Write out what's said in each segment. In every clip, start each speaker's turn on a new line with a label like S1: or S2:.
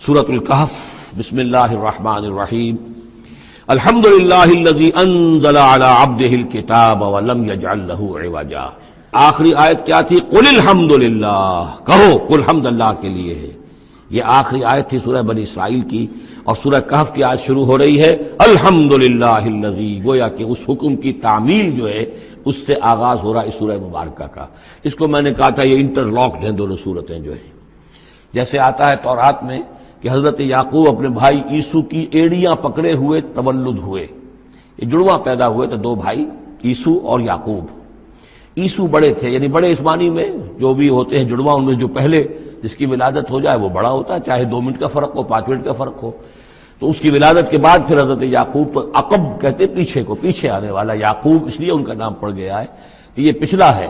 S1: سورۃ الکہف بسم اللہ الرحمن الرحیم الحمد للہ الذی انزل علی عبدہ الکتاب ولم یجعل لہ عوجا۔ آخری آیت کیا تھی؟ قل الحمد للہ، کہو قل حمد اللہ کے لیے ہے۔ یہ آخری آیت تھی سورہ بنی اسرائیل کی، اور سورہ کہف کی آیت شروع ہو رہی ہے الحمد للہ الذی، گویا کہ اس حکم کی تعمیل جو ہے اس سے آغاز ہو رہا ہے اس سورہ مبارکہ کا۔ اس کو میں نے کہا تھا یہ انٹر لاکڈ ہیں دونوں صورتیں جو ہیں، جیسے آتا ہے تورات میں کہ حضرت یعقوب اپنے بھائی عیسو کی ایڑیاں پکڑے ہوئے تولد ہوئے، یہ جڑواں پیدا ہوئے تو دو بھائی عیسو اور یعقوب۔ عیسو بڑے تھے، یعنی بڑے اس معنی میں جو بھی ہوتے ہیں جڑواں، ان میں جو پہلے جس کی ولادت ہو جائے وہ بڑا ہوتا ہے، چاہے 2 منٹ کا فرق ہو 5 منٹ کا فرق ہو۔ تو اس کی ولادت کے بعد پھر حضرت یعقوب تو عقب کہتے پیچھے کو، پیچھے آنے والا یعقوب اس لیے ان کا نام پڑ گیا ہے کہ یہ پچھلا ہے۔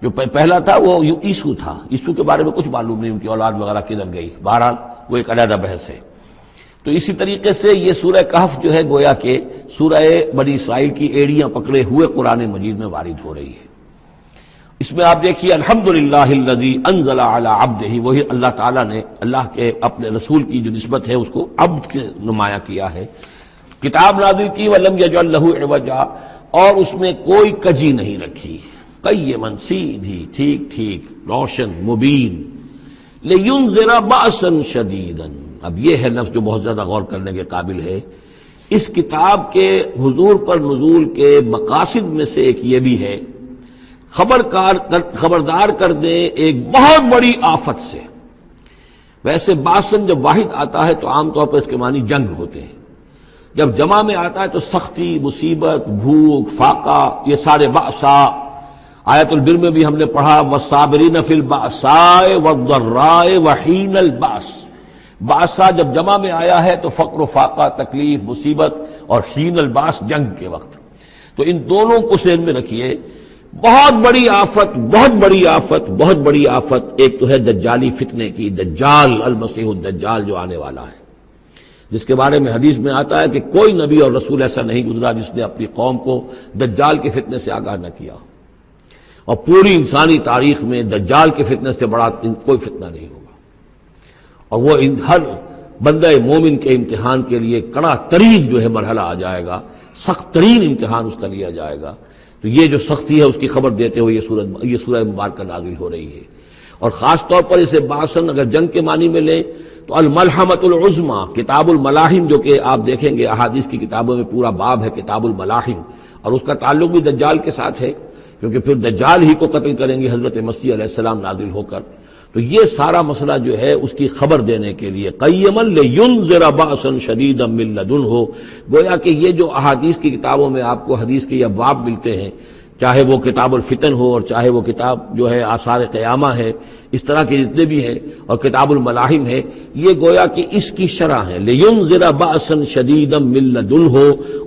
S1: جو پہلا تھا وہ عیسو تھا، عیسو کے بارے میں کچھ معلوم نہیں، ان کی اولاد وغیرہ کدھر گئی، بہرحال وہ ایک علیحدہ بحث ہے۔ تو اسی طریقے سے یہ سورہ کہف جو ہے گویا کہ سورہ بنی اسرائیل کی ایڑیاں پکڑے ہوئے قرآن مجید میں وارد ہو رہی ہے۔ اس میں آپ دیکھیے الحمدللہ الذی انزل علی عبدہ، وہی اللہ تعالیٰ نے اللہ کے اپنے رسول کی جو نسبت ہے اس کو عبد کے نمایاں کیا ہے، کتاب نازل کی ولم یجعل لہ عوجا، اور اس میں کوئی کجی نہیں رکھی، قیما سیدھی ٹھیک ٹھیک روشن مبین، لینذر بأسا شدیدا۔ اب یہ ہے لفظ جو بہت زیادہ غور کرنے کے قابل ہے۔ اس کتاب کے حضور پر نزول کے مقاصد میں سے ایک یہ بھی ہے خبردار کر دیں ایک بہت بڑی آفت سے۔ ویسے باسن جب واحد آتا ہے تو عام طور پر اس کے معنی جنگ ہوتے ہیں، جب جمع میں آتا ہے تو سختی، مصیبت، بھوک، فاقہ، یہ سارے بأسا۔ آیت البر میں بھی ہم نے پڑھا والصابرین فی البأساء والضراء وحین البأس۔ بأسا جب جمع میں آیا ہے تو فقر و فاقہ، تکلیف، مصیبت، اور حین الباس جنگ کے وقت۔ تو ان دونوں کو ذہن میں رکھیے، بہت بڑی آفت، بہت بڑی آفت، بہت بڑی آفت۔ ایک تو ہے دجالی فتنے کی، دجال المسیح الدجال جو آنے والا ہے، جس کے بارے میں حدیث میں آتا ہے کہ کوئی نبی اور رسول ایسا نہیں گزرا جس نے اپنی قوم کو دجال کے فتنے سے آگاہ نہ کیا، اور پوری انسانی تاریخ میں دجال کے فتنے سے بڑا کوئی فتنہ نہیں ہوگا، اور وہ ہر بندہ مومن کے امتحان کے لیے کڑا ترین جو ہے مرحلہ آ جائے گا، سخت ترین امتحان اس کا لیا جائے گا۔ تو یہ جو سختی ہے اس کی خبر دیتے ہوئے یہ سورہ مبارکہ نازل ہو رہی ہے، اور خاص طور پر اسے باسن اگر جنگ کے معنی میں لیں تو الملحمۃ العظمیٰ، کتاب الملاحم جو کہ آپ دیکھیں گے احادیث کی کتابوں میں پورا باب ہے کتاب الملاحم، اور اس کا تعلق بھی دجال کے ساتھ ہے، کیونکہ پھر دجال ہی کو قتل کریں گے حضرت مسیح علیہ السلام نازل ہو کر۔ تو یہ سارا مسئلہ جو ہے اس کی خبر دینے کے لیے قیما لینذر بأسا شدیدا من لدنہ، گویا کہ یہ جو احادیث کی کتابوں میں آپ کو حدیث کے ابواب ملتے ہیں، چاہے وہ کتاب الفتن ہو اور چاہے وہ کتاب جو ہے آثار قیامہ ہے، اس طرح کے جتنے بھی ہیں، اور کتاب الملاحم ہے، یہ گویا کہ اس کی شرح ہے لینذر بأسا شدیدا من لدنہ،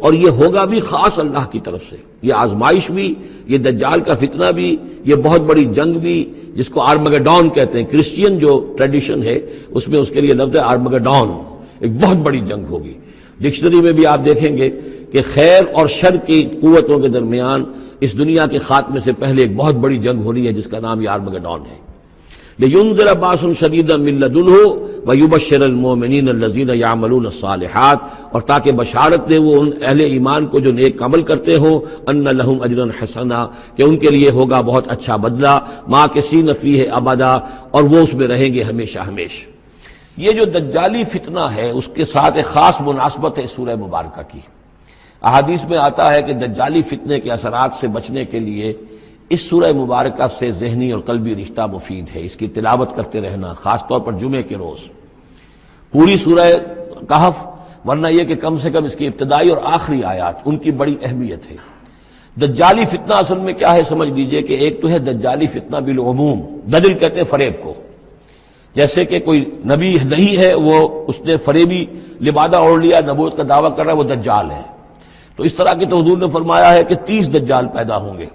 S1: اور یہ ہوگا بھی خاص اللہ کی طرف سے، یہ آزمائش بھی، یہ دجال کا فتنہ بھی، یہ بہت بڑی جنگ بھی، جس کو آرمگڈون کہتے ہیں۔ کرسچین جو ٹریڈیشن ہے اس میں اس کے لیے لفظ ہے آرمگڈون، ایک بہت بڑی جنگ ہوگی۔ ڈکشنری میں بھی آپ دیکھیں گے کہ خیر اور شر کی قوتوں کے درمیان اس دنیا کے خاتمے سے پہلے ایک بہت بڑی جنگ ہونی ہے جس کا نام یہ آرمگڈون ہے۔ لینذر بأسا شدیدا من لدنہ ویبشر المؤمنین الذین یعملون الصالحات، اور تاکہ بشارت دے وہ ان اہل ایمان کو جو نیک عمل کرتے ہوں، ان لہم اجرا حسنا، کہ ان کے لیے ہوگا بہت اچھا بدلہ، ماکثین فیہ ابدا، اور وہ اس میں رہیں گے ہمیشہ ہمیشہ۔ یہ جو دجالی فتنہ ہے اس کے ساتھ ایک خاص مناسبت ہے سورہ مبارکہ کی۔ احادیث میں آتا ہے کہ دجالی فتنے کے اثرات سے بچنے کے لیے اس سورہ مبارکہ سے ذہنی اور قلبی رشتہ مفید ہے، اس کی تلاوت کرتے رہنا، خاص طور پر جمعے کے روز پوری سورہ کہف، ورنہ یہ کہ کم سے کم اس کی ابتدائی اور آخری آیات ان کی بڑی اہمیت ہے۔ دجالی فتنہ اصل میں کیا ہے سمجھ لیجئے کہ ایک تو ہے دجالی فتنہ بالعموم، دجل کہتے ہیں فریب کو، جیسے کہ کوئی نبی نہیں ہے وہ اس نے فریبی لبادہ اوڑھ لیا، نبوت کا دعویٰ کر رہا ہے، وہ دجال ہے۔ تو اس طرح کی تو حضور نے فرمایا ہے کہ 30 دجال پیدا ہوں گے،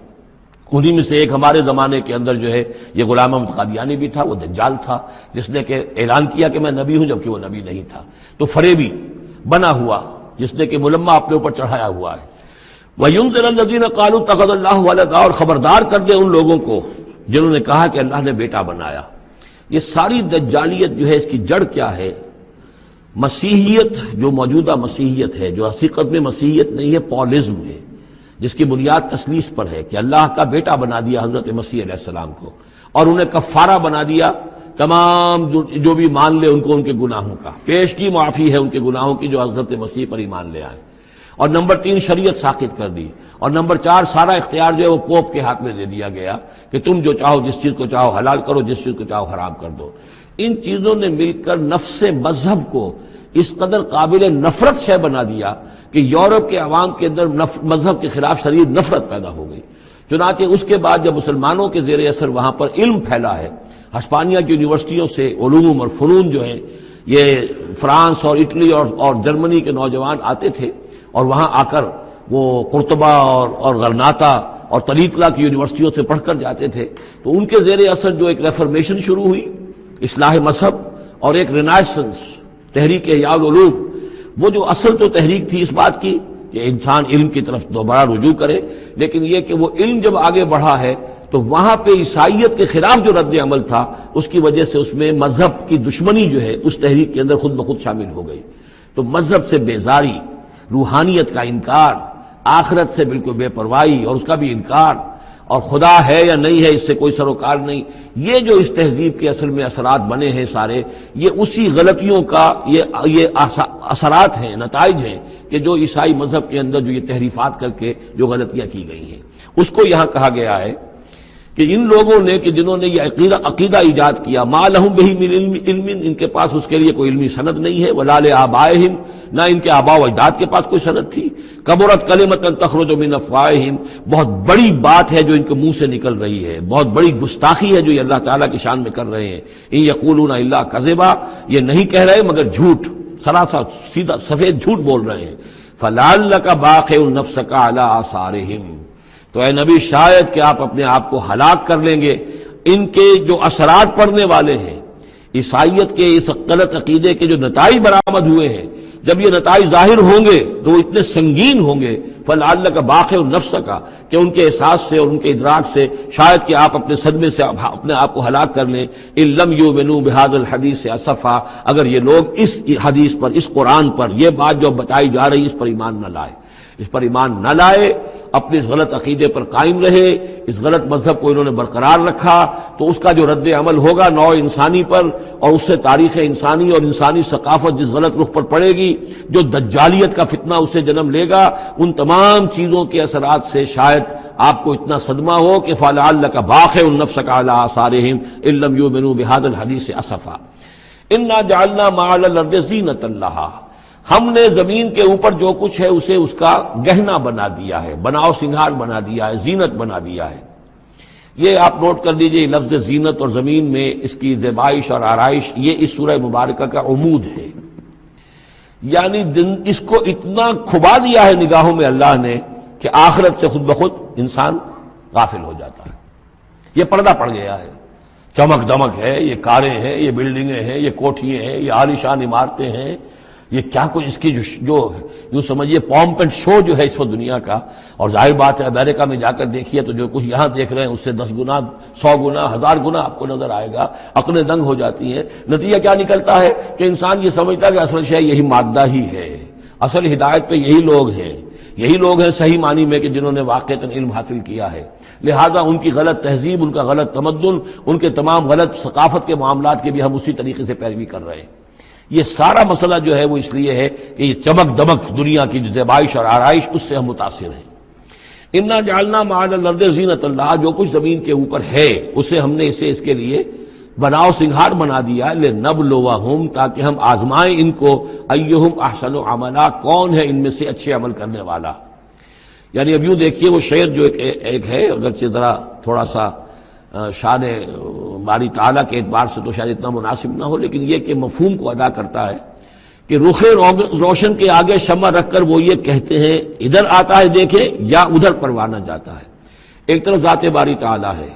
S1: انہی میں سے ایک ہمارے زمانے کے اندر جو ہے یہ غلام احمد قادیانی بھی تھا، وہ دجال تھا جس نے کہ اعلان کیا کہ میں نبی ہوں جبکہ وہ نبی نہیں تھا۔ تو فریبی بنا ہوا جس نے کہ ملمہ اپنے اوپر چڑھایا ہوا ہے۔ وَيُنذِرَ الَّذِينَ قَالُوا اتَّخَذَ اللَّهُ وَلَدًا، اور خبردار کر دے ان لوگوں کو جنہوں نے کہا کہ اللہ نے بیٹا بنایا۔ یہ ساری دجالیت جو ہے اس کی جڑ کیا ہے؟ مسیحیت جو موجودہ مسیحیت ہے، جو حقیقت میں مسیحیت نہیں ہے، پولزم ہے، جس کی بنیاد تثلیث پر ہے کہ اللہ کا بیٹا بنا دیا حضرت مسیح علیہ السلام کو، اور انہیں کفارہ بنا دیا تمام جو بھی مان لے ان کو ان کے گناہوں کا، پیش کی معافی ہے ان کے گناہوں کی جو حضرت مسیح پر ایمان لے آئے، اور نمبر 3 شریعت ساقط کر دی، اور نمبر 4 سارا اختیار جو ہے وہ پوپ کے ہاتھ میں دے دیا گیا کہ تم جو چاہو جس چیز کو چاہو حلال کرو، جس چیز کو چاہو حرام کر دو۔ ان چیزوں نے مل کر نفس مذہب کو اس قدر قابل نفرت سے بنا دیا کہ یورپ کے عوام کے اندر مذہب کے خلاف شدید نفرت پیدا ہو گئی۔ چنانچہ اس کے بعد جب مسلمانوں کے زیر اثر وہاں پر علم پھیلا ہے، ہسپانیہ کی یونیورسٹیوں سے علوم اور فنون جو ہیں یہ فرانس اور اٹلی اور جرمنی کے نوجوان آتے تھے، اور وہاں آ کر وہ قرطبہ اور غرناطہ اور طلیطلہ کی یونیورسٹیوں سے پڑھ کر جاتے تھے، تو ان کے زیر اثر جو ایک ریفرمیشن شروع ہوئی، اصلاح مذہب، اور ایک رینائسنس، تحریک احیاء العلوم، وہ جو اصل تو تحریک تھی اس بات کی کہ انسان علم کی طرف دوبارہ رجوع کرے، لیکن یہ کہ وہ علم جب آگے بڑھا ہے تو وہاں پہ عیسائیت کے خلاف جو رد عمل تھا اس کی وجہ سے اس میں مذہب کی دشمنی جو ہے اس تحریک کے اندر خود بخود شامل ہو گئی۔ تو مذہب سے بیزاری، روحانیت کا انکار، آخرت سے بالکل بے پرواہی اور اس کا بھی انکار، اور خدا ہے یا نہیں ہے اس سے کوئی سروکار نہیں، یہ جو اس تہذیب کے اصل میں اثرات بنے ہیں سارے، یہ اسی غلطیوں کا یہ اثرات ہیں، نتائج ہیں کہ جو عیسائی مذہب کے اندر جو یہ تحریفات کر کے جو غلطیاں کی گئی ہیں، اس کو یہاں کہا گیا ہے کہ ان لوگوں نے کہ جنہوں نے یہ عقیدہ ایجاد کیا، ما لہم بہ من علم، ان کے پاس اس کے لیے کوئی علمی سند نہیں ہے، ولا لآبائہم، نہ ان کے آباء و اجداد کے پاس کوئی سند تھی، کبرت کلمۃ تخرج من افواہہم، بہت بڑی بات ہے جو ان کے منہ سے نکل رہی ہے، بہت بڑی گستاخی ہے جو یہ اللہ تعالیٰ کی شان میں کر رہے ہیں، ان یقولون الا کذبا، یہ نہیں کہہ رہے مگر جھوٹ، سراسر سیدھا سفید جھوٹ بول رہے ہیں، فلعلک باخع نفسک علی آثارہم، تو اے نبی شاید کہ آپ اپنے آپ کو ہلاک کر لیں گے ان کے جو اثرات پڑنے والے ہیں، عیسائیت کے اس غلط عقیدے کے جو نتائج برآمد ہوئے ہیں، جب یہ نتائج ظاہر ہوں گے تو وہ اتنے سنگین ہوں گے، فلعلک باخع نفسک، کہ ان کے احساس سے اور ان کے ادراک سے شاید کہ آپ اپنے صدمے سے اپنے آپ کو ہلاک کر لیں، ان لم یؤمنوا بہذا الحدیث اسفا، اگر یہ لوگ اس حدیث پر، اس قرآن پر، یہ بات جو بتائی جا رہی اس پر ایمان نہ لائے، اس پر ایمان نہ لائے، اپنے اس غلط عقیدے پر قائم رہے، اس غلط مذہب کو انہوں نے برقرار رکھا، تو اس کا جو رد عمل ہوگا نوع انسانی پر، اور اس سے تاریخ انسانی اور انسانی ثقافت جس غلط رخ پر پڑے گی، جو دجالیت کا فتنہ اس سے جنم لے گا، ان تمام چیزوں کے اثرات سے شاید آپ کو اتنا صدمہ ہو کہ فلعلک باخع نفسک علی آثارہم ان لم یؤمنوا بہذا الحدیث اسفا، انا جعلنا ما علی الارض زینۃ لہا، ہم نے زمین کے اوپر جو کچھ ہے اسے اس کا گہنا بنا دیا ہے، بناؤ سنگھار بنا دیا ہے، زینت بنا دیا ہے۔ یہ آپ نوٹ کر دیجئے، لفظ زینت اور زمین میں اس کی زیبائش اور آرائش یہ اس سورہ مبارکہ کا عمود ہے، یعنی اس کو اتنا کھبا دیا ہے نگاہوں میں اللہ نے کہ آخرت سے خود بخود انسان غافل ہو جاتا ہے، یہ پردہ پڑ گیا ہے، چمک دمک ہے، یہ کاریں ہیں، یہ بلڈنگیں ہیں، یہ کوٹھیاں ہیں، یہ عالیشان عمارتیں ہیں، یہ کیا کچھ اس کی جو یوں سمجھیے پومپ اینڈ شو جو ہے اس وقت دنیا کا، اور ظاہر بات ہے امریکہ میں جا کر دیکھیے تو جو کچھ یہاں دیکھ رہے ہیں اس سے 10 گنا 100 گنا 1000 گنا آپ کو نظر آئے گا، عقلیں دنگ ہو جاتی ہیں۔ نتیجہ کیا نکلتا ہے کہ انسان یہ سمجھتا ہے کہ اصل شے یہی مادہ ہی ہے، اصل ہدایت پہ یہی لوگ ہیں صحیح معنی میں کہ جنہوں نے واقعتاً علم حاصل کیا ہے، لہذا ان کی غلط تہذیب، ان کا غلط تمدن، ان کے تمام غلط ثقافت کے معاملات کے بھی ہم اسی طریقے سے پیروی کر رہے ہیں۔ یہ سارا مسئلہ جو ہے وہ اس لیے ہے کہ یہ چمک دمک دنیا کی جو زیبائش اور آرائش اس سے ہم متاثر ہیں۔ انا جعلنا ما علی الارض زینۃ اللہ، جو کچھ زمین کے اوپر ہے اسے ہم نے اس کے لیے بناؤ سنگھار بنا دیا، لنبلوہم، تاکہ ہم آزمائیں ان کو، ایہم احسن عملا، کون ہے ان میں سے اچھے عمل کرنے والا۔ یعنی اب یوں دیکھیے وہ شعر جو ایک ہے، اگرچہ ذرا تھوڑا سا شان باری تعالیٰ کے اعتبار سے تو شاید اتنا مناسب نہ ہو، لیکن یہ کہ مفہوم کو ادا کرتا ہے کہ رخ روشن کے آگے شمع رکھ کر وہ یہ کہتے ہیں ادھر آتا ہے دیکھیں یا ادھر پروانہ جاتا ہے۔ ایک طرف ذات باری تعالیٰ ہے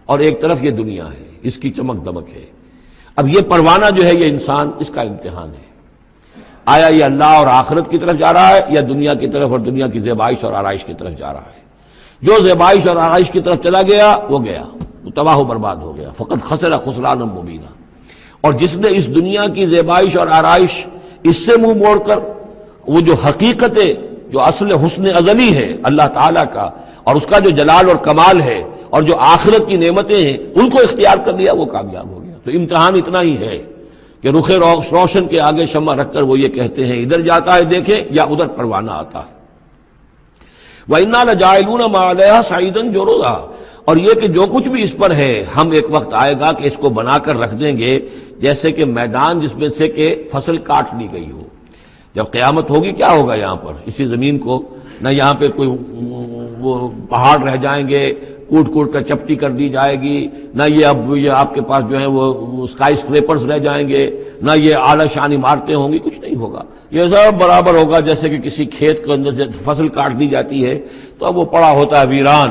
S1: اور ایک طرف یہ دنیا ہے، اس کی چمک دمک ہے۔ اب یہ پروانہ جو ہے یہ انسان، اس کا امتحان ہے، آیا یہ اللہ اور آخرت کی طرف جا رہا ہے یا دنیا کی طرف اور دنیا کی زیبائش اور آرائش کی طرف جا رہا ہے۔ جو زیبائش اور آرائش کی طرف چلا گیا وہ گیا، وہ تباہ و برباد ہو گیا، فقط خسر خسرانا مبینہ۔ اور جس نے اس دنیا کی زیبائش اور آرائش اس سے منہ موڑ کر وہ جو حقیقت جو اصل حسن ازلی ہے اللہ تعالیٰ کا اور اس کا جو جلال اور کمال ہے اور جو آخرت کی نعمتیں ہیں ان کو اختیار کر لیا، وہ کامیاب ہو گیا۔ تو امتحان اتنا ہی ہے کہ رخ روشن کے آگے شمع رکھ کر وہ یہ کہتے ہیں ادھر جاتا ہے دیکھیں یا ادھر پروانہ آتا ہے۔ وَإِنَّا لَجَاعِلُونَ مَا عَلَيْهَا صَعِيدًا جُرُزًا، اور یہ کہ جو کچھ بھی اس پر ہے ہم ایک وقت آئے گا کہ اس کو بنا کر رکھ دیں گے جیسے کہ میدان جس میں سے کہ فصل کاٹ لی گئی ہو۔ جب قیامت ہوگی کیا ہوگا یہاں پر اسی زمین کو، نہ یہاں پہ کوئی وہ پہاڑ رہ جائیں گے کوٹ کوٹ کر چپٹی کر دی جائے گی، نہ یہ آپ کے پاس جو ہے وہ اسکائی اسکریپرز رہ جائیں گے، نہ یہ اعلی شان عمارتیں ہوں گی، کچھ نہیں ہوگا۔ یہ سب برابر ہوگا جیسے کہ کسی کھیت کے اندر سے فصل کاٹ دی جاتی ہے تو اب وہ پڑا ہوتا ہے ویران۔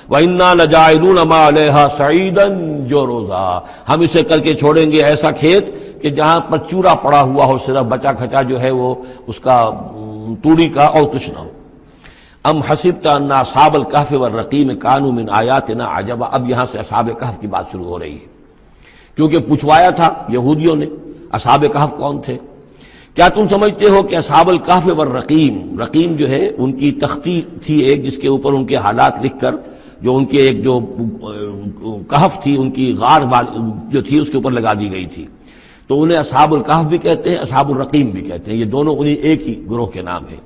S1: وَإِنَّا لَجَاعِلُونَ مَا عَلَيْهَا صَعِيدًا جُرُزًا، ہم اسے کر کے چھوڑیں گے ایسا کھیت کہ جہاں پر چورا پڑا ہوا ہو، صرف بچا کھچا جو ہے وہ اس کا توڑی کا اور کچھ نہ ہو۔ ام حسبت ان اصحاب الکہف والرقیم کانوا من آیاتنا عجبا، اب یہاں سے اصحاب کہف کی بات شروع ہو رہی ہے، کیونکہ پوچھوایا تھا یہودیوں نے اصحاب کہف کون تھے۔ کیا تم سمجھتے ہو کہ اصحاب الکہف والرقیم، رقیم جو ہے ان کی تختی تھی ایک جس کے اوپر ان کے حالات لکھ کر جو ان کے ایک جو کہف تھی ان کی غار جو تھی اس کے اوپر لگا دی گئی تھی، تو انہیں اصحاب الکہف بھی کہتے ہیں اصحاب الرقیم بھی کہتے ہیں، یہ دونوں انہیں ایک ہی گروہ کے نام ہیں۔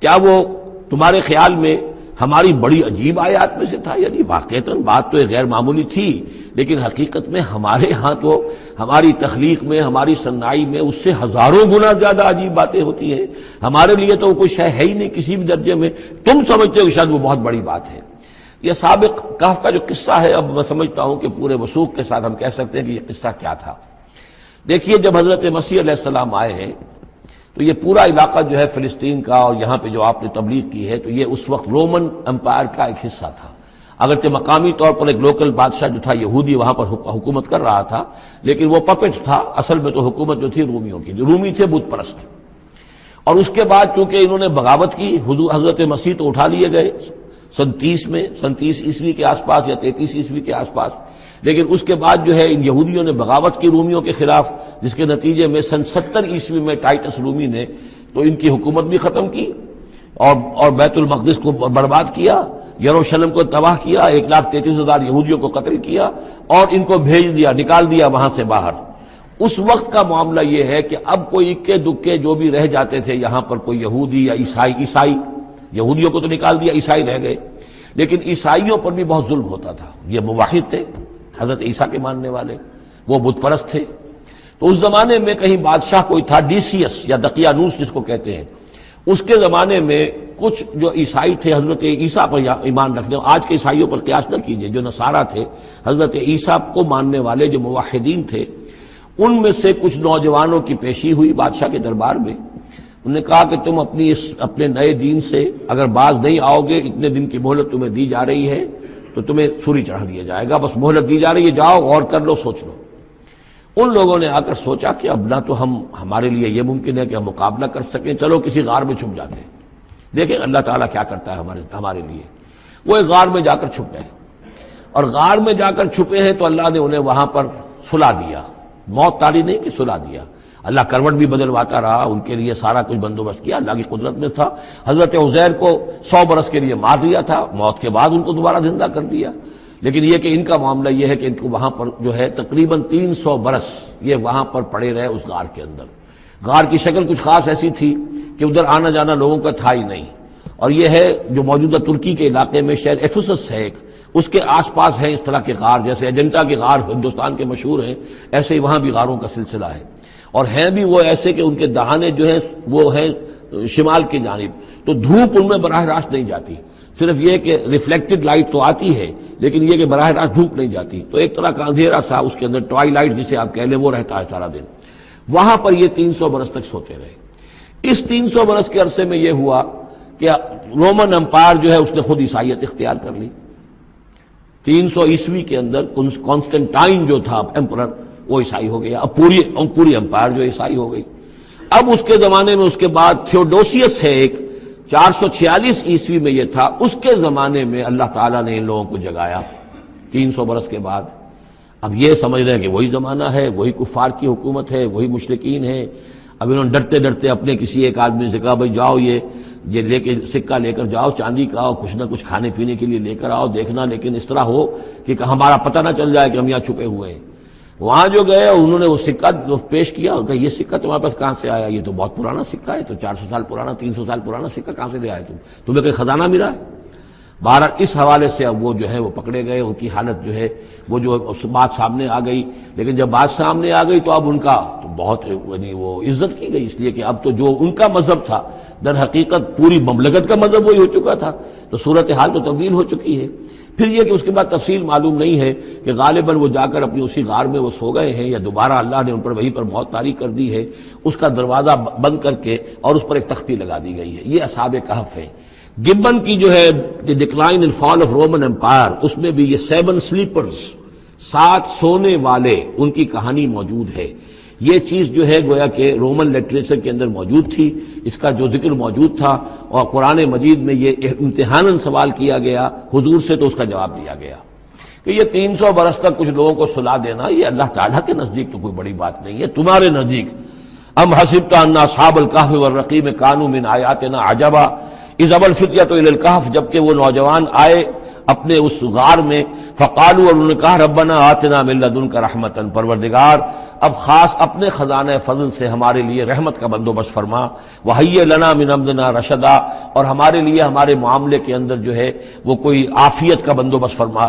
S1: کیا وہ تمہارے خیال میں ہماری بڑی عجیب آیات میں سے تھا؟ یعنی واقعتاً بات تو غیر معمولی تھی، لیکن حقیقت میں ہمارے ہاں تو ہماری تخلیق میں ہماری صنائی میں اس سے ہزاروں گنا زیادہ عجیب باتیں ہوتی ہیں، ہمارے لیے تو وہ کچھ ہے ہی نہیں کسی بھی درجے میں، تم سمجھتے ہو کہ شاید وہ بہت بڑی بات ہے۔ یہ سابق کہف کا جو قصہ ہے اب میں سمجھتا ہوں کہ پورے وثوق کے ساتھ ہم کہہ سکتے ہیں کہ یہ قصہ کیا تھا۔ دیکھیے جب حضرت مسیح علیہ السلام آئے ہیں تو یہ پورا علاقہ جو ہے فلسطین کا اور یہاں پہ جو آپ نے تبلیغ کی ہے تو یہ اس وقت رومن امپائر کا ایک حصہ تھا، اگرچہ مقامی طور پر ایک لوکل بادشاہ جو تھا یہودی وہاں پر حکومت کر رہا تھا، لیکن وہ پپٹ تھا، اصل میں تو حکومت جو تھی رومیوں کی، جو رومی تھے بت پرست۔ اور اس کے بعد چونکہ انہوں نے بغاوت کی، حضرت مسیح تو اٹھا لیے گئے سن 30 عیسوی کے آس پاس یا 33 عیسوی کے آس پاس، لیکن اس کے بعد جو ہے ان یہودیوں نے بغاوت کی رومیوں کے خلاف، جس کے نتیجے میں سن 70 عیسوی میں ٹائٹس رومی نے تو ان کی حکومت بھی ختم کی اور بیت المقدس کو برباد کیا، یروشلم کو تباہ کیا، 1,33,000 یہودیوں کو قتل کیا اور ان کو بھیج دیا، نکال دیا وہاں سے باہر۔ اس وقت کا معاملہ یہ ہے کہ اب کوئی اکے دکے جو بھی رہ جاتے تھے یہاں پر، کوئی یہودی یا عیسائی، یہودیوں کو تو نکال دیا، عیسائی رہ گئے، لیکن عیسائیوں پر بھی بہت ظلم ہوتا تھا۔ یہ موحد تھے، حضرت عیسیٰ کے ماننے والے، وہ بت پرست تھے۔ تو اس زمانے میں کہیں بادشاہ کوئی تھا ڈیسیس یا دقیانوس جس کو کہتے ہیں، اس کے زمانے میں کچھ جو عیسائی تھے حضرت عیسیٰ پر ایمان رکھنے، آج کے عیسائیوں پر قیاس نہ کیجئے، جو نصارہ تھے حضرت عیسیٰ کو ماننے والے جو موحدین تھے، ان میں سے کچھ نوجوانوں کی پیشی ہوئی بادشاہ کے دربار میں۔ انہوں نے کہا کہ تم اپنے نئے دین سے اگر باز نہیں آؤ گے، اتنے دن کی مہلت تمہیں دی جا رہی ہے تو تمہیں سولی چڑھا دیا جائے گا، بس مہلت دی جا رہی ہے، جاؤ غور کر لو، سوچ لو۔ ان لوگوں نے آ کر سوچا کہ اب نہ تو ہمارے لیے یہ ممکن ہے کہ ہم مقابلہ کر سکیں، چلو کسی غار میں چھپ جاتے ہیں، دیکھیں اللہ تعالیٰ کیا کرتا ہے ہمارے لیے۔ وہ ایک غار میں جا کر چھپ گئے، اور غار میں جا کر چھپے ہیں تو اللہ نے انہیں وہاں پر سلا دیا، موت تاری نہیں کہ سلا دیا۔ اللہ کروٹ بھی بدلواتا رہا، ان کے لیے سارا کچھ بندوبست کیا، اللہ کی قدرت میں تھا۔ حضرت عزیر کو 100 برس کے لیے مار دیا تھا، موت کے بعد ان کو دوبارہ زندہ کر دیا۔ لیکن یہ کہ ان کا معاملہ یہ ہے کہ ان کو وہاں پر جو ہے تقریباً 300 برس یہ وہاں پر پڑے رہے اس غار کے اندر۔ غار کی شکل کچھ خاص ایسی تھی کہ ادھر آنا جانا لوگوں کا تھا ہی نہیں، اور یہ ہے جو موجودہ ترکی کے علاقے میں شہر ایفسس ہے ایک، اس کے آس پاس ہیں اس طرح کے غار، جیسے اجنتا کے غار ہندوستان کے مشہور ہیں، ایسے ہی وہاں بھی غاروں کا سلسلہ ہے، اور ہیں بھی وہ ایسے کہ ان کے دہانے جو ہیں وہ ہیں شمال کی جانب، تو دھوپ ان میں براہ راست نہیں جاتی، صرف یہ کہ ریفلیکٹڈ لائٹ تو آتی ہے لیکن یہ کہ براہ راست دھوپ نہیں جاتی، تو ایک طرح کا اندھیرا سا اس کے اندر ٹوائی لائٹ جسے آپ کہہ لیں وہ رہتا ہے سارا دن۔ وہاں پر یہ 300 برس تک سوتے رہے۔ اس 300 برس کے عرصے میں یہ ہوا کہ رومن امپائر جو ہے اس نے خود عیسائیت اختیار کر لی۔ 300 عیسوی کے اندر کانسٹنٹائن جو تھا ایمپرر وہ عیسائی ہو گیا، اب پوری امپائر جو عیسائی ہو گئی۔ اب اس کے زمانے میں اس کے بعد تھیوڈوسیس ہے ایک، 446 عیسوی میں یہ تھا، اس کے زمانے میں اللہ تعالیٰ نے ان لوگوں کو جگایا 300 برس کے بعد۔ اب یہ سمجھ رہے ہیں کہ وہی زمانہ ہے، وہی کفار کی حکومت ہے، وہی مشرکین ہیں۔ اب انہوں نے ڈرتے ڈرتے اپنے کسی ایک آدمی سے کہا بھائی جاؤ یہ لے کے سکہ لے کر جاؤ چاندی کا، کچھ نہ کچھ کھانے پینے کے لیے لے کر آؤ، دیکھنا لیکن اس طرح ہو کہ ہمارا پتہ نہ چل جائے کہ ہم یہاں چھپے ہوئے ہیں۔ وہاں جو گئے انہوں نے وہ سکہ پیش کیا، کہا یہ سکہ تمہارے پاس کہاں سے آیا؟ یہ تو بہت پرانا سکہ ہے، تو 400 سال پرانا 300 سال پرانا سکہ کہاں سے لے آئے تمہیں کوئی خزانہ ملا ہے؟ بہرحال اس حوالے سے اب وہ جو ہے وہ پکڑے گئے، ان کی حالت جو ہے وہ جو بات سامنے آ گئی، لیکن جب بات سامنے آ گئی تو اب ان کا تو بہت یعنی وہ عزت کی گئی، اس لیے کہ اب تو جو ان کا مذہب تھا در حقیقت پوری مملکت کا مذہب وہی ہو چکا تھا، تو صورتحال تو تبدیل ہو چکی ہے۔ پھر یہ کہ اس کے بعد تفصیل معلوم نہیں ہے کہ غالباً وہ جا کر اپنی اسی غار میں وہ سو گئے ہیں یا دوبارہ اللہ نے ان پر وہیں پر موت طاری کر دی ہے، اس کا دروازہ بند کر کے اور اس پر ایک تختی لگا دی گئی ہے۔ یہ اصحاب کہف ہے۔ گبن کی جو ہے decline and fall of Roman empire, اس میں بھی یہ 7 سلیپرز، 7 سونے والے، ان کی کہانی موجود ہے۔ یہ چیز جو ہے گویا کہ رومن لٹریچر کے اندر موجود تھی، اس کا جو ذکر موجود تھا، اور قرآن مجید میں یہ امتحاناً سوال کیا گیا حضور سے، تو اس کا جواب دیا گیا کہ یہ 300 برس تک کچھ لوگوں کو سلا دینا یہ اللہ تعالیٰ کے نزدیک تو کوئی بڑی بات نہیں ہے، تمہارے نزدیک ام حسبت ان اصحاب الکہف والرقیم کانوا من آیاتنا عجبا اذ ابى الفتية الى الكهف، جبکہ وہ نوجوان آئے اپنے اس غار میں، فقالوا، اور انہوں نے کہا ربنا آتنا من لدنک رحمتا، پروردگار اب خاص اپنے خزانہ فضل سے ہمارے لیے رحمت کا بندوبست فرما، وہیئ لنا من امرنا رشدا، اور ہمارے لیے ہمارے معاملے کے اندر جو ہے وہ کوئی عافیت کا بندوبست فرما،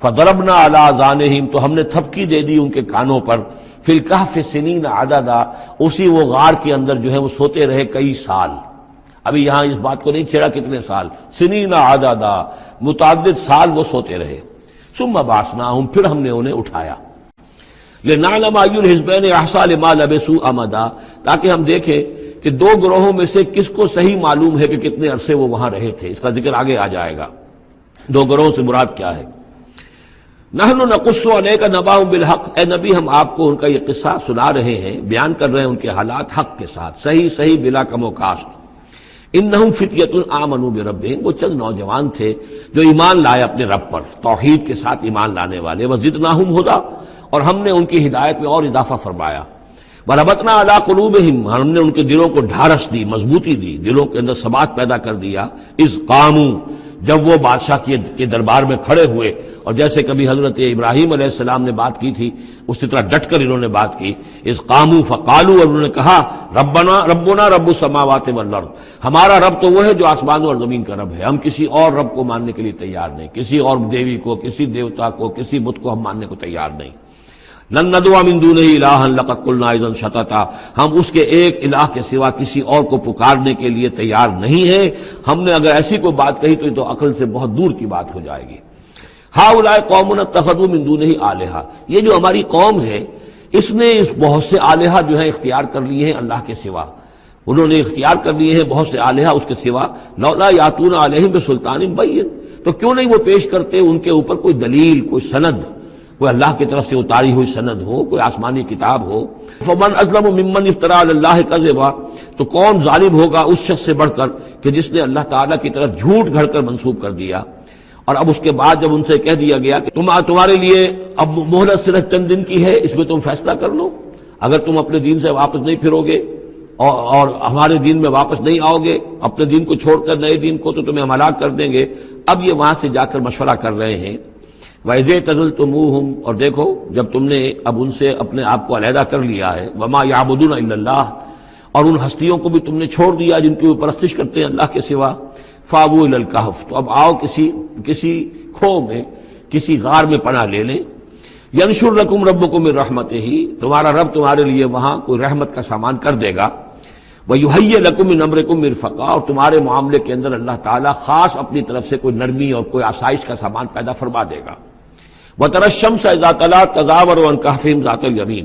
S1: فضربنا علی اذانہم، تو ہم نے تھپکی دے دی ان کے کانوں پر، فی الکہف سنین عددا، اسی وہ غار کے اندر جو ہے وہ سوتے رہے کئی سال۔ ابھی یہاں اس بات کو نہیں چھیڑا کتنے سال، سنین عددا، متعدد سال وہ سوتے رہے۔ ثم بعثناہم، پھر ہم نے انہیں اٹھایا، لنعلم ای الحزبین احصیٰ لما لبثوا امدا، تاکہ ہم دیکھیں کہ 2 گروہوں میں سے کس کو صحیح معلوم ہے کہ کتنے عرصے وہ وہاں رہے تھے۔ اس کا ذکر آگے آ جائے گا 2 گروہوں سے مراد کیا ہے۔ نحن نقص علیک نبأہم بالحق، اے نبی ہم آپ کو ان کا یہ قصہ سنا رہے ہیں، بیان کر رہے ہیں ان کے حالات حق کے ساتھ، صحیح بلا کم و کاسٹ۔ انہم فتیۃ آمنوا بربہم، وہ چند نوجوان تھے جو ایمان لائے اپنے رب پر، توحید کے ساتھ ایمان لانے والے، وزدناہم ھدی، اور ہم نے ان کی ہدایت میں اور اضافہ فرمایا، وربطنا علی قلوبہم، ہم نے ان کے دلوں کو ڈھارس دی، مضبوطی دی، دلوں کے اندر ثبات پیدا کر دیا، اذ قاموا، جب وہ بادشاہ کے دربار میں کھڑے ہوئے، اور جیسے کبھی حضرت ابراہیم علیہ السلام نے بات کی تھی اسی طرح ڈٹ کر انہوں نے بات کی، اذ قاموا فقالوا، اور انہوں نے کہا ربنا رب السماوات والارض، ہمارا رب تو وہ ہے جو آسمانوں اور زمین کا رب ہے، ہم کسی اور رب کو ماننے کے لیے تیار نہیں، کسی اور دیوی کو، کسی دیوتا کو، کسی بت کو ہم ماننے کو تیار نہیں۔ لن ندعو من دونہ الہا لقد قلنا اذا شططا، ہم اس کے ایک الہ کے سوا کسی اور کو پکارنے کے لیے تیار نہیں ہیں، ہم نے اگر ایسی کوئی بات کہی تو یہ تو عقل سے بہت دور کی بات ہو جائے گی۔ ہؤلاء قوم اتخذوا من دونہ آلہہ، یہ جو ہماری قوم ہے اس نے بہت سے آلہہ جو ہیں اختیار کر لیے ہیں اللہ کے سوا، انہوں نے اختیار کر لیے ہیں بہت سے آلہہ اس کے سوا، لولا یاتون علیہم بسلطان بین، تو کیوں نہیں وہ پیش کرتے ان کے اوپر کوئی دلیل، کوئی سند، کوئی اللہ کی طرف سے اتاری ہوئی سند ہو، کوئی آسمانی کتاب ہو۔ فمن اظلم ممن افترى علی اللہ کذبا، تو کون ظالم ہوگا اس شخص سے بڑھ کر کہ جس نے اللہ تعالیٰ کی طرف جھوٹ گھڑ کر منسوب کر دیا۔ اور اب اس کے بعد جب ان سے کہہ دیا گیا کہ تمہارے لیے اب مہلت صرف چند دن کی ہے، اس میں تم فیصلہ کر لو، اگر تم اپنے دین سے واپس نہیں پھرو گے اور ہمارے دین میں واپس نہیں آؤ گے، اپنے دین کو چھوڑ کر نئے دین کو، تو تمہیں ہم ہلاک کر دیں گے۔ اب یہ وہاں سے جا کر مشورہ کر رہے ہیں، وَإِذْ اعْتَزَلْتُمُوهُمْ، اور دیکھو جب تم نے اب ان سے اپنے آپ کو علیحدہ کر لیا ہے، وَمَا يَعْبُدُونَ إِلَّا اللَّهَ، اور ان ہستیوں کو بھی تم نے چھوڑ دیا جن کی وہ پرستش کرتے ہیں اللہ کے سوا، فَآوُوا إِلَى الْكَهْفِ، تو اب آؤ کسی کھو میں، کسی غار میں پناہ لے لیں، يَنشُرْ لَكُمْ رَبُّكُم مِّن رَحْمَتِهِ، تمہارا رب تمہارے لیے وہاں کوئی رحمت کا سامان کر دے گا، وَيُهَيِّئْ لَكُم مِّنْ أَمْرِكُم مِّرْفَقًا، اور تمہارے معاملے کے اندر اللہ تعالیٰ خاص اپنی طرف سے کوئی نرمی اور کوئی آسائش کا سامان پیدا فرما دے گا۔ وَتَرَى الشَّمْسَ إِذَا طَلَعَت تَزَاوَرُ عَنْ كَهْفِهِمْ ذَاتَ الْيَمِينِ،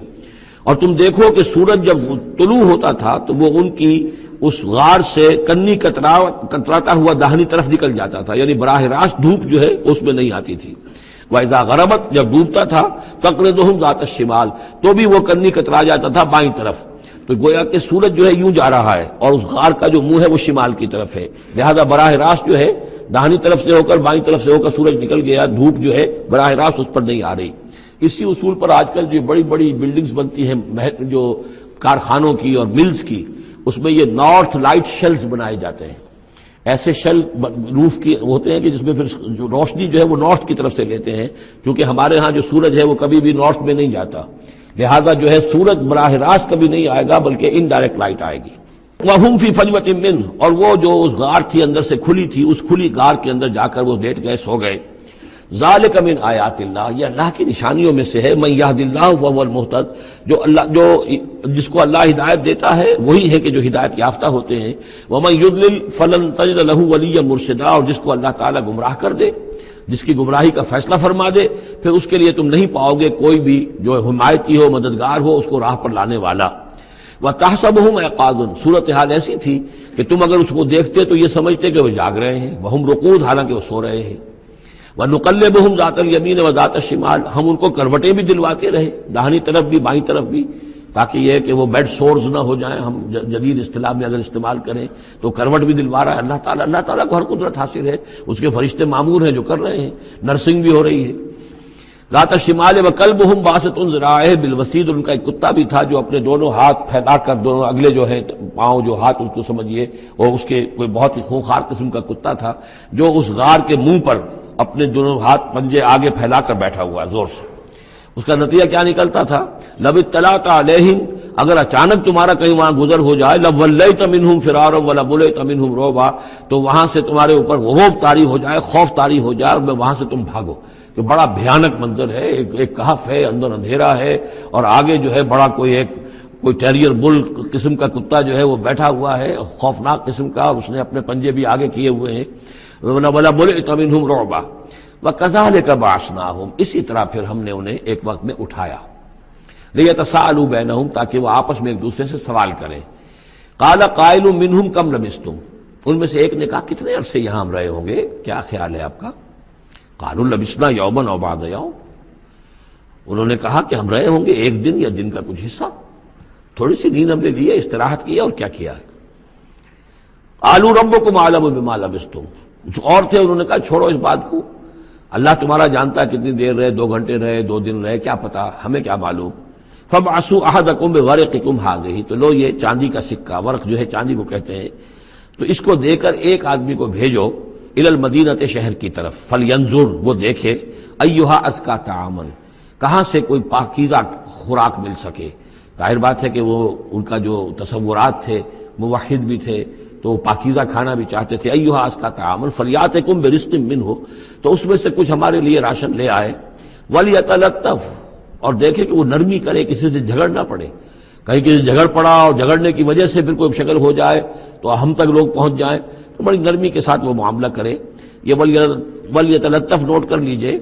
S1: اور تم دیکھو کہ سورج جب طلوع ہوتا تھا تو وہ ان کی اس غار سے کنی کتراتا ہوا داہنی طرف نکل جاتا تھا، یعنی براہ راست دھوپ جو ہے اس میں نہیں آتی تھی۔ وَإِذَا غَرَبَتْ، جب ڈوبتا تھا، تَقْرِضُهُمْ ذَاتَ الشِّمَالِ، تو بھی وہ کنی کترا جاتا تھا بائیں طرف، تو گویا کہ سورج جو ہے یوں جا رہا ہے اور اس غار کا جو منہ ہے وہ شمال کی طرف ہے، لہذا براہ راست جو ہے داہنی طرف سے ہو کر بائیں طرف سے ہو کر سورج نکل گیا، دھوپ جو ہے براہ راست اس پر نہیں آ رہی۔ اسی اصول پر آج کل جو بڑی بڑی بلڈنگز بنتی ہیں، جو کارخانوں کی اور ملز کی، اس میں یہ نارتھ لائٹ شیلز بنائے جاتے ہیں. ایسے شیل روف کی ہوتے ہیں کہ جس میں پھر جو روشنی جو ہے وہ نارتھ کی طرف سے لیتے ہیں، کیونکہ ہمارے ہاں جو سورج ہے وہ کبھی بھی نارتھ میں نہیں جاتا، لہذا جو ہے سورج براہ راست کبھی نہیں آئے گا بلکہ انڈائریکٹ لائٹ آئے گی. وَهُمْ فِي فَجْوَةٍ مِّنْهُ، اور وہ جو اس غار تھی اندر سے کھلی تھی، اس کھلی غار کے اندر جا کر وہ لیٹ گئے، سو گئے. ذَلِكَ مِنْ آیَاتِ اللَّهِ، یہ اللہ کی نشانیوں میں سے ہے. مَن يَهْدِ اللَّهُ فَهُوَ الْمُهْتَدِ، جس کو اللہ ہدایت دیتا ہے وہی ہے کہ جو ہدایت یافتہ ہوتے ہیں. وَمَن يُضْلِلْ فَلَن تَجِدَ لَهُ وَلِيًّا مُرْشِدًا، اور جس کو اللہ تعالیٰ گمراہ کر دے، جس کی گمراہی کا فیصلہ فرما دے، پھر اس کے لیے تم نہیں پاؤ گے کوئی بھی جو حمایتی ہو، مددگار ہو، اس کو راہ پر لانے والا. وَتَحْسَبُهُمْ أَيْقَاظًا، صورتحال ایسی تھی کہ تم اگر اس کو دیکھتے تو یہ سمجھتے کہ وہ جاگ رہے ہیں. وَهُمْ رُقُودٌ، حالانکہ وہ سو رہے ہیں. وَنُقَلِّبُهُمْ ذَاتَ الْيَمِينِ وَذَاتَ الشِّمَالِ، ہم ان کو کروٹیں بھی دلواتے رہے، داہنی طرف بھی بائیں طرف بھی، تاکہ یہ کہ وہ بیڈ سورز نہ ہو جائیں. ہم جدید اصطلاح میں اگر استعمال کریں تو کروٹ بھی دلوا رہا ہے اللہ تعالیٰ. اللہ تعالیٰ کو ہر قدرت حاصل ہے، اس کے فرشتے معمور ہیں جو کر رہے ہیں، نرسنگ بھی ہو رہی ہے. ذات الشمال وکلبہم باسط ذراعیہ بالوسید، ان کا ایک کتا بھی تھا جو اپنے دونوں ہاتھ پھیلا کر، دونوں اگلے جو ہیں پاؤں جو ہاتھ اس کو سمجھیے، اور اس کے کوئی بہت ہی خونخوار قسم کا کتا تھا جو اس غار کے منہ پر اپنے دونوں ہاتھ پنجے آگے پھیلا کر بیٹھا ہوا زور سے. اس کا نتیجہ کیا نکلتا تھا؟ لو اطلعت علیہم، اگر اچانک تمہارا کہیں وہاں گزر ہو جائے، لولیت منہم فرارا ولملیت منہم رعبا، تو وہاں سے تمہارے اوپر غضب طاری ہو جائے، خوف طاری ہو جائے، اور وہاں سے تم بھاگو. کہ بڑا بھیانک منظر ہے، ایک کہف ہے، اندر اندھیرا ہے، اور آگے جو ہے بڑا کوئی ٹیریئر بل قسم کا کتا جو ہے وہ بیٹھا ہوا ہے، خوفناک قسم کا، اس نے اپنے پنجے بھی آگے کیے ہوئے ہیں. وَلَمُلِئْتَ مِنْهُمْ رُعْبًا وَكَذَلِكَ بَعَثْنَاهُمْ، اسی طرح پھر ہم نے انہیں ایک وقت میں اٹھایا. لِيَتَسَاءَلُوا بَيْنَهُمْ، تاکہ وہ آپس میں ایک دوسرے سے سوال کریں. قَالَ قَائِلٌ مِّنْهُمْ كَمْ لَبِثْتُمْ، ان میں سے ایک نے کہا کتنے عرصے یہاں ہم رہے ہوں گے، کیا خیال ہے آپ کا؟ قَالُوا لَبِثْنَا يَوْمًا أَوْ بَعْضَ يَوْمٍ، انہوں نے کہا کہ ہم رہے ہوں گے ایک دن یا دن کا کچھ حصہ، تھوڑی سی نیند ہم نے لی ہے، استراحت کی ہے، اور کیا کیا ہے. قَالُوا رَبُّكُمْ أَعْلَمُ بِمَا لَبِثْتُمْ، کچھ اور تھے، انہوں نے کہا چھوڑو اس بات کو، اللہ تمہارا جانتا ہے کتنی دیر رہے، 2 گھنٹے رہے، 2 دن رہے، کیا پتا، ہمیں کیا معلوم. فَابْعَثُوا أَحَدَكُمْ بِوَرِقِكُمْ هَٰذِهِ، تو لو یہ چاندی کا سکہ، ورق جو ہے چاندی کو کہتے ہیں، تو اس کو دے کر ایک آدمی کو بھیجو الی المدینۃ، شہر کی طرف. فَلْيَنظُرْ، وہ دیکھے، أَيُّهَا أَزْكَىٰ طَعَامًا، کہاں سے کوئی پاکیزہ خوراک مل سکے. ظاہر بات ہے کہ وہ ان کا جو تصورات تھے، موحد بھی تھے تو وہ پاکیزہ کھانا بھی چاہتے تھے. أَيُّهَا أَزْكَىٰ طَعَامًا فَلْيَأْتِكُمْ بِرِزْقٍ مِّنْهُ، تو اس میں سے کچھ ہمارے لیے راشن لے آئے. وَلْيَتَلَطَّفْ، اور دیکھے کہ وہ نرمی کرے، کسی سے جھگڑ نہ پڑے، کہیں کسی سے جھگڑ پڑا اور جھگڑنے کی وجہ سے پھر کوئی شکل ہو جائے تو ہم تک لوگ پہنچ جائیں، تو بڑی نرمی کے ساتھ وہ معاملہ کرے. یہ وَلْيَتَلَطَّفْ نوٹ کر لیجئے،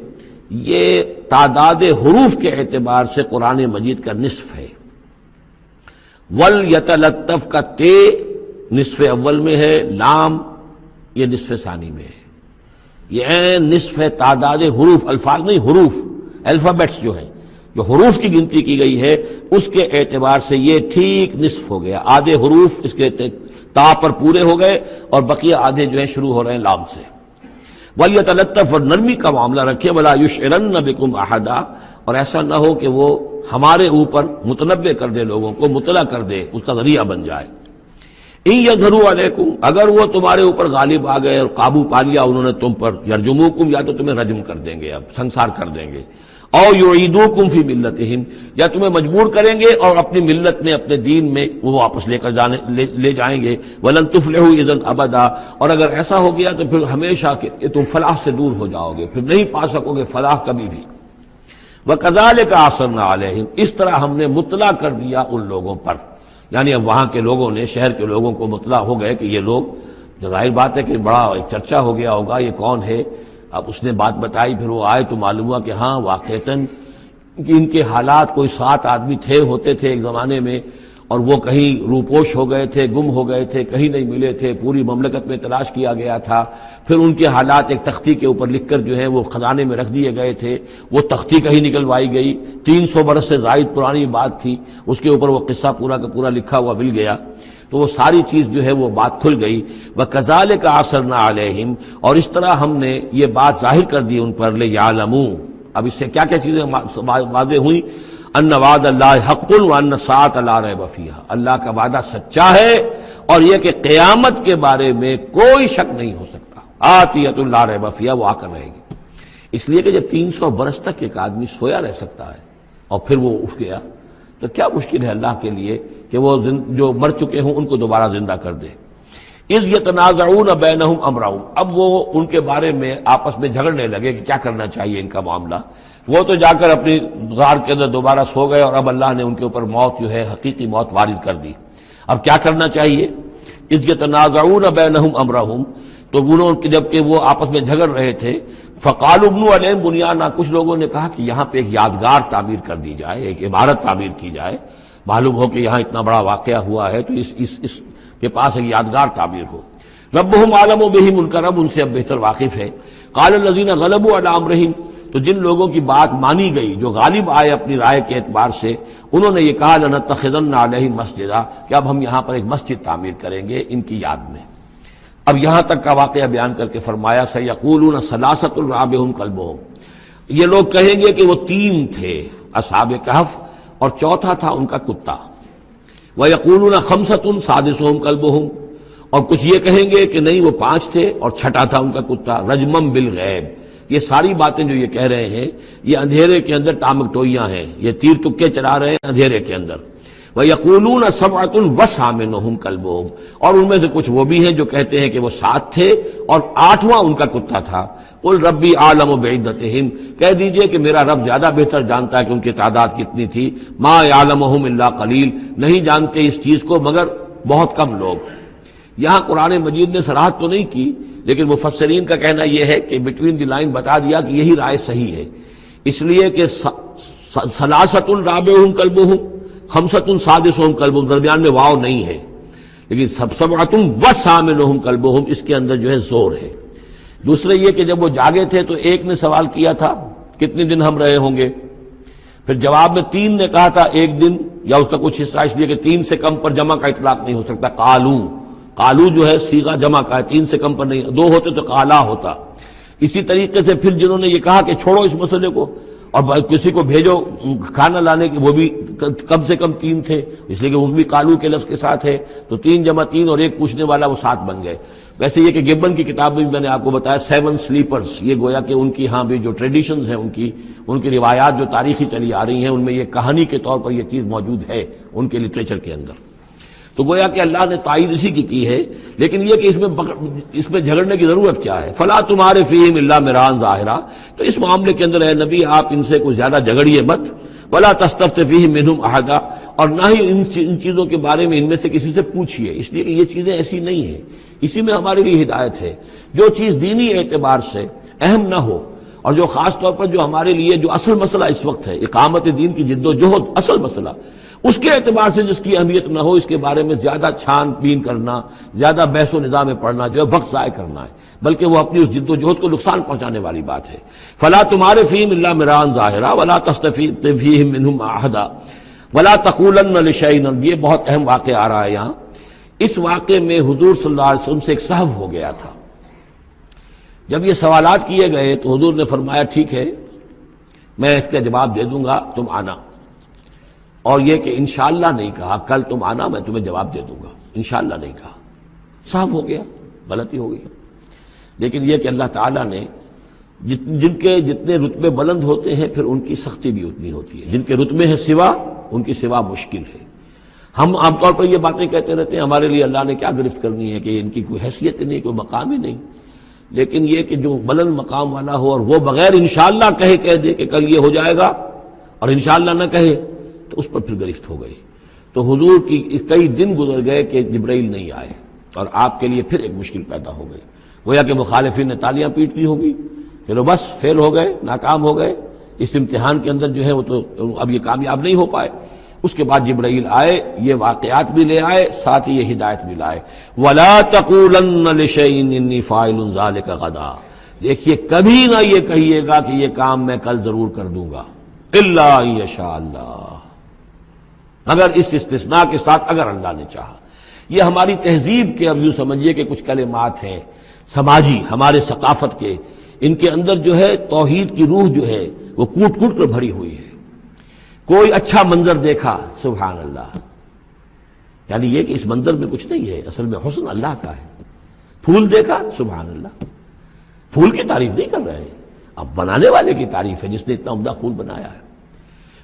S1: یہ تعداد حروف کے اعتبار سے قرآن مجید کا نصف ہے. وَلْيَتَلَطَّفْ کا تے نصف اول میں ہے، لام یہ نصف ثانی میں ہے. یہ نصف ہے تعداد حروف، الفاظ نہیں، حروف، الفابیٹس جو ہیں، جو حروف کی گنتی کی گئی ہے اس کے اعتبار سے یہ ٹھیک نصف ہو گیا. آدھے حروف اس کے تا پر پورے ہو گئے اور بقیہ آدھے جو ہیں شروع ہو رہے ہیں لام سے. وَلْيَتَلَطَّفْ، اور نرمی کا معاملہ رکھے. وَلَا يُشْعِرَنَّ بِكُمْ أَحَدًا، اور ایسا نہ ہو کہ وہ ہمارے اوپر متنبع کر دے، لوگوں کو مطلع کر دے، اس کا ذریعہ بن جائے. إِن يَظْهَرُوا عَلَيْكُمْ، اگر وہ تمہارے اوپر غالب آ گئے اور قابو پا لیا انہوں نے تم پر، يَرْجُمُوكُمْ، یا تو تمہیں رجم کر دیں گے، اب سنسار کر دیں گے. أَوْ يُعِيدُوكُمْ فِي مِلَّتِهِمْ، یا تمہیں مجبور کریں گے اور اپنی ملت میں، اپنے دین میں وہ واپس لے جائیں گے. وَلَن تُفْلِحُوا إِذًا أَبَدًا، اور اگر ایسا ہو گیا تو پھر ہمیشہ کہ تم فلاح سے دور ہو جاؤ گے، پھر نہیں پا سکو گے فلاح کبھی بھی. وَكَذَلِكَ أَعْثَرْنَا عَلَيْهِمْ، اس طرح ہم نے مطلع کر دیا ان لوگوں پر، یعنی اب وہاں کے لوگوں نے، شہر کے لوگوں کو مطلع ہو گئے کہ یہ لوگ، ظاہر بات ہے کہ بڑا ایک چرچا ہو گیا ہوگا یہ کون ہے. اب اس نے بات بتائی، پھر وہ آئے تو معلوم ہوا کہ ہاں واقعتاً کہ ان کے حالات، کوئی 7 آدمی ہوتے تھے ایک زمانے میں، اور وہ کہیں روپوش ہو گئے تھے، گم ہو گئے تھے، کہیں نہیں ملے تھے، پوری مملکت میں تلاش کیا گیا تھا. پھر ان کے حالات ایک تختی کے اوپر لکھ کر جو ہے وہ خزانے میں رکھ دیے گئے تھے. وہ تختی کہیں نکلوائی گئی، 300 برس سے زائد پرانی بات تھی، اس کے اوپر وہ قصہ پورا کا پورا لکھا ہوا مل گیا. تو وہ ساری چیز جو ہے وہ بات کھل گئی. وَكَذَلِكَ أَعْثَرْنَا عَلَيْهِمْ، اور اس طرح ہم نے یہ بات ظاہر کر دی ان پر. لِيَعْلَمُوا، اب اس سے کیا کیا چیزیں واضح ہوئیں. ان وعد اللہ حق وان الساعۃ لا ریب فیہا، اللہ کا وعدہ سچا ہے اور یہ کہ قیامت کے بارے میں کوئی شک نہیں ہو سکتا، آتیۃ لا ریب فیہا، وہ آ کر رہے گی۔ اس لیے کہ جب 300 برس تک ایک آدمی سویا رہ سکتا ہے اور پھر وہ اٹھ گیا تو کیا مشکل ہے اللہ کے لیے کہ وہ جو مر چکے ہوں ان کو دوبارہ زندہ کر دے۔ اذ یتنازعون بینہم امرہم، اب وہ ان کے بارے میں آپس میں جھگڑنے لگے کہ کیا کرنا چاہیے ان کا معاملہ۔ وہ تو جا کر اپنی غار کے اندر دوبارہ سو گئے اور اب اللہ نے ان کے اوپر موت جو ہے حقیقی موت وارد کر دی۔ اب کیا کرنا چاہیے؟ اذ یتنازعون بینہم امرہم، تو انہوں جب کہ وہ آپس میں جھگڑ رہے تھے، فقالوا ابنوا علیہم بنیانا، کچھ لوگوں نے کہا کہ یہاں پہ ایک یادگار تعمیر کر دی جائے، ایک عمارت تعمیر کی جائے، معلوم ہو کہ یہاں اتنا بڑا واقعہ ہوا ہے تو اس کے پاس ایک یادگار تعمیر ہو۔ ربہم عالم بہم، ان کا رب ان سے اب بہتر واقف ہے۔ قال الذین غلبوا علی امرہم، تو جن لوگوں کی بات مانی گئی جو غالب آئے اپنی رائے کے اعتبار سے، انہوں نے یہ کہا لنتخذن علیہم مسجدا، کہ اب ہم یہاں پر ایک مسجد تعمیر کریں گے ان کی یاد میں۔ اب یہاں تک کا واقعہ بیان کر کے فرمایا سیقولون ثلاثۃ رابعہم کلبہم، یہ لوگ کہیں گے کہ وہ 3 تھے اصحاب کہف اور چوتھا تھا ان کا کتا۔ ویقولون خمسۃ سادسہم کلبہم، اور کچھ یہ کہیں گے کہ نہیں وہ 5 تھے اور چھٹا تھا ان کا کتا، رجمم بالغیب۔ یہ ساری باتیں جو یہ کہہ رہے ہیں یہ اندھیرے کے اندر ٹامک ٹوئیاں ہیں، یہ تیر تکے چلا رہے ہیں اندھیرے کے اندر۔ وَيَقُولُونَ سَبْعَةٌ وَثَامِنُهُمْ كَلْبُهُمْ، اور ان میں سے کچھ وہ بھی ہیں جو کہتے ہیں کہ وہ 7 تھے اور 8واں ان کا کتا تھا۔ قُلْ رَبِّي أَعْلَمُ بِعِدَّتِهِمْ، کہہ دیجئے کہ میرا رب زیادہ بہتر جانتا ہے کہ ان کی تعداد کتنی تھی۔ مَا يَعْلَمُهُمْ إِلَّا قَلِيلٌ، نہیں جانتے اس چیز کو مگر بہت کم لوگ۔ یہاں قرآن مجید نے صراحت تو نہیں کی، لیکن مفسرین کا کہنا یہ ہے کہ بٹوین دی لائن بتا دیا کہ یہی رائے صحیح ہے، اس لیے کہ ثلاثۃ رابعہم کلبہم، خمسۃ سادسہم کلبہم، درمیان میں واو نہیں ہے، لیکن سبعۃ وثامنہم کلبہم اس کے اندر جو ہے زور ہے۔ دوسرے یہ کہ جب وہ جاگے تھے تو ایک نے سوال کیا تھا کتنے دن ہم رہے ہوں گے، پھر جواب میں 3 نے کہا تھا 1 دن یا اس کا کچھ حصہ، اس لیے کہ 3 سے کم پر جمع کا اطلاق نہیں ہو سکتا۔ قالو جو ہے صیغہ جمع کا ہے، 3 سے کم پر نہیں، 2 ہوتے تو قالا ہوتا۔ اسی طریقے سے پھر جنہوں نے یہ کہا کہ چھوڑو اس مسئلے کو اور کسی کو بھیجو کھانا لانے کی، وہ بھی کم سے کم 3 تھے، اس لیے کہ وہ بھی قالو کے لفظ کے ساتھ ہے، تو 3 جمع 3 اور ایک پوچھنے والا، وہ 7 بن گئے۔ ویسے یہ کہ گبن کی کتاب میں بھی میں نے آپ کو بتایا 7 سلیپرز، یہ گویا کہ ان کی ہاں بھی جو ٹریڈیشنز ہیں ان کی روایات جو تاریخی چلی آ رہی ہیں ان میں یہ کہانی کے طور پر یہ چیز موجود ہے ان کے لٹریچر کے اندر۔ تو گویا کہ اللہ نے تائید اسی کی ہے، لیکن یہ کہ اس میں جھگڑنے کی ضرورت کیا ہے؟ فلا تمہارے فیہم الا مراء ظاہرا، تو اس معاملے کے اندر اے نبی آپ ان سے کچھ زیادہ جھگڑیے مت، ولا تستفت فیہم منہم احدا، اور نہ ہی ان چیزوں کے بارے میں ان میں سے کسی سے پوچھیے، اس لیے کہ یہ چیزیں ایسی نہیں ہیں، اسی میں ہمارے لیے ہدایت ہے۔ جو چیز دینی اعتبار سے اہم نہ ہو اور جو خاص طور پر جو ہمارے لیے جو اصل مسئلہ اس وقت ہے اقامت دین کی جد و جہد، اصل مسئلہ، اس کے اعتبار سے جس کی اہمیت نہ ہو اس کے بارے میں زیادہ چھان بین کرنا، زیادہ بحث و نظام میں پڑھنا جو ہے وقت ضائع کرنا ہے، بلکہ وہ اپنی اس جد و جہد کو نقصان پہنچانے والی بات ہے۔ فلا تمہارے فیہم الا مراء ظاہرا ولا تستفت فیہم منہم احدا ولا تقولن لشیء، یہ بہت اہم واقعہ آ رہا ہے یہاں۔ اس واقعے میں حضور صلی اللہ علیہ وسلم سے ایک سہو ہو گیا تھا۔ جب یہ سوالات کیے گئے تو حضور نے فرمایا ٹھیک ہے میں اس کا جواب دے دوں گا، تم آنا، اور یہ کہ انشاءاللہ نہیں کہا، کل تم آنا میں تمہیں جواب دے دوں گا، انشاءاللہ نہیں کہا، صاف ہو گیا، غلطی ہو گئی۔ لیکن یہ کہ اللہ تعالیٰ نے جن کے جتنے رتبے بلند ہوتے ہیں پھر ان کی سختی بھی اتنی ہوتی ہے، جن کے رتبے ہیں سوا ان کی سوا مشکل ہے۔ ہم عام طور پر یہ باتیں کہتے رہتے ہیں ہمارے لیے اللہ نے کیا گرفت کرنی ہے کہ ان کی کوئی حیثیت نہیں، کوئی مقام ہی نہیں، لیکن یہ کہ جو بلند مقام والا ہو اور وہ بغیر انشاءاللہ کہہ دے کہ کل یہ ہو جائے گا اور انشاءاللہ نہ کہے تو اس پر پھر گرفت ہو گئی۔ تو حضور کی کئی دن گزر گئے کہ جبرائیل نہیں آئے اور آپ کے لیے پھر ایک مشکل پیدا ہو گئی، گویا کہ مخالفین نے تالیاں پیٹ دی ہوگی، چلو بس فیل ہو گئے، ناکام ہو گئے اس امتحان کے اندر جو ہے وہ تو اب یہ کامیاب نہیں ہو پائے۔ اس کے بعد جبرائیل آئے، یہ واقعات بھی لے آئے، ساتھ ہی یہ ہدایت بھی لائے۔ وَلَا تَقُولَنَّ لِشَيْءٍ إِنِّي فَاعِلٌ ذَلِكَ غَدًا، دیکھیے کبھی نہ یہ کہیے گا کہ یہ کام میں کل ضرور کر دوں گا، إِلَّا أَن يَشَاءَ اللَّهُ، مگر اس استثناء کے ساتھ اگر اللہ نے چاہا۔ یہ ہماری تہذیب کے اب یوں سمجھیے کہ کچھ کلمات ہیں سماجی، ہمارے ثقافت کے، ان کے اندر جو ہے توحید کی روح جو ہے وہ کوٹ کوٹ کر بھری ہوئی ہے۔ کوئی اچھا منظر دیکھا، سبحان اللہ، یعنی یہ کہ اس منظر میں کچھ نہیں ہے، اصل میں حسن اللہ کا ہے۔ پھول دیکھا، سبحان اللہ، پھول کی تعریف نہیں کر رہے ہیں، اب بنانے والے کی تعریف ہے جس نے اتنا عمدہ پھول بنایا ہے۔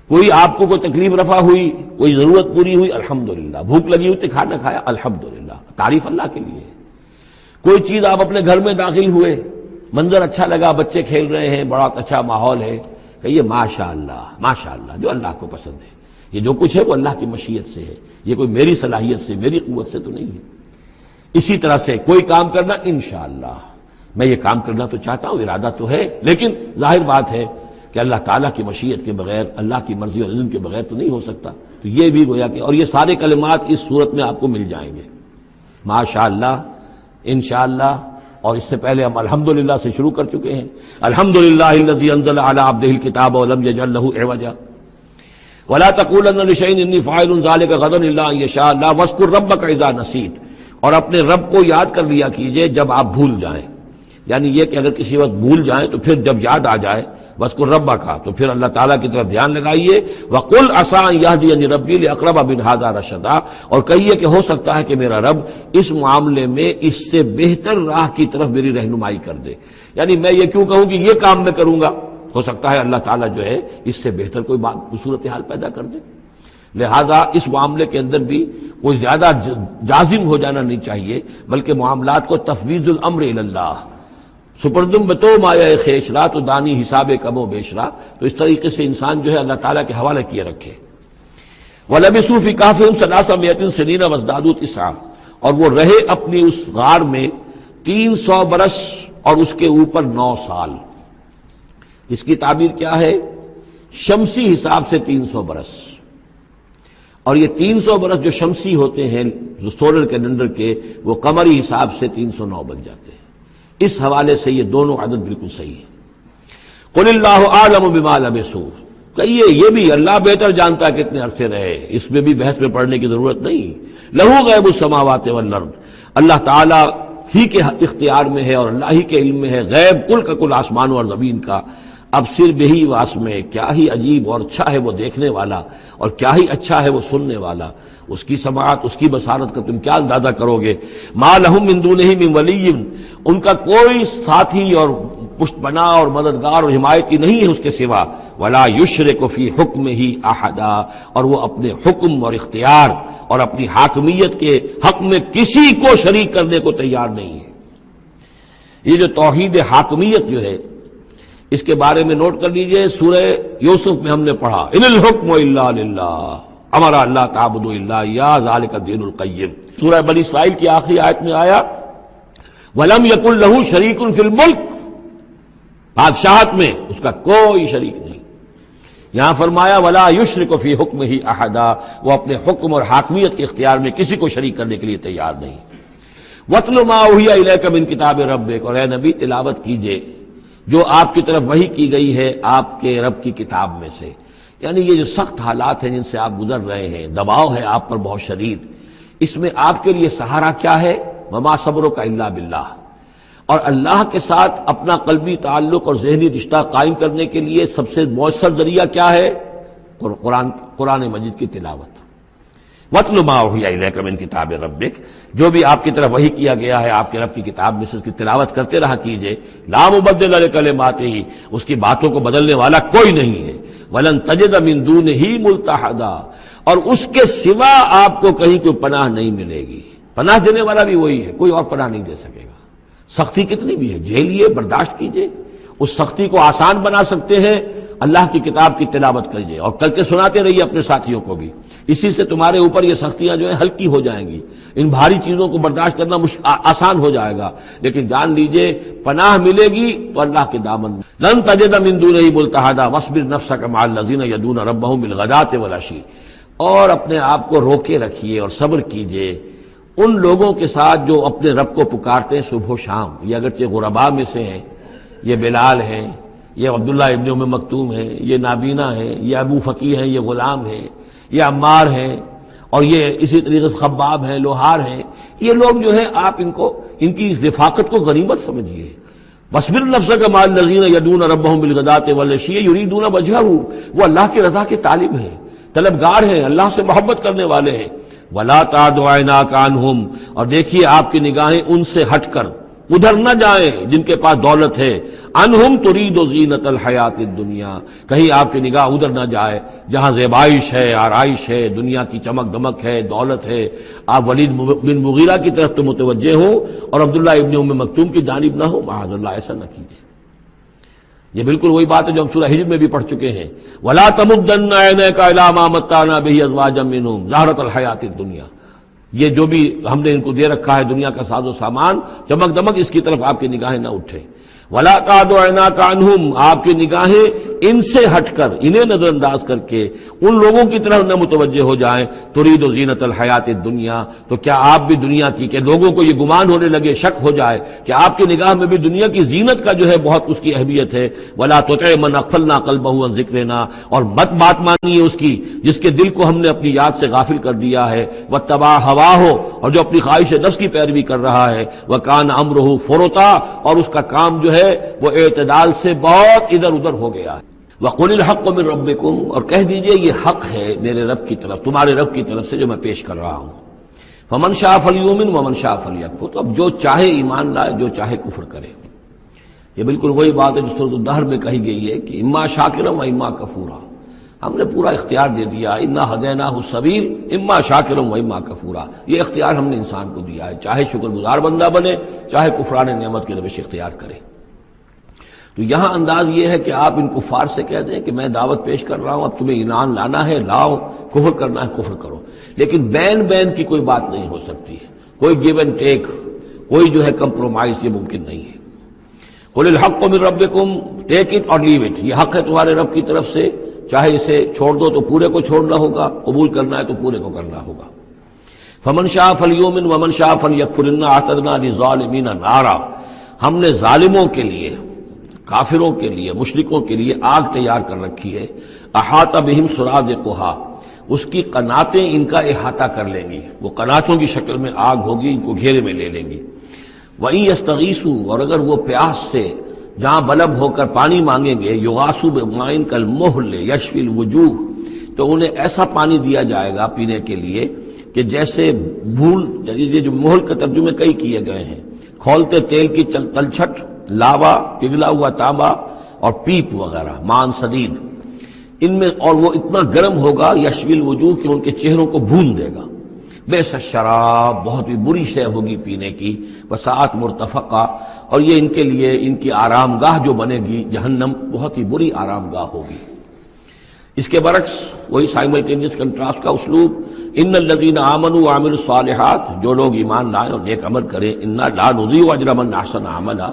S1: کوئی آپ کو کوئی تکلیف رفع ہوئی، کوئی ضرورت پوری ہوئی، الحمدللہ، بھوک لگی ہوئی تو کھانا کھایا، الحمدللہ، تعریف اللہ کے لیے ہے۔ کوئی چیز آپ اپنے گھر میں داخل ہوئے، منظر اچھا لگا، بچے کھیل رہے ہیں، بڑا اچھا ماحول ہے، کہیے ماشاءاللہ ماشاءاللہ، جو اللہ کو پسند ہے، یہ جو کچھ ہے وہ اللہ کی مشیت سے ہے، یہ کوئی میری صلاحیت سے، میری قوت سے تو نہیں ہے۔ اسی طرح سے کوئی کام کرنا، انشاءاللہ میں یہ کام کرنا تو چاہتا ہوں، ارادہ تو ہے، لیکن ظاہر بات ہے کہ اللہ تعالیٰ کی مشیت کے بغیر، اللہ کی مرضی اور اذن کے بغیر تو نہیں ہو سکتا۔ تو یہ بھی گویا کہ، اور یہ سارے کلمات اس صورت میں آپ کو مل جائیں گے، ماشاءاللہ، انشاءاللہ، اور اس سے پہلے ہم الحمدللہ سے شروع کر چکے ہیں۔ الحمدللہ الذی انزل علی عبدہ الکتاب ولم یجعل لہ عوجا ولا تقولن لشیء انی فاعل ذلک غدا الا ان یشاء اللہ واذکر ربک اذا نسیت، اور اپنے رب کو یاد کر لیا کیجئے جب آپ بھول جائیں، یعنی یہ کہ اگر کسی وقت بھول جائیں تو پھر جب یاد آ جائے، واذکر ربک، تو پھر اللہ تعالیٰ کی طرف دھیان لگائیے، وقل عسیٰ ان یہدینی ربی لاقرب من ھذا رشدا، اور کہیے کہ ہو سکتا ہے کہ میرا رب اس معاملے میں اس سے بہتر راہ کی طرف میری رہنمائی کر دے، یعنی میں یہ کیوں کہوں کہ یہ کام میں کروں گا، ہو سکتا ہے اللہ تعالیٰ جو ہے اس سے بہتر کوئی صورتحال پیدا کر دے۔ لہذا اس معاملے کے اندر بھی کوئی زیادہ جازم ہو جانا نہیں چاہیے، بلکہ معاملات کو تفویض الامر الی اللہ، سپردم بتو مایا خیشرا تو دانی حساب کم و بیشرا، تو اس طریقے سے انسان جو ہے اللہ تعالیٰ کے حوالے کیے رکھے۔ وَلَبِثُوا فِي كَهْفِهِمْ ثَلَاثَمِائَةٍ سِنِينَ وَازْدَادُوا تِسْعًا، اور وہ رہے اپنی اس غار میں 300 برس اور اس کے اوپر 9 سال۔ اس کی تعبیر کیا ہے؟ شمسی حساب سے 300 برس، اور یہ 300 برس جو شمسی ہوتے ہیں جو سولر کیلنڈر کے، وہ قمری حساب سے 309 بن جاتے ہیں۔ اس حوالے سے یہ دونوں عدد بالکل صحیح ہے۔ قل اللہ اعلم بما لبثوا، کہیے یہ بھی اللہ بہتر جانتا ہے کتنے عرصے رہے، اس میں بھی بحث میں پڑھنے کی ضرورت نہیں۔ لہو غیب السماوات والارض، اللہ تعالیٰ ہی کے اختیار میں ہے اور اللہ ہی کے علم میں ہے غیب کل کا کل آسمانوں اور زمین کا۔ اب صرف بہی واسمے، کیا ہی عجیب اور اچھا ہے وہ دیکھنے والا، اور کیا ہی اچھا ہے وہ سننے والا، اس کی سماعت، اس کی بصارت کا تم کیا اندازہ کرو گے۔ ما لہم من دونہ من ولی، ان کا کوئی ساتھی اور پشت پناہ اور مددگار اور حمایتی نہیں ہے اس کے سوا۔ ولا یشرک فی حکمہ احدا، اور وہ اپنے حکم اور اختیار اور اپنی حاکمیت کے حق میں کسی کو شریک کرنے کو تیار نہیں ہے۔ یہ جو توحید حاکمیت جو ہے، اس کے بارے میں نوٹ کر لیجئے، سورہ یوسف میں ہم نے پڑھا ان الحکم الا للہ امر اللہ تعبدوا الا ایاہ ذلک الدین القیم۔ سورہ بنی اسرائیل کی آخری آیت میں آیا وَلَمْ يَكُنْ لَهُ شَرِيكٌ فِي الْمُلْكِ، بادشاہت میں اس کا کوئی شریک نہیں۔ یہاں فرمایا وَلَا يُشْرِكُ فِي حُكْمِهِ أَحَدًا، وہ اپنے حکم اور حاکمیت کے اختیار میں کسی کو شریک کرنے کے لیے تیار نہیں۔ وَاتْلُ مَا أُوحِيَ إِلَيْكَ مِنْ كِتَابِ رَبِّكَ، اور اے نبی تلاوت کیجئے جو آپ کی طرف وحی کی گئی ہے آپ کے رب کی کتاب میں سے، یعنی یہ جو سخت حالات ہیں جن سے آپ گزر رہے ہیں، دباؤ ہے آپ پر بہت شدید، اس میں آپ کے لیے سہارا کیا ہے؟ وما صبرک الا باللہ، اور اللہ کے ساتھ اپنا قلبی تعلق اور ذہنی رشتہ قائم کرنے کے لیے سب سے مؤثر ذریعہ کیا ہے؟ قرآن مجید کی تلاوت۔ وَاتْلُ مَا أُوحِيَ إِلَيْكَ مِنْ کِتَابِ رَبِّكَ، جو بھی آپ کی طرف وحی کیا گیا ہے آپ کے رب کی کتاب میں سے، اس کی تلاوت کرتے رہا کیجئے۔ لا مبدل لکلماتہ، اس کی باتوں کو بدلنے والا کوئی نہیں ہے۔ وَلَن تَجِدَ مِن دُونِهِ مُلْتَحَدًا، اور اس کے سوا آپ کو کہیں کوئی پناہ نہیں ملے گی۔ پناہ دینے والا بھی وہی ہے، کوئی اور پناہ نہیں دے سکے گا۔ سختی کتنی بھی ہے جھیلیے، برداشت کیجئے، اس سختی کو آسان بنا سکتے ہیں، اللہ کی کتاب کی تلاوت کریے اور کر کے سناتے رہیے اپنے ساتھیوں کو بھی، اسی سے تمہارے اوپر یہ سختیاں جو ہیں ہلکی ہو جائیں گی، ان بھاری چیزوں کو برداشت کرنا آسان ہو جائے گا۔ لیکن جان لیجئے پناہ ملے گی تو اللہ کے دامن میں۔ لن تجد من دونہ ملتحدا واصبر نفسک مع الذین یدعون ربهم بالغداۃ والعشی، اور اپنے آپ کو روکے رکھیے اور صبر کیجئے ان لوگوں کے ساتھ جو اپنے رب کو پکارتے ہیں صبح و شام۔ یہ اگرچہ غرباء میں سے ہیں، یہ بلال ہیں، یہ عبداللہ ابن ام مکتوم ہیں، یہ نابینا ہیں، یہ ابو فقی ہیں، یہ غلام ہیں، یہ عمار ہیں، اور یہ اسی طریقے سے خباب ہیں، لوہار ہیں۔ یہ لوگ جو ہیں آپ ان کی اس رفاقت کو غنیمت سمجھیے، وَاصْبِرْ نَفْسَكَ مَعَ الَّذِينَ يَدْعُونَ رَبَّهُمْ بِالْغَدَاةِ وَالْعَشِيِّ يُرِيدُونَ وَجْهَهُ، وہ اللہ کی رضا کے طالب ہیں، طلبگار ہیں، اللہ سے محبت کرنے والے ہیں۔ وَلَا تَعْدُ عَيْنَاكَ عَنْهُمْ، اور دیکھیے آپ کی نگاہیں ان سے ہٹ کر ادھر نہ جائیں جن کے پاس دولت ہے۔ عنہم ترید زینت الحیات الدنیا، کہیں آپ کی نگاہ ادھر نہ جائے جہاں زیبائش ہے، آرائش ہے، دنیا کی چمک دمک ہے، دولت ہے۔ آپ ولید بن مغیرہ کی طرف تو متوجہ ہوں اور عبداللہ ابن ام مکتوم کی جانب نہ ہو، معاذ اللہ ایسا نہ کیجیے۔ یہ بالکل وہی بات ہے جو ہم سورہ ہجر میں بھی پڑھ چکے ہیں، وَلَا تَمُدَّنَّ عَيْنَيْكَ إِلَىٰ مَا مَتَّعْنَا بِهِ أَزْوَاجًا مِّنْهُمْ زَهْرَةَ الْحَيَاةِ الدُّنْيَا، یہ جو بھی ہم نے ان کو دے رکھا ہے دنیا کا ساز و سامان، چمک دمک، اس کی طرف آپ کی نگاہیں نہ اٹھیں۔ وَلَا تَعْدُ عَيْنَاكَ عَنْهُمْ، آپ کی نگاہیں ان سے ہٹ کر، انہیں نظر انداز کر کے ان لوگوں کی طرف نہ متوجہ ہو جائیں۔ ترید زینت الحیات الدنیا، تو کیا آپ بھی دنیا کی، کہ لوگوں کو یہ گمان ہونے لگے، شک ہو جائے کہ آپ کی نگاہ میں بھی دنیا کی زینت کا جو ہے بہت اس کی اہمیت ہے۔ وَلَا تُطِعْ مَنْ أَغْفَلْنَا قَلْبَهُ عَنْ ذِكْرِنَا، اور مت بات مانیے اس کی جس کے دل کو ہم نے اپنی یاد سے غافل کر دیا ہے۔ وَاتَّبَعَ هَوَاهُ، اور جو اپنی خواہش نفس کی پیروی کر رہا ہے۔ وَكَانَ أَمْرُهُ فُرُطًا، اور اس کا کام جو ہے وہ اعتدال سے بہت ادھر ادھر ہو گیا ہے۔ وَقُلِ الْحَقُّ مِن رَبِّكُمْ، اور کہہ دیجئے یہ حق ہے میرے رب کی طرف، تمہارے رب کی طرف سے جو میں پیش کر رہا ہوں۔ فَمَن شَاءَ فَلْيُؤْمِنْ وَمَن شَاءَ فَلْيَكْفُرْ، تو اب جو چاہے ایمان لائے، جو چاہے کفر کرے۔ یہ بالکل وہی بات ہے جو سورۃ الدہر میں کہی گئی ہے کہ اما شاکرا و اما کفورا، ہم نے پورا اختیار دے دیا، انا ہدیناہ السبیل اما شاکرا و اما کفورا، یہ اختیار ہم نے انسان کو دیا ہے، چاہے شکر گزار بندہ بنے، چاہے کفران نعمت کی روش اختیار کرے۔ تو یہاں انداز یہ ہے کہ آپ ان کفار سے کہہ دیں کہ میں دعوت پیش کر رہا ہوں، اب تمہیں ایمان لانا ہے لاؤ، کفر کرنا ہے کفر کرو، لیکن بین کی کوئی بات نہیں ہو سکتی ہے، کوئی گیو اینڈ ٹیک، کوئی جو ہے کمپرومائز، یہ ممکن نہیں ہے۔ قُلِ الْحَقُّ مِن رَبِّكُمْ، ٹیک اٹ اور لیو اٹ، یہ حق ہے تمہارے رب کی طرف سے، چاہے اسے چھوڑ دو تو پورے کو چھوڑنا ہوگا، قبول کرنا ہے تو پورے کو کرنا ہوگا۔ فَمَن شَاءَ فَلْيُؤْمِنْ وَمَن شَاءَ فَلْيَكْفُرْ إِنَّا أَعْتَدْنَا لِلظَّالِمِينَ نَارًا، ہم نے ظالموں کے لیے، کافروں کے لیے، مشرکوں کے لیے آگ تیار کر رکھی ہے۔ احاط بہم سرادقھا، اس کی قناتیں ان کا احاطہ کر لیں گی، وہ قناتوں کی شکل میں آگ ہوگی، ان کو گھیرے میں لے لیں گی۔ وَإِن يَسْتَغِيثُوا، اور اگر وہ پیاس سے جہاں بلب ہو کر پانی مانگیں گے، یغاثوا بماء کالمہل یشفی الوجوہ، تو انہیں ایسا پانی دیا جائے گا پینے کے لیے کہ جیسے بھول، یہ جو مہل کا ترجمے کئی کیے گئے ہیں، کھولتے تیل کی تلچھٹ، لاوا، پگھلا ہوا تانبا اور پیپ وغیرہ، مان سدید، ان میں، اور وہ اتنا گرم ہوگا یشوی الوجوہ کہ ان کے چہروں کو بھون دے گا۔ بیس الشراب، بہت ہی بری شے ہوگی پینے کی، وساعت مرتفقہ، اور یہ ان کے لیے ان کی آرام گاہ جو بنے گی جہنم، بہت ہی بری آرام گاہ ہوگی۔ اس کے برعکس وہی سائملٹینیس کنٹراسٹ کا اسلوب، ان الذین آمنوا وعملوا الصالحات، جو لوگ ایمان لائیں اور نیک عمل کریں، انا لا نضیع اجر من احسن عملا،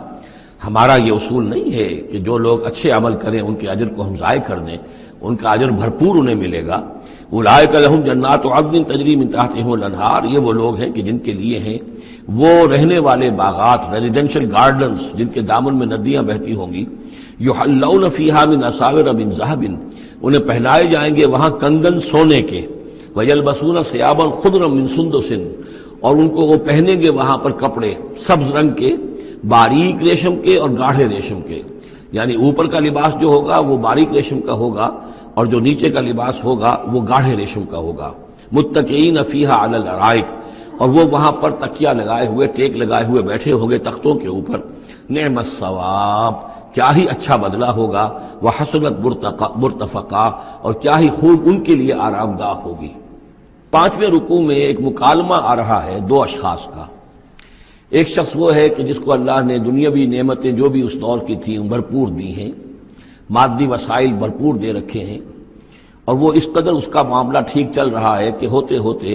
S1: ہمارا یہ اصول نہیں ہے کہ جو لوگ اچھے عمل کریں ان کے اجر کو ہم ضائع کر دیں، ان کا اجر بھرپور انہیں ملے گا۔ اولئک لہم جنات عدن تجری من تحتہم الانہار، یہ وہ لوگ ہیں کہ جن کے لیے ہیں وہ رہنے والے باغات، ریزیڈینشل گارڈنز، جن کے دامن میں ندیاں بہتی ہوں گی۔ یحلون فیہا من اساور من ذہب، انہیں پہنائے جائیں گے وہاں کنگن سونے کے، ویلبسون ثیابا خضرا من سندس، اور ان کو وہ پہنیں گے وہاں پر کپڑے سبز رنگ کے، باریک ریشم کے اور گاڑھے ریشم کے، یعنی اوپر کا لباس جو ہوگا وہ باریک ریشم کا ہوگا اور جو نیچے کا لباس ہوگا وہ گاڑھے ریشم کا ہوگا۔ متکئین فیہا علی الارائک، اور وہ وہاں پر تکیہ لگائے ہوئے، ٹیک لگائے ہوئے بیٹھے ہوں گے تختوں کے اوپر۔ نعم الثواب، کیا ہی اچھا بدلہ ہوگا، وحسنت مرتفقہ، اور کیا ہی خوب ان کے لیے آرام گاہ ہوگی۔ 5ویں رکوع میں ایک مکالمہ آ رہا ہے دو اشخاص کا۔ ایک شخص وہ ہے کہ جس کو اللہ نے دنیاوی نعمتیں جو بھی اس دور کی تھیں بھرپور دی ہیں، مادی وسائل بھرپور دے رکھے ہیں، اور وہ اس قدر اس کا معاملہ ٹھیک چل رہا ہے کہ ہوتے ہوتے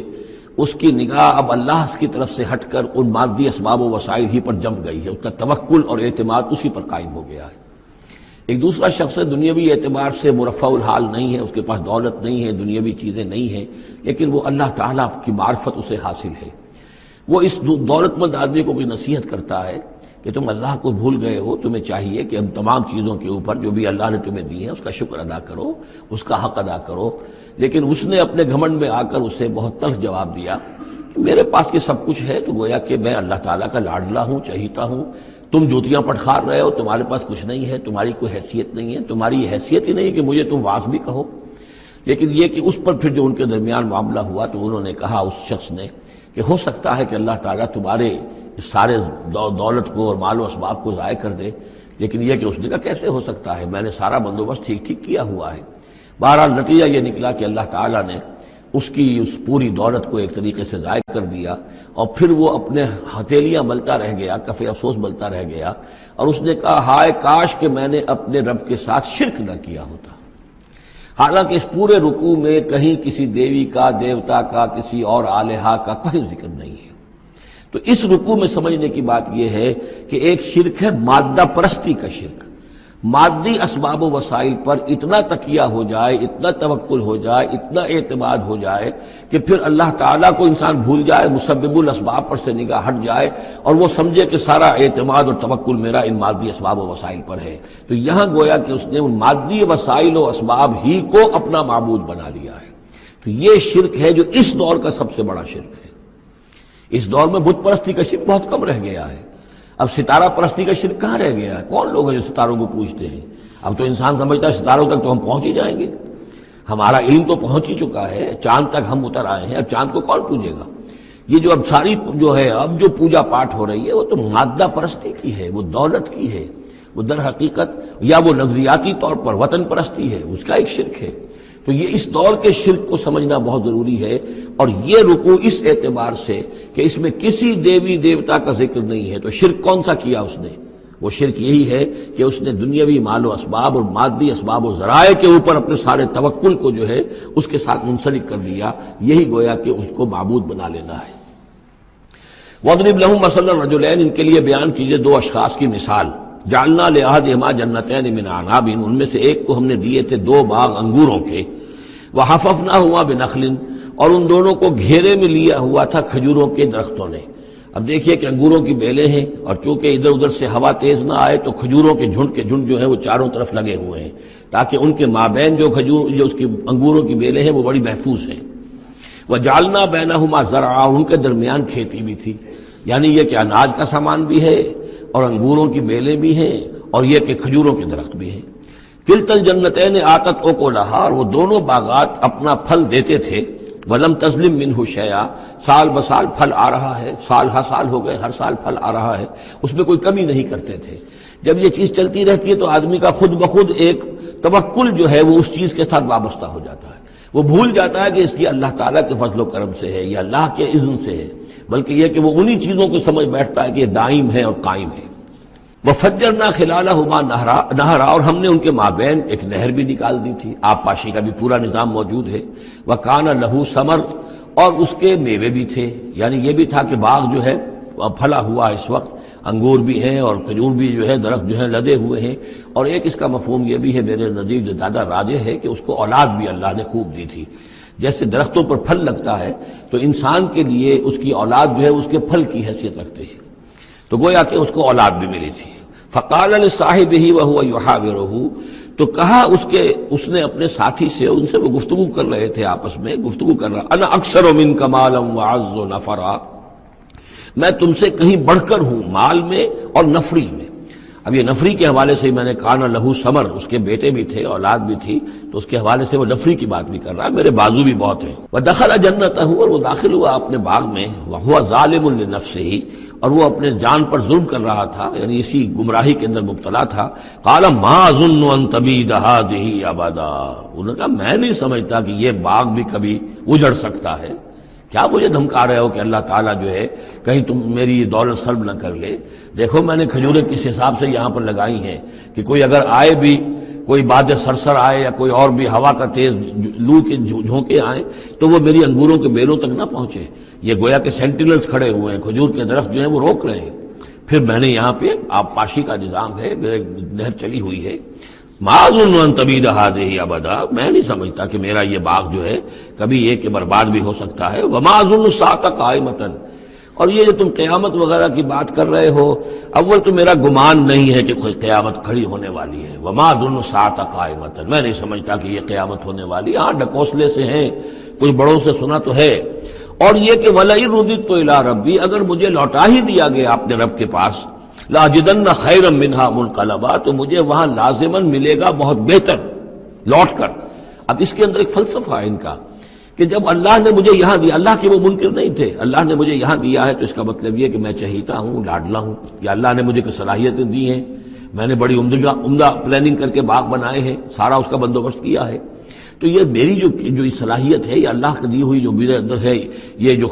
S1: اس کی نگاہ اب اللہ کی طرف سے ہٹ کر ان مادی اسباب و وسائل ہی پر جم گئی ہے، اس کا توکل اور اعتماد اسی پر قائم ہو گیا ہے۔ ایک دوسرا شخص ہے دنیاوی اعتبار سے مرفع الحال نہیں ہے، اس کے پاس دولت نہیں ہے، دنیاوی چیزیں نہیں ہیں، لیکن وہ اللہ تعالیٰ کی معرفت اسے حاصل ہے۔ وہ اس دولت مند آدمی کو کوئی نصیحت کرتا ہے کہ تم اللہ کو بھول گئے ہو، تمہیں چاہیے کہ ہم تمام چیزوں کے اوپر جو بھی اللہ نے تمہیں دی ہیں اس کا شکر ادا کرو، اس کا حق ادا کرو۔ لیکن اس نے اپنے گھمنڈ میں آ کر اسے بہت تلخ جواب دیا کہ میرے پاس یہ سب کچھ ہے تو گویا کہ میں اللہ تعالیٰ کا لاڈلا ہوں، چہیتا ہوں، تم جوتیاں پٹخار رہے ہو، تمہارے پاس کچھ نہیں ہے، تمہاری کوئی حیثیت نہیں ہے، تمہاری حیثیت ہی نہیں کہ مجھے تم واعظ بھی کہو۔ لیکن یہ کہ اس پر پھر جو ان کے درمیان معاملہ ہوا تو انہوں نے کہا اس شخص نے کہ ہو سکتا ہے کہ اللہ تعالیٰ تمہارے اس سارے دولت کو اور مال و اسباب کو ضائع کر دے، لیکن یہ کہ اس نے کہا کیسے ہو سکتا ہے، میں نے سارا بندوبست ٹھیک کیا ہوا ہے۔ بہرحال نتیجہ یہ نکلا کہ اللہ تعالیٰ نے اس کی اس پوری دولت کو ایک طریقے سے ضائع کر دیا، اور پھر وہ اپنے ہتھیلیاں ملتا رہ گیا، کف افسوس ملتا رہ گیا، اور اس نے کہا ہائے کاش کہ میں نے اپنے رب کے ساتھ شرک نہ کیا ہوتا۔ حالانکہ اس پورے رکوع میں کہیں کسی دیوی کا، دیوتا کا، کسی اور الہہ کا کوئی ذکر نہیں ہے۔ تو اس رکوع میں سمجھنے کی بات یہ ہے کہ ایک شرک ہے مادہ پرستی کا شرک، مادی اسباب و وسائل پر اتنا تکیہ ہو جائے، اتنا توکل ہو جائے، اتنا اعتماد ہو جائے کہ پھر اللہ تعالیٰ کو انسان بھول جائے، مسبب الاسباب پر سے نگاہ ہٹ جائے، اور وہ سمجھے کہ سارا اعتماد اور توکل میرا ان مادی اسباب و وسائل پر ہے۔ تو یہاں گویا کہ اس نے ان مادی وسائل و اسباب ہی کو اپنا معبود بنا لیا ہے۔ تو یہ شرک ہے جو اس دور کا سب سے بڑا شرک ہے۔ اس دور میں بت پرستی کا شرک بہت کم رہ گیا ہے، اب ستارہ پرستی کا شرک کہاں رہ گیا ہے؟ کون لوگ ہیں جو ستاروں کو پوجتے ہیں؟ اب تو انسان سمجھتا ہے ستاروں تک تو ہم پہنچ ہی جائیں گے، ہمارا علم تو پہنچ ہی چکا ہے، چاند تک ہم اتر آئے ہیں، اب چاند کو کون پوجے گا؟ یہ جو اب ساری جو ہے اب جو پوجا پاٹ ہو رہی ہے وہ تو مادہ پرستی کی ہے، وہ دولت کی ہے، وہ در حقیقت یا وہ نظریاتی طور پر وطن پرستی ہے، اس کا ایک شرک ہے۔ تو یہ اس دور کے شرک کو سمجھنا بہت ضروری ہے، اور یہ رکوع اس اعتبار سے کہ اس میں کسی دیوی دیوتا کا ذکر نہیں ہے۔ تو شرک کون سا کیا اس نے؟ وہ شرک یہی ہے کہ اس نے دنیاوی مال و اسباب اور مادی اسباب و ذرائع کے اوپر اپنے سارے توکل کو جو ہے اس کے ساتھ منسلک کر دیا، یہی گویا کہ اس کو معبود بنا لینا ہے۔ وَاضْرِبْ لَهُم مَثَلَ الرَّجُلَيْنِ، ان کے لیے بیان کیجئے دو اشخاص کی مثال۔ جعلنا لأحدهما جنتين من عناب، ان میں سے ایک کو ہم نے دیے تھے دو باغ انگوروں کے، وحففناهما بنخل، اور ان دونوں کو گھیرے میں لیا ہوا تھا کھجوروں کے درختوں نے۔ اب دیکھیے کہ انگوروں کی بیلیں ہیں، اور چونکہ ادھر ادھر سے ہوا تیز نہ آئے تو کھجوروں کے جھنڈ جو ہیں وہ چاروں طرف لگے ہوئے ہیں، تاکہ ان کے مابین جو اس کی انگوروں کی بیلیں ہیں وہ بڑی محفوظ ہیں۔ وجعلنا بینہما زرعا، اور ان کے درمیان کھیتی بھی تھی، یعنی یہ کہ اناج کا سامان بھی ہے اور انگوروں کی بیلیں بھی ہیں، اور یہ کہ کھجوروں کے درخت بھی ہیں۔ کلتا الجنتین آتت اکلھا، اور وہ دونوں باغات اپنا پھل دیتے تھے، ولم تظلم منہ شیئا، سال بسال پھل آ رہا ہے، سال ہر سال ہو گئے، ہر سال پھل آ رہا ہے، اس میں کوئی کمی نہیں کرتے تھے۔ جب یہ چیز چلتی رہتی ہے تو آدمی کا خود بخود ایک توکل جو ہے وہ اس چیز کے ساتھ وابستہ ہو جاتا ہے، وہ بھول جاتا ہے کہ اس کی اللہ تعالیٰ کے فضل و کرم سے ہے یا اللہ کے اذن سے ہے، بلکہ یہ کہ وہ انہی چیزوں کو سمجھ بیٹھتا ہے کہ یہ دائم ہے اور قائم ہے۔ وَفَجَّرْنَا خِلَالَهُمَا نَهْرًا، اور ہم نے ان کے مابین ایک نہر بھی نکال دی تھی، آب پاشی کا بھی پورا نظام موجود ہے۔ وَكَانَ لَهُ ثَمَرٌ، اور اس کے میوے بھی تھے، یعنی یہ بھی تھا کہ باغ جو ہے پھلا ہوا اس وقت، انگور بھی ہیں اور کھجور بھی جو ہے درخت جو ہے لدے ہوئے ہیں، اور ایک اس کا مفہوم یہ بھی ہے میرے نزدیک جو زیادہ راجح ہے کہ اس کو اولاد بھی اللہ نے خوب دی تھی۔ جیسے درختوں پر پھل لگتا ہے تو انسان کے لیے اس کی اولاد جو ہے اس کے پھل کی حیثیت رکھتے ہیں، تو گویا کہ اس کو اولاد بھی ملی تھی۔ فقال لصاحبہ وہو یحاورہ، تو کہا اس نے اپنے ساتھی سے، ان سے وہ گفتگو کر رہے تھے، آپس میں گفتگو کر رہا، انا اکثر منک مالا واعز نفرا، میں تم سے کہیں بڑھ کر ہوں مال میں اور نفری میں۔ اب یہ نفری کے حوالے سے میں نے کانا لہو ثمر، اس کے بیٹے بھی تھے، اولاد بھی تھی، تو اس کے حوالے سے وہ نفری کی بات بھی کر رہا ہے، میرے بازو بھی بہت ہیں۔ وَدَخَلَ جَنَّتَهُ، اور وہ داخل ہوا اپنے باغ میں، وَهُوَ ظَالِمٌ لِنَفْسِهِ، اور وہ اپنے جان پر ظلم کر رہا تھا، یعنی اسی گمراہی کے اندر مبتلا تھا۔ قَالَ مَا أَظُنُّ أَن تَبِيدَ هَٰذِهِ أَبَدًا، انہوں نے کہا میں نہیں سمجھتا کہ یہ باغ بھی کبھی اجڑ سکتا ہے۔ کیا مجھے دھمکا رہے ہو کہ اللہ تعالیٰ جو ہے کہیں تم میری یہ دولت سلب نہ کر لے؟ دیکھو میں نے کھجوریں کس حساب سے یہاں پر لگائی ہیں کہ کوئی اگر آئے بھی، کوئی باد سرسر آئے یا کوئی اور بھی ہوا کا تیز لو کے جھونکے آئیں تو وہ میری انگوروں کے بیلوں تک نہ پہنچے۔ یہ گویا کہ سینٹینلز کھڑے ہوئے ہیں، کھجور کے درخت جو ہیں وہ روک رہے ہیں۔ پھر میں نے یہاں پہ آب پاشی کا نظام ہے، میرے نہر چلی ہوئی ہے۔ ما اظن ان تبید هذه ابدا، میں نہیں سمجھتا کہ میرا یہ باغ جو ہے کبھی یہ کہ برباد بھی ہو سکتا ہے۔ وما اظن الساعة قائمة، اور یہ جو تم قیامت وغیرہ کی بات کر رہے ہو، اول تو میرا گمان نہیں ہے کہ کوئی قیامت کھڑی ہونے والی ہے۔ وما اظن الساعة قائمة، میں نہیں سمجھتا کہ یہ قیامت ہونے والی، ہاں ڈکوسلے سے ہیں، کچھ بڑوں سے سنا تو ہے۔ اور یہ کہ وَلَئِن رُدِدتُّ إِلَىٰ رَبِّي، اگر مجھے لوٹا ہی دیا گیا اپنے رب کے پاس، لاجدن خیرا منہا منقلبا، تو مجھے وہاں لازماً ملے گا بہت بہتر لوٹ کر۔ اب اس کے اندر ایک فلسفہ ہے ان کا کہ جب اللہ نے مجھے یہاں دیا، اللہ کے وہ منکر نہیں تھے، اللہ نے مجھے یہاں دیا ہے تو اس کا مطلب یہ کہ میں چہیتا ہوں، لاڈلا ہوں، یا اللہ نے مجھے کچھ صلاحیتیں دی ہیں، میں نے بڑی عمدہ پلاننگ کر کے باغ بنائے ہیں، سارا اس کا بندوبست کیا ہے، تو یہ میری جو صلاحیت ہے، یہ اللہ کی دی ہوئی جو میرے اندر ہے، یہ جو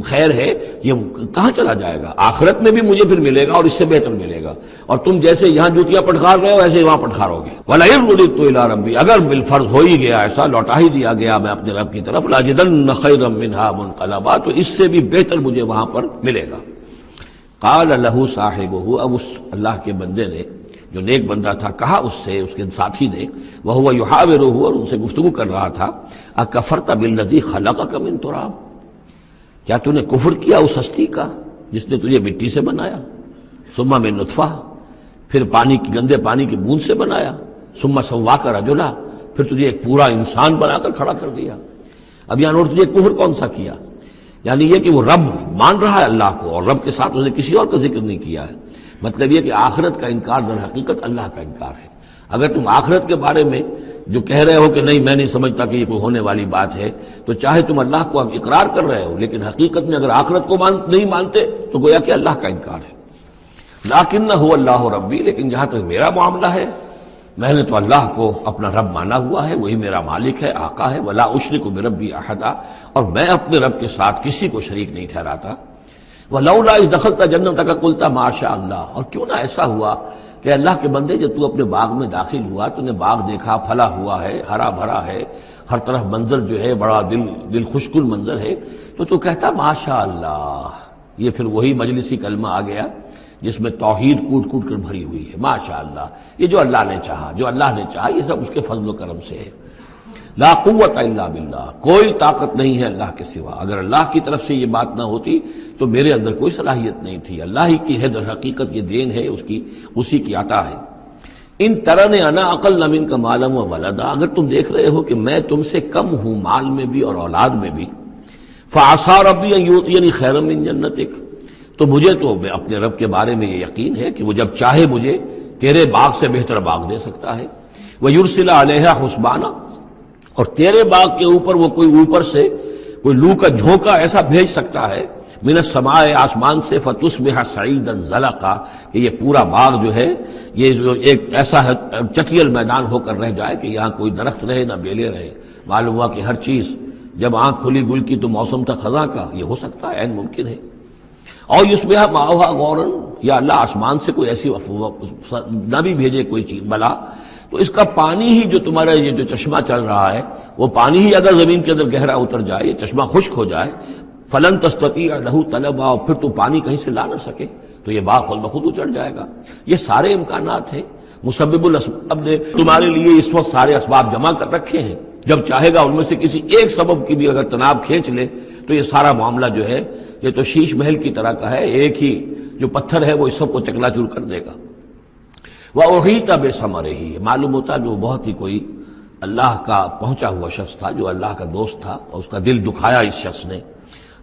S1: خیر ہے، یہ کہاں چلا جائے گا؟ آخرت میں بھی مجھے پھر ملے گا اور اس سے بہتر ملے گا، اور تم جیسے یہاں جوتیاں پٹخار رہے ہو ایسے ہی وہاں پٹخارو گے۔ وَلَئِن رُدِدتُّ إِلَىٰ رَبِّي، اگر بالفرض ہو ہی گیا ایسا، لوٹا ہی دیا گیا میں اپنے رب کی طرف، لَأَجِدَنَّ خَيْرًا مِنْهَا مُنْقَلَبًا، تو اس سے بھی بہتر مجھے وہاں پر ملے گا۔ قَالَ لَهُ صَاحِبُهُ، اب اس اللہ کے بندے نے، جو نیک بندہ تھا، کہا اس سے، اس کے ساتھی نے، وَهُوَ يُحَاوِرُهُ، اور ان سے گفتگو کر رہا تھا، أَكَفَرْتَ بِالَّذِي خَلَقَكَ مِن تُرَابٍ، کیا تو نے کفر کیا اس ہستی کا جس نے تجھے مٹی سے بنایا، ثم من نطفہ، پھر گندے پانی کی بوند سے بنایا، ثم سواک رجلا، پھر تجھے ایک پورا انسان بنا کر کھڑا کر دیا۔ اب یہاں نوٹ، تجھے کفر کون سا کیا؟ یعنی یہ کہ وہ رب مان رہا ہے اللہ کو، اور رب کے ساتھ اس نے کسی اور کا ذکر نہیں کیا ہے۔ مطلب یہ کہ آخرت کا انکار در حقیقت اللہ کا انکار ہے۔ اگر تم آخرت کے بارے میں جو کہہ رہے ہو کہ نہیں میں نہیں سمجھتا کہ یہ کوئی ہونے والی بات ہے، تو چاہے تم اللہ کو اب اقرار کر رہے ہو، لیکن حقیقت میں اگر آخرت کو نہیں مانتے تو گویا کہ اللہ کا انکار ہے۔ لیکن هو اللہ ربی، لیکن جہاں تک میرا معاملہ ہے، میں نے تو اللہ کو اپنا رب مانا ہوا ہے، وہی میرا مالک ہے، آقا ہے، ولا اشرک بربی احدا، اور میں اپنے رب کے ساتھ کسی کو شریک نہیں ٹھہراتا۔ ولولا اذ دخلت جنتک قلت ما شاء اللہ، اور کیوں نہ ایسا ہوا کہ اللہ کے بندے جب تو اپنے باغ میں داخل ہوا، تو نے باغ دیکھا، پھلا ہوا ہے، ہرا بھرا ہے، ہر طرف منظر جو ہے بڑا دل خوشکن منظر ہے، تو کہتا ماشاء اللہ۔ یہ پھر وہی مجلسی کلمہ آ گیا جس میں توحید کوٹ کوٹ کر بھری ہوئی ہے، ماشاء اللہ، یہ جو اللہ نے چاہا، جو اللہ نے چاہا، یہ سب اس کے فضل و کرم سے ہے۔ لا قوت الا باللہ، کوئی طاقت نہیں ہے اللہ کے سوا۔ اگر اللہ کی طرف سے یہ بات نہ ہوتی تو میرے اندر کوئی صلاحیت نہیں تھی، اللہ ہی کی ہے در حقیقت، یہ دین ہے اسی کی عطا ہے۔ ان ترن انا اقل منک مالا و ولدا، اگر تم دیکھ رہے ہو کہ میں تم سے کم ہوں مال میں بھی اور اولاد میں بھی، فعسى ربی ان یؤتینی خیرا من جنتک، تو مجھے تو اپنے رب کے بارے میں یہ یقین ہے کہ وہ جب چاہے مجھے تیرے باغ سے بہتر باغ دے سکتا ہے، ویرسل علیہا حسبانا، اور تیرے باغ کے اوپر وہ کوئی اوپر سے کوئی لو کا جھونکا ایسا بھیج سکتا ہے، من السماء، آسمان سے، فتصبح صعیدا زلقا، کہ یہ پورا باغ جو ہے یہ جو ایک ایسا چٹیل میدان ہو کر رہ جائے کہ یہاں کوئی درخت رہے نہ بیلے رہے۔ معلوم ہوا کہ ہر چیز جب آنکھ کھلی گل کی تو موسم تھا خزاں کا، یہ ہو سکتا ہے، عین ممکن ہے۔ اور یصبح ماؤہا غورن، یا اللہ آسمان سے کوئی ایسی نہ بھی بھیجے کوئی چیز بلا، تو اس کا پانی ہی جو تمہارا یہ جو چشمہ چل رہا ہے، وہ پانی ہی اگر زمین کے اندر گہرا اتر جائے، یہ چشمہ خشک ہو جائے، فلن تستطیع لہ طلبا، اور پھر تو پانی کہیں سے لا نہ سکے، تو یہ باغ خود بخود اچڑ جائے گا۔ یہ سارے امکانات ہیں، مسبب الاسباب نے تمہارے لیے اس وقت سارے اسباب جمع کر رکھے ہیں، جب چاہے گا ان میں سے کسی ایک سبب کی بھی اگر تناب کھینچ لے تو یہ سارا معاملہ جو ہے یہ تو شیش محل کی طرح کا ہے، ایک ہی جو پتھر ہے وہ اس سب کو چکنا چور کر دے گا۔ وَأُحِيطَ بِثَمَرِهِ، معلوم ہوتا کہ وہ بہت ہی کوئی اللہ کا پہنچا ہوا شخص تھا، جو اللہ کا دوست تھا، اور اس کا دل دکھایا اس شخص نے،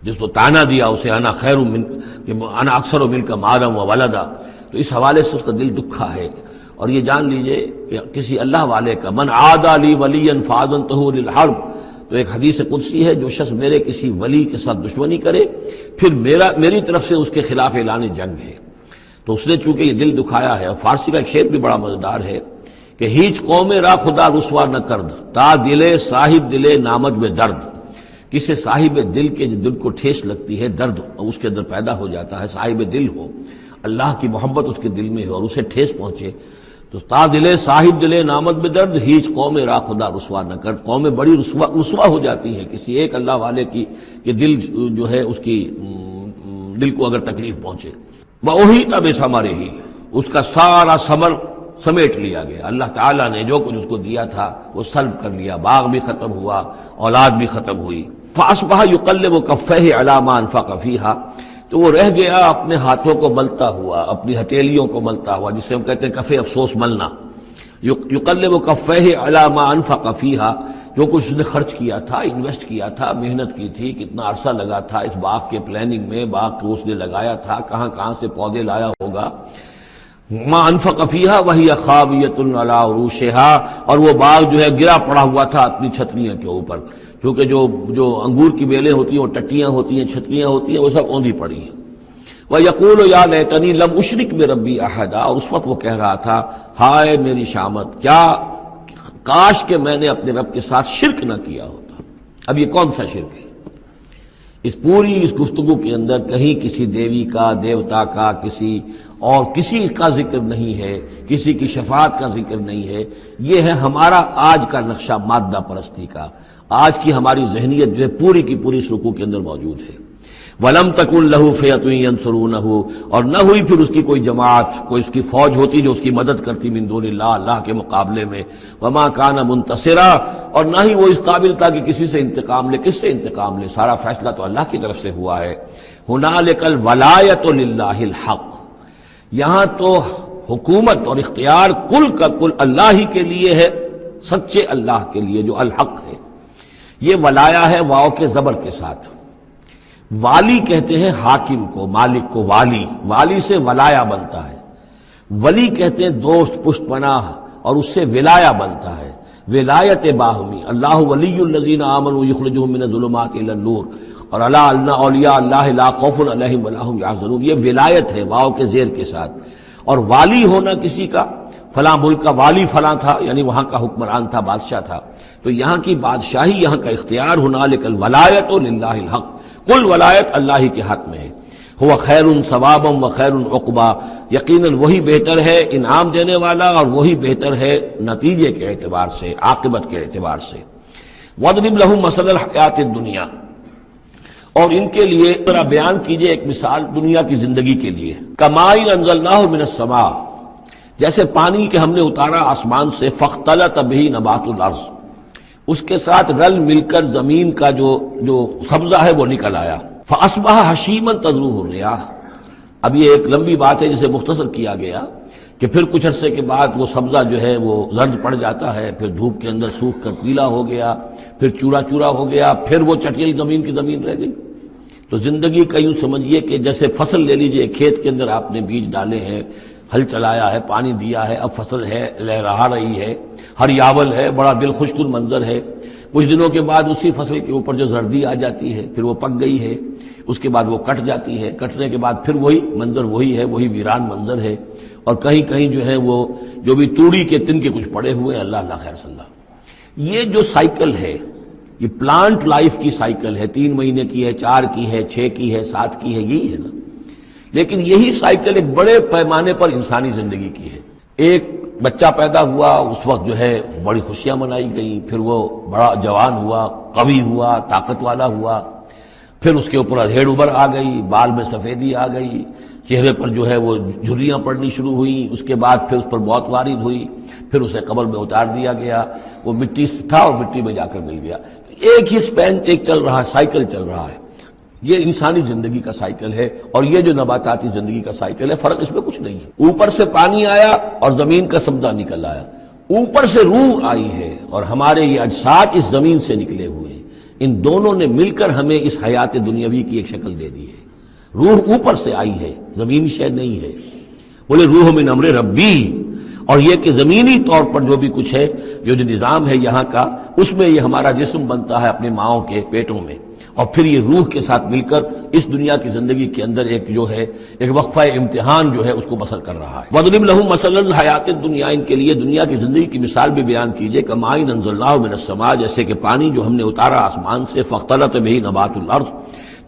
S1: جس کو تانا دیا اسے انا خیر من کہ انا اکثر منک مالا و ولدا، تو اس حوالے سے اس کا دل دکھا ہے۔ اور یہ جان لیجئے کہ کسی اللہ والے کا، من عادى لي وليا فاذنته للحرب، تو ایک حدیث قدسی ہے، جو شخص میرے کسی ولی کے ساتھ دشمنی کرے پھر میری طرف سے اس کے خلاف اعلان جنگ ہے۔ تو اس نے چونکہ یہ دل دکھایا ہے، اور فارسی کا ایک شعر بھی بڑا مزیدار ہے کہ ہیچ قوم را خدا رسوا نہ کرد، تا دلے صاحب دلے نامد میں درد، کسی صاحب دل کے دل کو ٹھیس لگتی ہے، درد اس کے اندر پیدا ہو جاتا ہے، صاحب دل ہو، اللہ کی محبت اس کے دل میں ہو اور اسے ٹھیس پہنچے، تو تا دلے صاحب دلے نامد میں درد، ہیچ قوم را خدا رسوا نہ کر، قومیں بڑی رسوا ہو جاتی ہیں کسی ایک اللہ والے کی کہ دل جو ہے اس کی دل کو اگر تکلیف پہنچے۔ وَأُحِيطَ بِثَمَرِهِ، اس کا سارا ثمر سمیٹ لیا گیا، اللہ تعالیٰ نے جو کچھ اس کو دیا تھا وہ سلب کر لیا، باغ بھی ختم ہوا، اولاد بھی ختم ہوئی۔ فَأَصْبَحَ يُقَلِّبُ كَفَّيْهِ عَلَى مَا أَنفَقَ فِيهَا، تو وہ رہ گیا اپنے ہاتھوں کو ملتا ہوا، اپنی ہتھیلیوں کو ملتا ہوا، جسے ہم کہتے ہیں کفے افسوس ملنا۔ یقلب کفیہ علی ما انفق فیہا، جو کچھ اس نے خرچ کیا تھا، انویسٹ کیا تھا، محنت کی تھی، کتنا عرصہ لگا تھا اس باغ کے پلاننگ میں، باغ کو اس نے لگایا تھا، کہاں کہاں سے پودے لایا ہوگا، ما انفق فیہا وہی خاویۃ علی عروشہا، اور وہ باغ جو ہے گرا پڑا ہوا تھا اپنی چھتریاں کے اوپر، کیونکہ جو انگور کی بیلیں ہوتی ہیں وہ ٹٹیاں ہوتی ہیں، چھتریاں ہوتی ہیں، وہ سب اوندھی پڑی ہیں۔ وَيَقُولُ يَا لَيْتَنِي لَمْ أُشْرِكْ بِرَبِّي أَحَدًا، اور اس وقت وہ کہہ رہا تھا ہائے میری شامت، کیا کاش کہ میں نے اپنے رب کے ساتھ شرک نہ کیا ہوتا۔ اب یہ کون سا شرک ہے؟ اس پوری گفتگو کے اندر کہیں کسی دیوی کا، دیوتا کا، کسی کا ذکر نہیں ہے، کسی کی شفاعت کا ذکر نہیں ہے۔ یہ ہے ہمارا آج کا نقشہ مادہ پرستی کا، آج کی ہماری ذہنیت جو ہے پوری کی پوری اس رکوع کے اندر موجود ہے۔ وَلَمْ تَكُنْ لَهُ فِئَةٌ يَنْصُرُونَهُ، اور نہ ہوئی پھر اس کی کوئی جماعت، کوئی اس کی فوج ہوتی جو اس کی مدد کرتی من دون اللہ، اللہ کے مقابلے میں۔ وَمَا كَانَ مُنْتَصِرًا، اور نہ ہی وہ اس قابل تھا کہ کسی سے انتقام لے۔ کس سے انتقام لے؟ سارا فیصلہ تو اللہ کی طرف سے ہوا ہے۔ هُنَالِكَ الْوَلَایَةُ لِلَّهِ الْحَقِّ، یہاں تو حکومت اور اختیار کل کا کل اللہ ہی کے لیے ہے، سچے اللہ کے لیے جو الحق ہے۔ یہ ولایا ہے واو کے زبر کے ساتھ۔ والی کہتے ہیں حاکم کو، مالک کو والی، والی سے ولایا بنتا ہے۔ ولی کہتے ہیں دوست، پشت پناہ، اور اس سے ولایا بنتا ہے، ولایت باہمی۔ اللہ ولی الذین آمنوا یخرجهم من الظلمات الی النور، اور الا ان اولیاء اللہ لا خوف علیہم ولا هم یحزنون، یہ ولایت ہے واو کے زیر کے ساتھ۔ اور والی ہونا کسی کا، فلاں ملک کا والی فلاں تھا، یعنی وہاں کا حکمران تھا، بادشاہ تھا، تو یہاں کی بادشاہی، یہاں کا اختیار، هنالک الولایۃ للہ الحق، کل ولایت اللہ ہی کے ہاتھ میں ہے۔ ہوا خیر ثوابا و خیر عقبا، یقیناً وہی بہتر ہے انعام دینے والا، اور وہی بہتر ہے نتیجے کے اعتبار سے، عاقبت کے اعتبار سے۔ وَاضْرِبْ لَهُم مَثَلَ الْحَیَاةِ الدُّنْیَا، اور ان کے لیے ذرا بیان کیجئے ایک مثال دنیا کی زندگی کے لیے۔ کَمَاءٍ أَنزَلْنَاهُ مِنَ السَّمَاءِ، جیسے پانی کہ ہم نے اتارا آسمان سے، فَاخْتَلَطَ بِهِ نَبَاتُ الْأَرْضِ، اس کے ساتھ رل مل کر زمین کا جو سبزہ ہے وہ نکل آیا۔ فَأَصْبَحَ حَشِيمًا تَذْرُوهُ الرِّيَاحُ، اب یہ ایک لمبی بات ہے جسے مختصر کیا گیا کہ پھر کچھ عرصے کے بعد وہ سبزہ جو ہے وہ زرد پڑ جاتا ہے، پھر دھوپ کے اندر سوکھ کر پیلا ہو گیا، پھر چورا چورا ہو گیا، پھر وہ چٹیل زمین کی زمین رہ گئی۔ تو زندگی کا یوں سمجھیے کہ جیسے فصل لے لیجئے، کھیت کے اندر آپ نے بیج ڈالے ہیں، ہل چلایا ہے، پانی دیا ہے، اب فصل ہے، لہرا رہی ہے، ہریاول ہے، بڑا دل خوش کن منظر ہے۔ کچھ دنوں کے بعد اسی فصل کے اوپر جو زردی آ جاتی ہے، پھر وہ پک گئی ہے، اس کے بعد وہ کٹ جاتی ہے، کٹنے کے بعد پھر وہی منظر وہی ہے، وہی ویران منظر ہے، اور کہیں کہیں جو ہے وہ جو بھی توڑی کے تن کے کچھ پڑے ہوئے ہیں، اللہ اللہ خیر صلی اللہ۔ یہ جو سائیکل ہے، یہ پلانٹ لائف کی سائیکل ہے، 3 مہینے کی ہے، 4 کی ہے، 6 کی ہے، 7 کی ہے، یہی ہے نا۔ لیکن یہی سائیکل ایک بڑے پیمانے پر انسانی زندگی کی ہے۔ ایک بچہ پیدا ہوا، اس وقت جو ہے بڑی خوشیاں منائی گئیں، پھر وہ بڑا جوان ہوا، قوی ہوا، طاقت والا ہوا، پھر اس کے اوپر ادھیڑ ابر آ گئی، بال میں سفیدی آ گئی، چہرے پر جو ہے وہ جھریاں پڑنی شروع ہوئیں، اس کے بعد پھر اس پر موت وارد ہوئی، پھر اسے قبر میں اتار دیا گیا، وہ مٹی سے تھا اور مٹی میں جا کر مل گیا۔ ایک ہی سپین ایک چل رہا ہے، سائیکل چل رہا ہے۔ یہ انسانی زندگی کا سائیکل ہے، اور یہ جو نباتاتی زندگی کا سائیکل ہے، فرق اس میں کچھ نہیں ہے۔ اوپر سے پانی آیا اور زمین کا سبزہ نکل آیا، اوپر سے روح آئی ہے اور ہمارے یہ اجساد اس زمین سے نکلے ہوئے ہیں، ان دونوں نے مل کر ہمیں اس حیات دنیاوی کی ایک شکل دے دی ہے۔ روح اوپر سے آئی ہے، زمینی شے نہیں ہے۔ بولے روح من امر ربی، اور یہ کہ زمینی طور پر جو بھی کچھ ہے، جو نظام ہے یہاں کا، اس میں یہ ہمارا جسم بنتا ہے اپنے ماؤں کے پیٹوں میں، اور پھر یہ روح کے ساتھ مل کر اس دنیا کی زندگی کے اندر ایک جو ہے ایک وقفہ امتحان جو ہے اس کو بسر کر رہا ہے۔ وَاضْرِبْ لَهُم مَثَلَ الْحَیَاةِ الدُّنْیَا، ان کے لیے دنیا کی زندگی کی مثال بھی بیان کیجئے۔ کَمَاءٍ أَنزَلْنَاهُ مِنَ السَّمَاءِ، جیسے کہ پانی جو ہم نے اتارا آسمان سے، فَاخْتَلَطَ بِهِ نَبَاتُ الْأَرْضِ،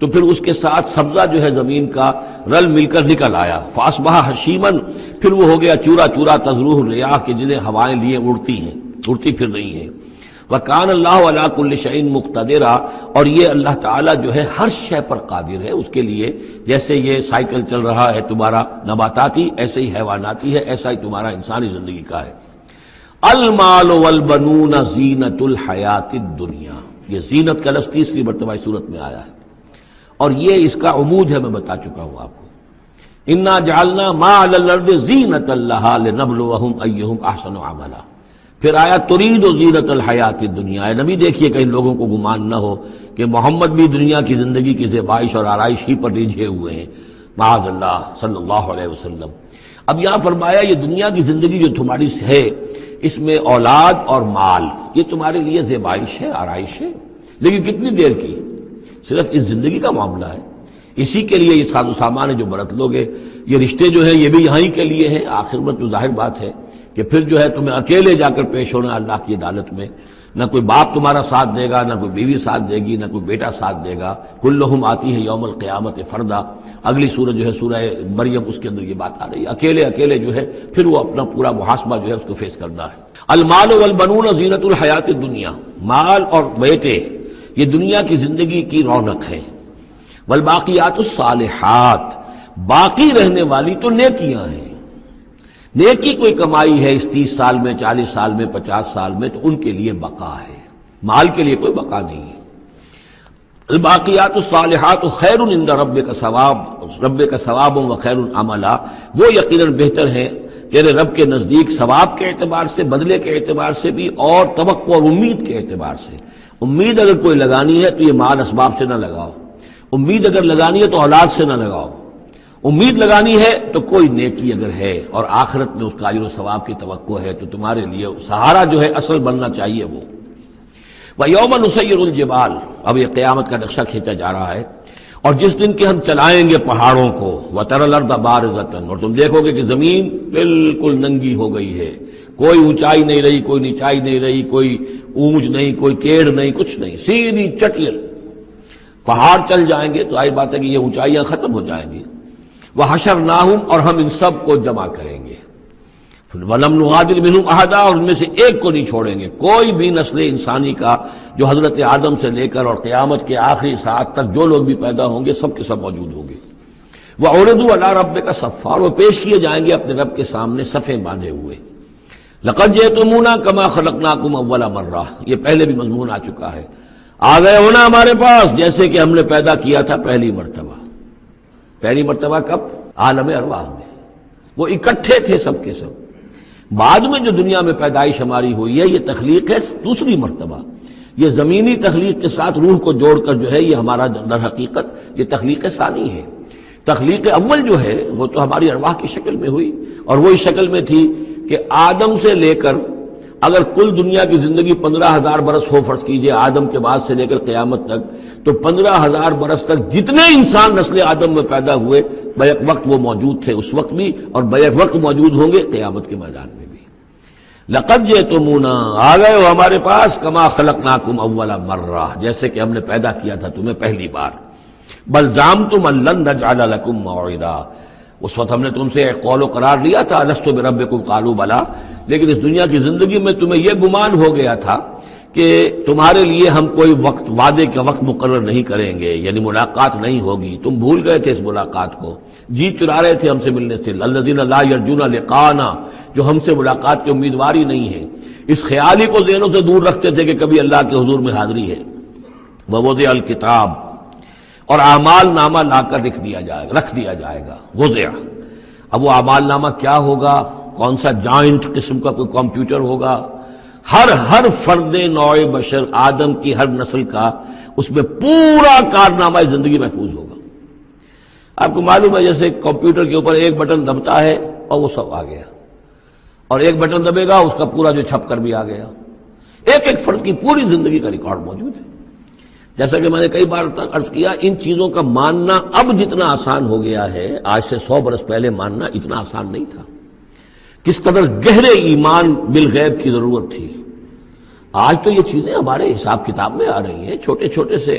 S1: تو پھر اس کے ساتھ سبزہ جو ہے زمین کا رل مل کر نکل آیا۔ فَأَصْبَحَ حَشِيمًا، پھر وہ ہو گیا چورا چورا، تَذْرُوهُ الرِّيَاحُ، کہ جنہیں ہوائیں لیے اڑتی ہیں، اڑتی پھر رہی ہیں۔ وَكَانَ اللَّهُ عَلَىٰ كُلِّ شَيْءٍ مُقْتَدِرًا، اور یہ اللہ تعالیٰ جو ہے ہر شے پر قادر ہے، اس کے لیے جیسے یہ سائیکل چل رہا ہے تمہارا نباتاتی، ایسے ہی حیواناتی ہے، ایسا ہی تمہارا انسانی زندگی کا ہے۔ المال والبنون زینت الحیات الدنیا، یہ زینت کا لفظ 3 مرتبہ اس صورت میں آیا ہے، اور یہ اس کا عمود ہے، میں بتا چکا ہوں آپ کو۔ انا جعلنا ما علی الارض زینۃ لہا لنبلوہم ایہم احسن عملا، پھر آیا ترید و زینت الحیات الدنیا۔ اے نبی دیکھیے کہیں لوگوں کو گمان نہ ہو کہ محمد بھی دنیا کی زندگی کی زیبائش اور آرائش ہی پر رجھے ہوئے ہیں، معاذ اللہ، صلی اللہ علیہ وسلم۔ اب یہاں فرمایا یہ دنیا کی زندگی جو تمہاری ہے اس میں اولاد اور مال یہ تمہارے لیے زیبائش ہے، آرائش ہے، لیکن کتنی دیر کی؟ صرف اس زندگی کا معاملہ ہے، اسی کے لیے یہ ساز و سامان ہے جو برت لوگے، یہ رشتے جو ہیں یہ بھی یہاں ہی کے لیے ہیں۔ آخر میں تو ظاہر بات ہے کہ پھر جو ہے تمہیں اکیلے جا کر پیش ہونا اللہ کی عدالت میں، نہ کوئی باپ تمہارا ساتھ دے گا، نہ کوئی بیوی ساتھ دے گی، نہ کوئی بیٹا ساتھ دے گا۔ کلہم آتی ہے یوم القیامت فردا، اگلی سورہ جو ہے سورہ مریم، اس کے اندر یہ بات آ رہی ہے، اکیلے اکیلے جو ہے پھر وہ اپنا پورا محاسبہ جو ہے اس کو فیس کرنا ہے۔ المال والبنون زینت الحیات الدنیا، مال اور بیٹے یہ دنیا کی زندگی کی رونق ہے۔ والباقیات الصالحات، باقی رہنے والی تو نیکیاں ہیں۔ نیکی کوئی کمائی ہے اس 30 سال میں، 40 سال میں، 50 سال میں، تو ان کے لیے بقا ہے، مال کے لیے کوئی بقا نہیں ہے۔ الباقیات الصالحات خیر عند ربک ثواب و خیر عملا، وہ یقیناً بہتر ہیں تیرے رب کے نزدیک ثواب کے اعتبار سے، بدلے کے اعتبار سے بھی، اور توقع اور امید کے اعتبار سے۔ امید اگر کوئی لگانی ہے تو یہ مال اسباب سے نہ لگاؤ، امید اگر لگانی ہے تو اولاد سے نہ لگاؤ، امید لگانی ہے تو کوئی نیکی اگر ہے اور آخرت میں اس کا اجر و ثواب کی توقع ہے تو تمہارے لیے سہارا جو ہے اصل بننا چاہیے وہ۔ وَيَوْمَ نُسَيِّرُ الْجِبَالَ، اب یہ قیامت کا نقشہ کھینچا جا رہا ہے، اور جس دن کے ہم چلائیں گے پہاڑوں کو، وَتَرَى الْأَرْضَ بَارِزَةً، اور تم دیکھو گے کہ زمین بالکل ننگی ہو گئی ہے، کوئی اونچائی نہیں رہی، کوئی نیچائی نہیں رہی، کوئی اونچ نہیں، کوئی ٹیڑھ نہیں، کچھ نہیں، سیدھی چٹیل۔ پہاڑ چل جائیں گے تو آئی بات ہے کہ یہ اونچائیاں ختم ہو جائیں گی۔ وَحَشَرْنَاهُمْ، اور ہم ان سب کو جمع کریں گے۔ وَلَمْ نُغَادِرْ مِنْهُمْ أَحَدًا، اور ان میں سے ایک کو نہیں چھوڑیں گے، کوئی بھی نسل انسانی کا جو حضرت آدم سے لے کر اور قیامت کے آخری ساعت تک جو لوگ بھی پیدا ہوں گے سب کے سب موجود ہوں گے۔ وَعُرِضُوا عَلَىٰ رَبِّكَ صَفًّا، وہ پیش کیے جائیں گے اپنے رب کے سامنے صفیں باندھے ہوئے۔ لَقَدْ جِئْتُمُونَا كَمَا خَلَقْنَاكُمْ أَوَّلَ مَرَّةٍ، یہ پہلے بھی مضمون آ چکا ہے، آ گئے ہونا ہمارے پاس جیسے کہ ہم نے پیدا کیا تھا پہلی مرتبہ۔ پہلی مرتبہ کب؟ عالم ارواح میں، وہ اکٹھے تھے سب کے سب۔ بعد میں جو دنیا میں پیدائش ہماری ہوئی ہے یہ تخلیق ہے دوسری مرتبہ، یہ زمینی تخلیق کے ساتھ روح کو جوڑ کر جو ہے یہ ہمارا در حقیقت یہ تخلیق ثانی ہے۔ تخلیق اول جو ہے وہ تو ہماری ارواح کی شکل میں ہوئی، اور وہی شکل میں تھی کہ آدم سے لے کر اگر کل دنیا کی زندگی 15,000 برس ہو، فرض کیجئے آدم کے بعد سے لے کر قیامت تک، تو 15,000 برس تک جتنے انسان نسل آدم میں پیدا ہوئے بیک وقت وہ موجود تھے اس وقت بھی، اور بیک وقت موجود ہوں گے قیامت کے میدان میں بھی۔ لَقَدْ جِئْتُمُونَا، آ گئے ہو ہمارے پاس، کَمَا خَلَقْنَاكُمْ أَوَّلَ مَرَّةٍ، جیسے کہ ہم نے پیدا کیا تھا تمہیں پہلی بار۔ بَلْ زَعَمْتُمْ أَن لَّن نَّجْعَلَ لَكُم مَّوْعِدًا، اس وقت ہم نے تم سے ایک قول و قرار لیا تھا، أَلَسْتُ بِرَبِّكُمْ قَالُوا بَلَىٰ، لیکن اس دنیا کی زندگی میں تمہیں یہ گمان ہو گیا تھا کہ تمہارے لیے ہم کوئی وقت، وعدے کا وقت مقرر نہیں کریں گے، یعنی ملاقات نہیں ہوگی، تم بھول گئے تھے اس ملاقات کو، جی چرا رہے تھے ہم سے ملنے سے۔ الذین لا یرجون لقاءنا، جو ہم سے ملاقات کی امیدوار ہی نہیں ہے، اس خیال ہی کو ذہنوں سے دور رکھتے تھے کہ کبھی اللہ کے حضور میں حاضری ہے۔ ووضع الکتاب، اور اعمال نامہ لا کر رکھ دیا جائے گا۔ وضع، اب وہ اعمال نامہ کیا ہوگا؟ کون سا جوائنٹ قسم کا کوئی کمپیوٹر ہوگا؟ ہر فرد نوع بشر آدم کی ہر نسل کا اس میں پورا کارنامہ زندگی محفوظ ہوگا۔ آپ کو معلوم ہے جیسے کمپیوٹر کے اوپر ایک بٹن دبتا ہے اور وہ سب آ گیا، اور ایک بٹن دبے گا اس کا پورا جو چھپ کر بھی آ گیا۔ ایک ایک فرد کی پوری زندگی کا ریکارڈ موجود ہے۔ جیسا کہ میں نے کئی بار عرض کیا، ان چیزوں کا ماننا اب جتنا آسان ہو گیا ہے، آج سے 100 برس پہلے ماننا اتنا آسان نہیں تھا۔ کس قدر گہرے ایمان بالغیب کی ضرورت تھی۔ آج تو یہ چیزیں ہمارے حساب کتاب میں آ رہی ہیں، چھوٹے چھوٹے سے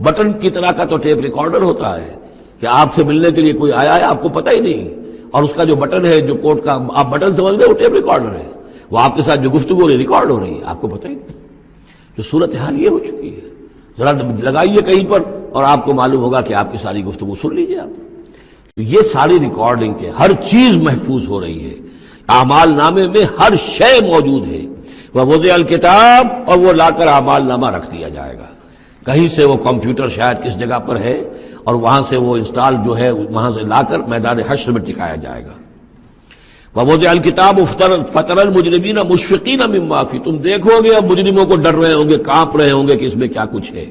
S1: بٹن کی طرح کا تو ٹیپ ریکارڈر ہوتا ہے کہ آپ سے ملنے کے لیے کوئی آیا ہے آپ کو پتہ ہی نہیں، اور اس کا جو بٹن ہے جو کوڈ کا آپ بٹن سمجھ رہے وہ ٹیپ ریکارڈر ہے، وہ آپ کے ساتھ جو گفتگو ریکارڈ ہو رہی ہے آپ کو پتہ ہی نہیں۔ جو صورتحال یہ ہو چکی ہے، ذرا لگائیے کہیں پر اور آپ کو معلوم ہوگا کہ آپ کی ساری گفتگو سن لیجیے آپ۔ یہ ساری ریکارڈنگ کے ہر چیز محفوظ ہو رہی ہے، اعمال نامے میں ہر شے موجود ہے۔ ووضع الکتاب، اور وہ لا کر اعمال نامہ رکھ دیا جائے گا، کہیں سے وہ کمپیوٹر شاید کس جگہ پر ہے اور وہاں سے وہ انسٹال جو ہے وہاں سے لا کر میدان حشر میں ٹکایا جائے گا۔ ووضع الکتاب فترى المجرمین مشفقین مما فیہ، تم دیکھو گے اب مجرموں کو ڈر رہے ہوں گے، کانپ رہے ہوں گے کہ اس میں کیا کچھ ہے۔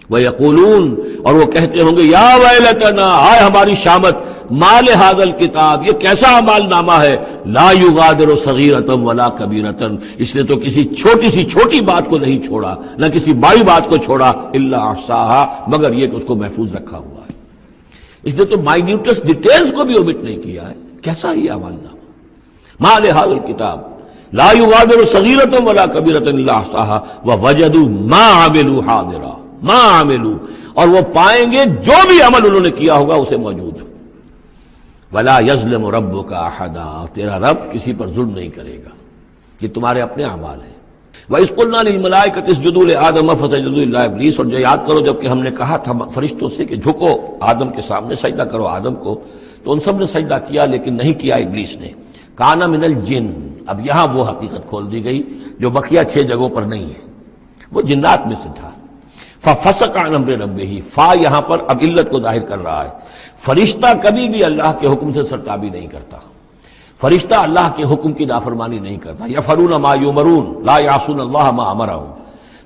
S1: وَيَقُولُونَ، اور وہ کہتے ہوں گے یا ویلتنا، ہائے ہماری شامت، ما لہذا الکتاب، یہ کیسا اعمال نامہ ہے، لا یغادر صغیرۃ ولا کبیرۃ، اس نے تو کسی چھوٹی سی چھوٹی بات کو نہیں چھوڑا، نہ کسی بڑی بات کو چھوڑا، الا احصاها، مگر یہ کہ اس کو محفوظ رکھا ہوا ہے۔ اس نے تو مائنیوٹس ڈیٹیلز کو بھی اومٹ نہیں کیا ہے۔ کیسا یہ اعمال نامہ، ما لہذا الکتاب لا یغادر صغیرۃ ولا کبیرۃ الا احصاها ووجدوا ما عملوا حاضرا، ما عملوا، اور وہ پائیں گے جو بھی عمل انہوں نے کیا ہوگا اسے موجود۔ ولا یظلم ربک احدا، تیرا رب کسی پر ظلم نہیں کرے گا، یہ تمہارے اپنے اعمال ہیں۔ وَإِذْ قُلْنَا لِلْمَلَائِكَةِ اسْجُدُوا لِآدَمَ فَسَجَدُوا إِلَّا إِبْلِيسَ، اور جو یاد کرو جب کہ ہم نے کہا تھا فرشتوں سے کہ جھکو آدم کے سامنے، سجدہ کرو آدم کو، تو ان سب نے سجدہ کیا لیکن نہیں کیا ابلیس نے۔ کان من الجن، اب یہاں وہ حقیقت کھول دی گئی جو بقیہ 6 جگہوں پر نہیں ہے، وہ جنات میں سے تھا۔ فَفَسَقَ عَنْ أَمْرِ رَبِّهِ، فا یہاں پر اب علت کو ظاہر کر رہا ہے۔ فرشتہ کبھی بھی اللہ کے حکم سے سرتابی نہیں کرتا، فرشتہ اللہ کے حکم کی نافرمانی نہیں کرتا۔ یفعلون ما یؤمرون لا یعصون اللہ ما امرهم،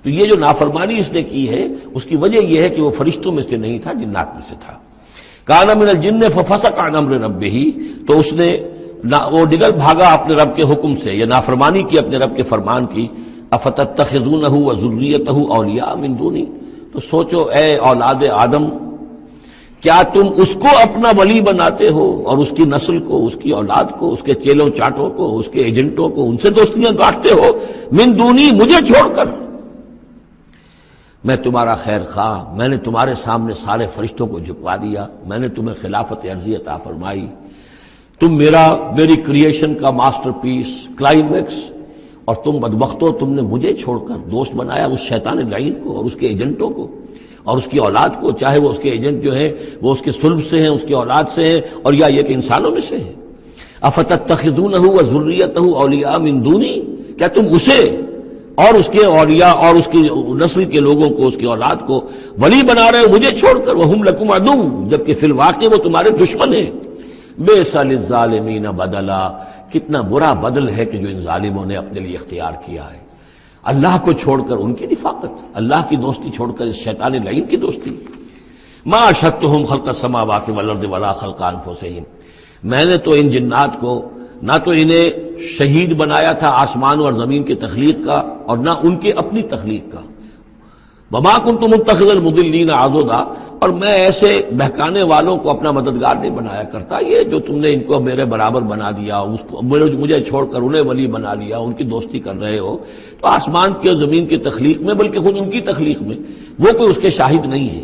S1: تو یہ جو نافرمانی اس نے کی ہے اس کی وجہ یہ ہے کہ وہ فرشتوں میں سے نہیں تھا، جنات میں سے تھا۔ کان من الجن ففسق عن امر ربه، تو اس نے وہ نکل بھاگا اپنے رب کے حکم سے، یا نافرمانی کی اپنے رب کے فرمان کی۔ افتتخذونہ وذریتہ اولیاء من دونی، تو سوچو اے اولاد آدم، کیا تم اس کو اپنا ولی بناتے ہو اور اس کی نسل کو، اس کی اولاد کو، اس کے چیلوں چاٹوں کو، اس کے ایجنٹوں کو، ان سے دوستیاں کاٹتے ہو، من دونی، مجھے چھوڑ کر۔ میں تمہارا خیر خواہ، میں نے تمہارے سامنے سارے فرشتوں کو جھکوا دیا، میں نے تمہیں خلافت عرضی عطا فرمائی، تم میری کریشن کا ماسٹر پیس، کلائمیکس، اور تم بدبختو، تم نے مجھے چھوڑ کر دوست بنایا اس شیطان لعین کو اور اس کے ایجنٹوں کو اور اس کی اولاد کو، چاہے وہ اس کے ایجنٹ جو ہیں وہ اس کے صلب سے ہیں، اس کی اولاد سے ہیں، اور یا یہ کہ انسانوں میں سے ہیں۔ افتتخذونہ وذریتہ اولیاء من دونی، کیا تم اسے اور اس کے اولیاء اور اس کی نسل کے لوگوں کو، اس کی اولاد کو ولی بنا رہے ہو مجھے چھوڑ کر، وہم لکم عدو، جبکہ فی الواقع وہ تمہارے دشمن ہیں۔ بئس للظالمین بدلا، کتنا برا بدل ہے کہ جو ان ظالموں نے اپنے لیے اختیار کیا ہے، اللہ کو چھوڑ کر ان کی رفاقت، اللہ کی دوستی چھوڑ کر اس شیطان لعین کی دوستی۔ ما اشہدتہم خلق السماوات والارض ولا خلق انفسہم، میں نے تو ان جنات کو نہ تو انہیں شہید بنایا تھا آسمان اور زمین کی تخلیق کا، اور نہ ان کے اپنی تخلیق کا۔ وما کنت متخذ المضلین عضدا، اور میں ایسے بہکانے والوں کو اپنا مددگار نہیں بنایا کرتا، یہ جو تم نے ان کو میرے برابر بنا دیا، اس کو مجھے چھوڑ کر انہیں ولی بنا لیا، ان کی دوستی کر رہے ہو، تو آسمان کی اور زمین کی تخلیق میں، بلکہ خود ان کی تخلیق میں وہ کوئی اس کے شاہد نہیں ہے۔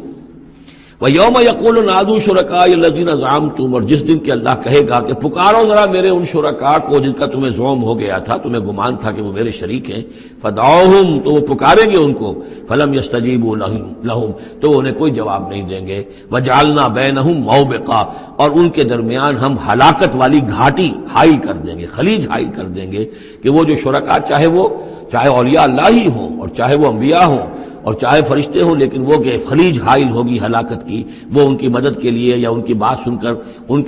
S1: وَيَوْمَ يَقُولُ نَادُوا شُرَكَائِيَ الَّذِينَ زَعَمْتُمْ، اور جس دن کہ اللہ کہے گا کہ پکارو ذرا میرے ان شرکاء کو جن کا تمہیں زعم ہو گیا تھا، تمہیں گمان تھا کہ وہ میرے شریک ہیں، فَدَعُوهُمْ، تو وہ پکاریں گے ان کو، فَلَمْ يَسْتَجِيبُوا لَهُمْ، تو وہ انہیں کوئی جواب نہیں دیں گے، وَجَعَلْنَا بَيْنَهُمْ مَوْبِقًا، اور ان کے درمیان ہم ہلاکت والی گھاٹی حائل کر دیں گے، خلیج حائل کر دیں گے، کہ وہ جو شرکاء چاہے اولیاء اللہ ہی ہوں اور چاہے وہ انبیاء ہوں اور چاہے فرشتے ہوں، لیکن وہ کہ خلیج حائل ہوگی ہلاکت کی، وہ ان کی مدد کے لیے یا ان کی بات سن کر ان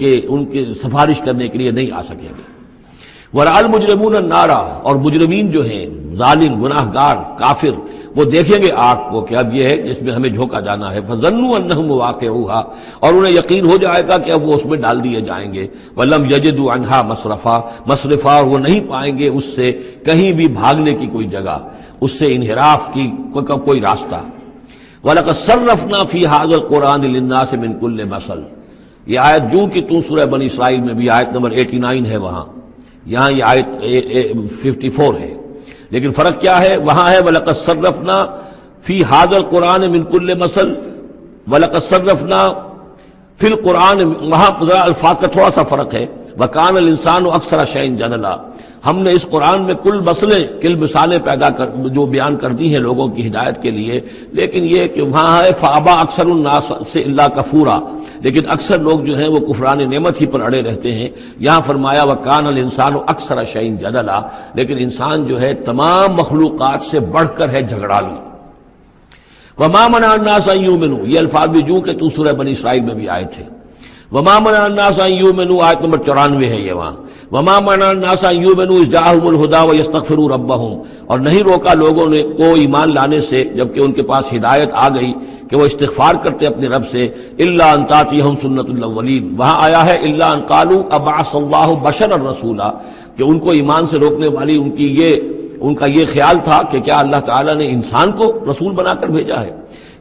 S1: کے سفارش کرنے کے لیے نہیں آ سکیں گے۔ وَرَأَى الْمُجْرِمُونَ النَّارَ، اور مجرمین جو ہیں، ظالم، گناہ گار، کافر، وہ دیکھیں گے آگ کو کہ اب یہ ہے جس میں ہمیں جھونکا جانا ہے، فَظَنُّوا أَنَّهُمْ مُوَاقِعُوهَا، اور انہیں یقین ہو جائے گا کہ اب وہ اس میں ڈال دیے جائیں گے، وَلَمْ يَجِدُوا عَنْهَا مَصْرِفًا، اور وہ نہیں پائیں گے اس سے کہیں بھی بھاگنے کی کوئی جگہ، اس سے انحراف کی کوئی راستہ۔ وَلَقَدْ صَرَّفْنَا فِي هَذَا الْقُرْآنِ لِلنَّاسِ مِنْ كُلِّ مَثَلٍ، یہ آیت جو کہ تو سورہ بنی اسرائیل میں بھی آیت نمبر 89 ہے، وہاں یہاں یہ آیت 54 ہے، لیکن فرق کیا ہے؟ وہاں ہے وَلَقَدْ صَرَّفْنَا فِي هَذَا الْقُرْآنِ مِنْ كُلِّ مَثَلٍ، وَلَقَدْ صَرَّفْنَا فِي الْقُرْآنِ، وہاں ذرا الفاظ کا تھوڑا سا فرق ہے۔ وَكَانَ الْإِنسَانُ أَكْثَرَ شَيْءٍ جَدَلًا، ہم نے اس قرآن میں کل مثالیں پیدا کر جو بیان کر دی ہیں لوگوں کی ہدایت کے لیے، لیکن یہ کہ وہاں ہے فَأَبَى أَكْثَرُ النَّاسِ إِلَّا كَفُورًا، لیکن اکثر لوگ جو ہیں وہ کفران نعمت ہی پر اڑے رہتے ہیں۔ یہاں فرمایا وَكَانَ الْإِنسَانُ أَكْثَرَ شَيْءٍ جَدَلًا، لیکن انسان جو ہے تمام مخلوقات سے بڑھ کر ہے جھگڑالو۔ وَمَا مَنَعَ النَّاسَ أَن يُؤْمِنُوا، یہ الفاظ بھی جو کہ تو سورہ بنی اسرائیل میں بھی آئے تھے۔ وَمَا مَنَعَ النَّاسَ أَن يُؤْمِنُوا، آیت نمبر 94 ہے یہ وہاں۔ وما منع الناس ان يؤمنوا اذ جاءهم الهدى ويستغفروا ربهم، اور نہیں روکا لوگوں نے کو ایمان لانے سے جبکہ ان کے پاس ہدایت آ گئی کہ وہ استغفار کرتے اپنے رب سے، الا ان تاتيهم سنت الاولین، وہاں آیا ہے الا ان قالوا ابعث اللہ بشرا رسولا، کہ ان کو ایمان سے روکنے والی ان کا یہ خیال تھا کہ کیا اللہ تعالیٰ نے انسان کو رسول بنا کر بھیجا ہے۔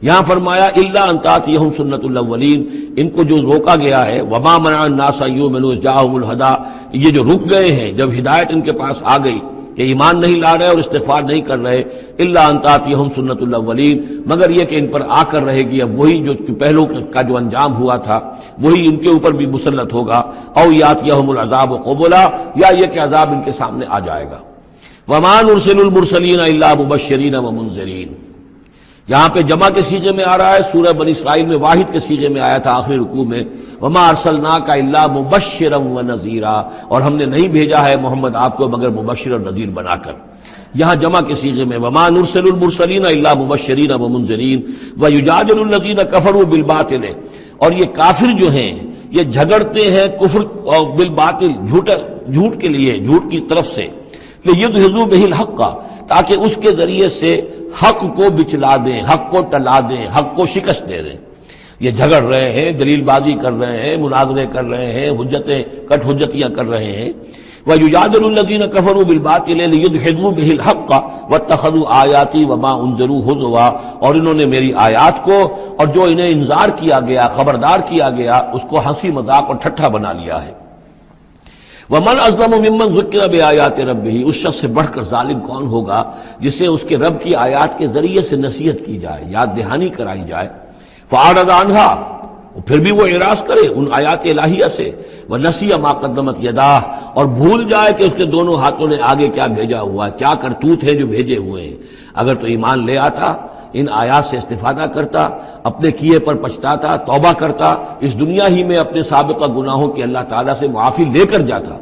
S1: یہاں فرمایا الا ان تاتيهم سنت الاولین، ان کو جو روکا گیا ہے وما منع الناس ان يؤمنوا اذ جاءهم الهدى، یہ جو رک گئے ہیں جب ہدایت ان کے پاس آ گئی کہ ایمان نہیں لا رہے اور استغفار نہیں کر رہے، الا ان تاتيهم سنت الاولین، مگر یہ کہ ان پر آ کر رہے گی اب وہی جو پہلو کا جو انجام ہوا تھا وہی ان کے اوپر بھی مسلط ہوگا، او یاتیہم العذاب قبلا، یا یہ کہ عذاب ان کے سامنے آ جائے گا۔ وما نرسل المرسلین الا مبشرین ومنذرین، یہاں پہ جمع کے سیغے میں آ رہا ہے، سورہ بنی اسرائیل میں واحد کے سیغے میں آیا تھا آخری رکوع میں، وما ارسلناک الا مبشرا ونذیرا، اور ہم نے نہیں بھیجا ہے محمد آپ کو مگر مبشر اور نذیر بنا کر۔ یہاں جمع کے سیغے میں وما نرسل المرسلین الا مبشرین ومنذرین ویجادل الذین کفروا بالباطل، اور یہ کافر جو ہیں یہ جھگڑتے ہیں کفر اور بالباطل، جھوٹ کے لیے، جھوٹ کی طرف سے، لیدحضوا بہ الحق، تاکہ اس کے ذریعے سے حق کو بچلا دیں، حق کو ٹلا دیں، حق کو شکست دے دیں۔ یہ جھگڑ رہے ہیں، دلیل بازی کر رہے ہیں، مناظرے کر رہے ہیں، کٹ حجتیاں کر رہے ہیں۔ وَيُجَادِلُ الَّذِينَ كَفَرُوا بِالْبَاطِلِ لِيُدْحِضُوا بِهِ الْحَقَّ وَاتَّخَذُوا آيَاتِي وَمَا أُنذِرُوا هُزُوًا، اور انہوں نے میری آیات کو اور جو انہیں انذار کیا گیا، خبردار کیا گیا، اس کو ہنسی مذاق اور ٹھٹھا بنا لیا ہے۔ وَمَنْ أَظْلَمُ مِمَّنْ ذُكِّرَ بِآيَاتِ رَبِّهِ، اس شخص سے بڑھ کر ظالم کون ہوگا جسے اس کے رب کی آیات کے ذریعے سے نصیحت کی جائے، یاد دہانی کرائی جائے، فَأَعْرَضَ عَنْهَا، پھر بھی وہ اعراض کرے ان آیات الہیہ سے، وَنَسِيَ مَا قَدَّمَتْ يَدَاهُ، اور بھول جائے کہ اس کے دونوں ہاتھوں نے آگے کیا بھیجا ہوا ہے، کیا کرتوت ہیں جو بھیجے ہوئے ہیں۔ اگر تو ایمان لے آتا، ان آیات سے استفادہ کرتا، اپنے کیے پر پچھتاتا، توبہ کرتا، اس دنیا ہی میں اپنے سابقہ گناہوں کی اللہ تعالیٰ سے معافی لے کر جاتا۔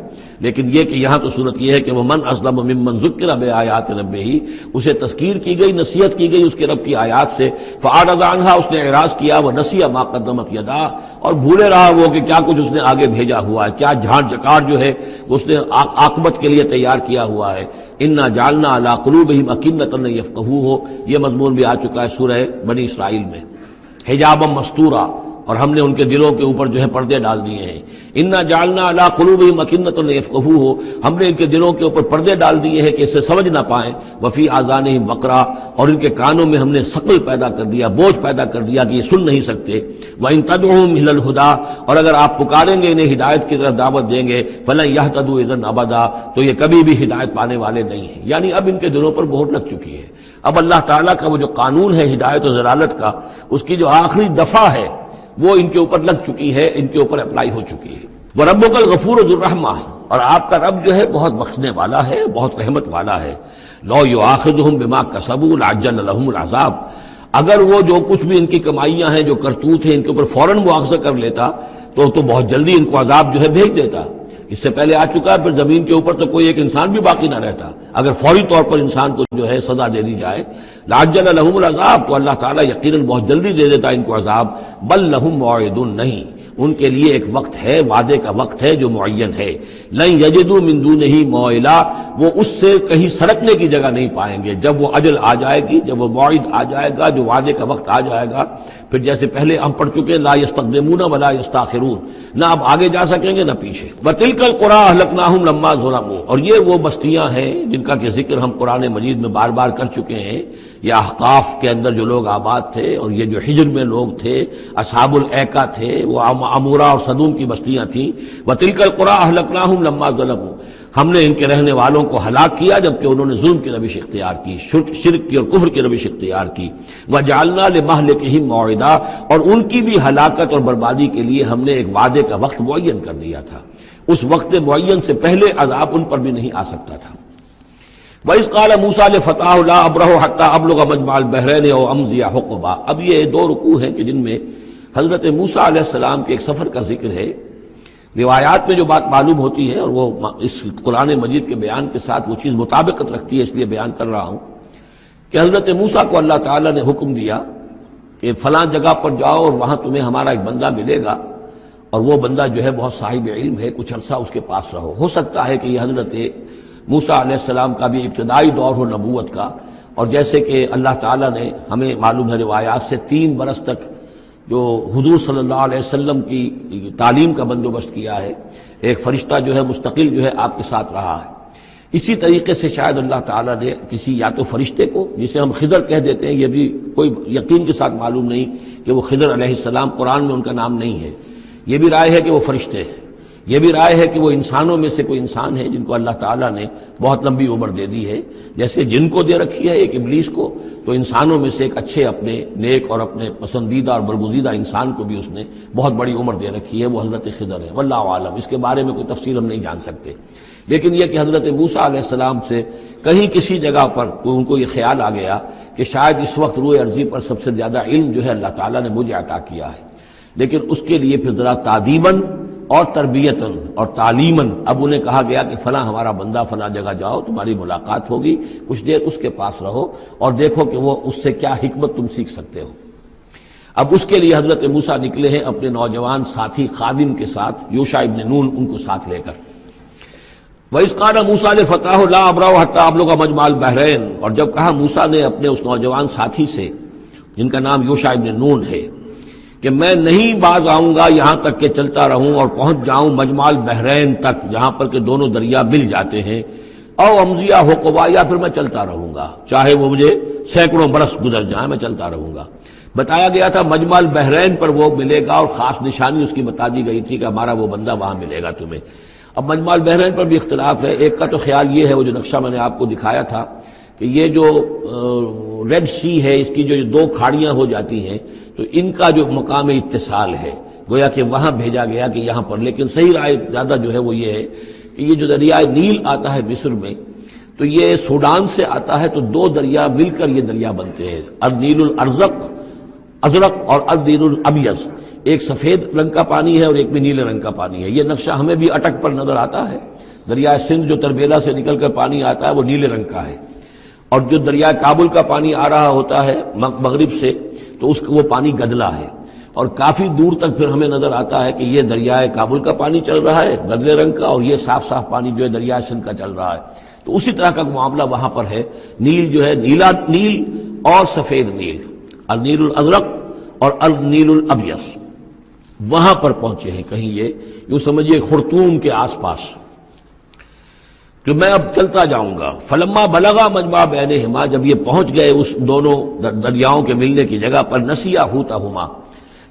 S1: لیکن یہ کہ یہاں تو صورت یہ ہے کہ وَمَنْ أَظْلَمُ مِمَّنْ ذُكِّرَ بِآيَاتِ رَبِّهِ، اسے تذکیر کی گئی، نصیحت کی گئی اس کے رب کی آیات سے، فَأَعْرَضَ عَنْهَا، اس نے اعراض کیا، وَنَسِيَ مَا قَدَّمَتْ يَدَاهُ، اور بھولے رہا وہ کہ کیا کچھ اس نے آگے بھیجا ہوا ہے، کیا جھاڑ جکاڑ جو ہے اس نے عاقبت کے لیے تیار کیا ہوا ہے۔ اِنَّا جَعَلْنَا عَلَىٰ قُلُوبِهِمْ أَكِنَّةً أَن يَفْقَهُوهُ، یہ مضمون بھی آ چکا ہے سورہ بنی اسرائیل میں، حجابا مستورا، اور ہم نے ان کے دلوں کے اوپر جو ہے پردے ڈال دیے ہیں۔ انا جعلنا علی قلوبہم اکنۃ یفقہوہ، ہم نے ان کے دلوں کے اوپر پردے ڈال دیے ہیں کہ اسے سمجھ نہ پائیں، وفی آذانہم وقرا، اور ان کے کانوں میں ہم نے ثقل پیدا کر دیا، بوجھ پیدا کر دیا کہ یہ سن نہیں سکتے۔ وان تدعوہم الی الہدی، اور اگر آپ پکاریں گے انہیں ہدایت کی طرف دعوت دیں گے، فلن یہتدوا اذا ابدا، تو یہ کبھی بھی ہدایت پانے والے نہیں ہیں۔ یعنی اب ان کے دلوں پر مہر لگ چکی ہے، اب اللہ تعالیٰ کا وہ جو قانون ہے ہدایت و ضلالت کا، اس کی جو آخری دفعہ ہے وہ ان کے اوپر لگ چکی ہے، ان کے اوپر اپلائی ہو چکی ہے۔ وَرَبُّكَ الْغَفُورُ ذُو الرَّحْمَةِ، اور آپ کا رب جو ہے بہت بخشنے والا ہے، بہت رحمت والا ہے۔ لَوْ يُؤَاخِذُهُم بِمَا كَسَبُوا لَعَجَّلَ لَهُمُ الْعَذَابَ، اگر وہ جو کچھ بھی ان کی کمائیاں ہیں، جو کرتوت ہیں، ان کے اوپر فوراً مواخذہ کر لیتا تو بہت جلدی ان کو عذاب جو ہے بھیج دیتا۔ اس سے پہلے آ چکا ہے، پھر زمین کے اوپر تو کوئی ایک انسان بھی باقی نہ رہتا اگر فوری طور پر انسان کو جو ہے سزا دے دی جائے۔ لَعَجَّلَ لَهُمُ الْعَذَابَ، تو اللہ تعالیٰ یقیناً بہت جلدی دے دیتا ان کو عذاب۔ بل لَهُم مَوْعِدٌ، نہیں، ان کے لیے ایک وقت ہے، وعدے کا وقت ہے جو معین ہے۔ لَن يَجِدُوا مِن دُونِهِ مَوْعِلًا، وہ اس سے کہیں سرکنے کی جگہ نہیں پائیں گے۔ جب وہ اجل آ جائے گی، جب وہ موعد آ جائے گا، جو وعدے کا وقت آ جائے گا، پھر جیسے پہلے ہم پڑھ چکے لا یستقدمون ولا یستاخرون، نہ اب آگے جا سکیں گے نہ پیچھے۔ وَتِلْكَ الْقُرَىٰ أَهْلَكْنَاهُمْ لَمَّا ظَلَمُوا، اور یہ وہ بستیاں ہیں جن کا کہ ذکر ہم قرآن مجید میں بار بار کر چکے ہیں۔ یہ احقاف کے اندر جو لوگ آباد تھے، اور یہ جو حجر میں لوگ تھے، اصحاب الایکا تھے، وہ عمورہ اور صدوم کی بستیاں تھیں۔ وَتِلْكَ الْقُرَىٰ أَهْلَكْنَاهُمْ لَمَّا ظَلَمُوا، ہم نے ان کے رہنے والوں کو ہلاک کیا جبکہ انہوں نے ظلم کی روش اختیار کی، شرک کی اور کفر کی روش اختیار کی۔ وَجَعَلْنَا لِمَهْلِكِهِمْ مَوْعِدًا، اور ان کی بھی ہلاکت اور بربادی کے لیے ہم نے ایک وعدے کا وقت معین کر دیا تھا، اس وقت معین سے پہلے عذاب ان پر بھی نہیں آ سکتا تھا۔ وَإِذْ قَالَ مُوسَىٰ لِفَتَاهُ لَا أَبْرَحُ حَتَّىٰ أَبْلُغَ مَجْمَعَ الْبَحْرَيْنِ أَوْ أَمْضِيَ حُقُبًا، اب یہ دو رکوع ہیں کہ جن میں حضرت موسیٰ علیہ السلام کے ایک سفر کا ذکر ہے۔ روایات میں جو بات معلوم ہوتی ہے، اور وہ اس قرآن مجید کے بیان کے ساتھ وہ چیز مطابقت رکھتی ہے، اس لیے بیان کر رہا ہوں کہ حضرت موسیٰ کو اللہ تعالیٰ نے حکم دیا کہ فلاں جگہ پر جاؤ اور وہاں تمہیں ہمارا ایک بندہ ملے گا، اور وہ بندہ جو ہے بہت صاحب علم ہے، کچھ عرصہ اس کے پاس رہو۔ ہو سکتا ہے کہ یہ حضرت موسیٰ علیہ السلام کا بھی ابتدائی دور ہو نبوت کا، اور جیسے کہ اللہ تعالیٰ نے ہمیں معلوم ہے روایات سے 3 برس تک جو حضور صلی اللہ علیہ وسلم کی تعلیم کا بندوبست کیا ہے، ایک فرشتہ جو ہے مستقل جو ہے آپ کے ساتھ رہا ہے، اسی طریقے سے شاید اللہ تعالیٰ نے کسی یا تو فرشتے کو، جسے ہم خضر کہہ دیتے ہیں، یہ بھی کوئی یقین کے ساتھ معلوم نہیں کہ وہ خضر علیہ السلام، قرآن میں ان کا نام نہیں ہے، یہ بھی رائے ہے کہ وہ فرشتے ہیں، یہ بھی رائے ہے کہ وہ انسانوں میں سے کوئی انسان ہے جن کو اللہ تعالیٰ نے بہت لمبی عمر دے دی ہے، جیسے جن کو دے رکھی ہے ایک ابلیس کو، تو انسانوں میں سے ایک اچھے اپنے نیک اور اپنے پسندیدہ اور برگزیدہ انسان کو بھی اس نے بہت بڑی عمر دے رکھی ہے، وہ حضرت خضر ہے، واللہ عالم، اس کے بارے میں کوئی تفصیل ہم نہیں جان سکتے، لیکن یہ کہ حضرت موسیٰ علیہ السلام سے کہیں کسی جگہ پر ان کو یہ خیال آ گیا کہ شاید اس وقت روئے ارضی پر سب سے زیادہ علم جو ہے اللہ تعالیٰ نے مجھے عطا کیا ہے، لیکن اس کے لیے پھر ذرا تعدیباً اور تربیتاً اور تعلیماً اب انہیں کہا گیا کہ فلاں ہمارا بندہ فلاں جگہ جاؤ، تمہاری ملاقات ہوگی، کچھ دیر اس کے پاس رہو اور دیکھو کہ وہ اس سے کیا حکمت تم سیکھ سکتے ہو۔ اب اس کے لیے حضرت موسیٰ نکلے ہیں اپنے نوجوان ساتھی خادم کے ساتھ، یوشع ابن نون ان کو ساتھ لے کر۔ وَإِذْ قَالَ مُوسَىٰ لِفَتَاهُ لَا أَبْرَحُ حَتَّىٰ أَبْلُغَ مَجْمَعَ الْبَحْرَيْنِ، اور جب کہا موسیٰ نے اپنے اس نوجوان ساتھی سے جن کا نام یوشع ابن نون ہے کہ میں نہیں باز آؤں گا یہاں تک کہ چلتا رہوں اور پہنچ جاؤں مجمع البحرین تک، جہاں پر کہ دونوں دریا مل جاتے ہیں، او امضیہ حقبا، یا پھر میں چلتا رہوں گا، چاہے وہ مجھے سینکڑوں برس گزر جائیں میں چلتا رہوں گا۔ بتایا گیا تھا مجمع البحرین پر وہ ملے گا، اور خاص نشانی اس کی بتا دی گئی تھی کہ ہمارا وہ بندہ وہاں ملے گا تمہیں۔ اب مجمع البحرین پر بھی اختلاف ہے، ایک کا تو خیال یہ ہے، وہ جو نقشہ میں نے آپ کو دکھایا تھا، کہ یہ جو ریڈ سی ہے، اس کی جو 2 کھاڑیاں ہو جاتی ہیں، تو ان کا جو مقام اتصال ہے گویا کہ وہاں بھیجا گیا کہ یہاں پر، لیکن صحیح رائے زیادہ جو ہے وہ یہ ہے کہ یہ جو دریائے نیل آتا ہے مصر میں، تو یہ سوڈان سے آتا ہے، تو 2 دریا مل کر یہ دریا بنتے ہیں، النیل الازرق اور النیل الابیض، ایک سفید رنگ کا پانی ہے اور ایک بھی نیلے رنگ کا پانی ہے۔ یہ نقشہ ہمیں بھی اٹک پر نظر آتا ہے، دریائے سندھ جو تربیلا سے نکل کر پانی آتا ہے وہ نیلے رنگ کا ہے، اور جو دریائے کابل کا پانی آ رہا ہوتا ہے مغرب سے تو اس کا وہ پانی گدلا ہے، اور کافی دور تک پھر ہمیں نظر آتا ہے کہ یہ دریائے کابل کا پانی چل رہا ہے گدلے رنگ کا، اور یہ صاف صاف پانی جو ہے دریائے سندھ کا چل رہا ہے، تو اسی طرح کا معاملہ وہاں پر ہے۔ نیل جو ہے نیلا نیل اور سفید نیل، النیل الازرق اور النیل الابیض، وہاں پر پہنچے ہیں کہیں، یہ یوں سمجھیے خرطوم کے آس پاس، کہ میں اب چلتا جاؤں گا۔ فلما بلغا مجمع بینہما، جب یہ پہنچ گئے اس دونوں دریاؤں کے ملنے کی جگہ پر، نسیا حوتہما،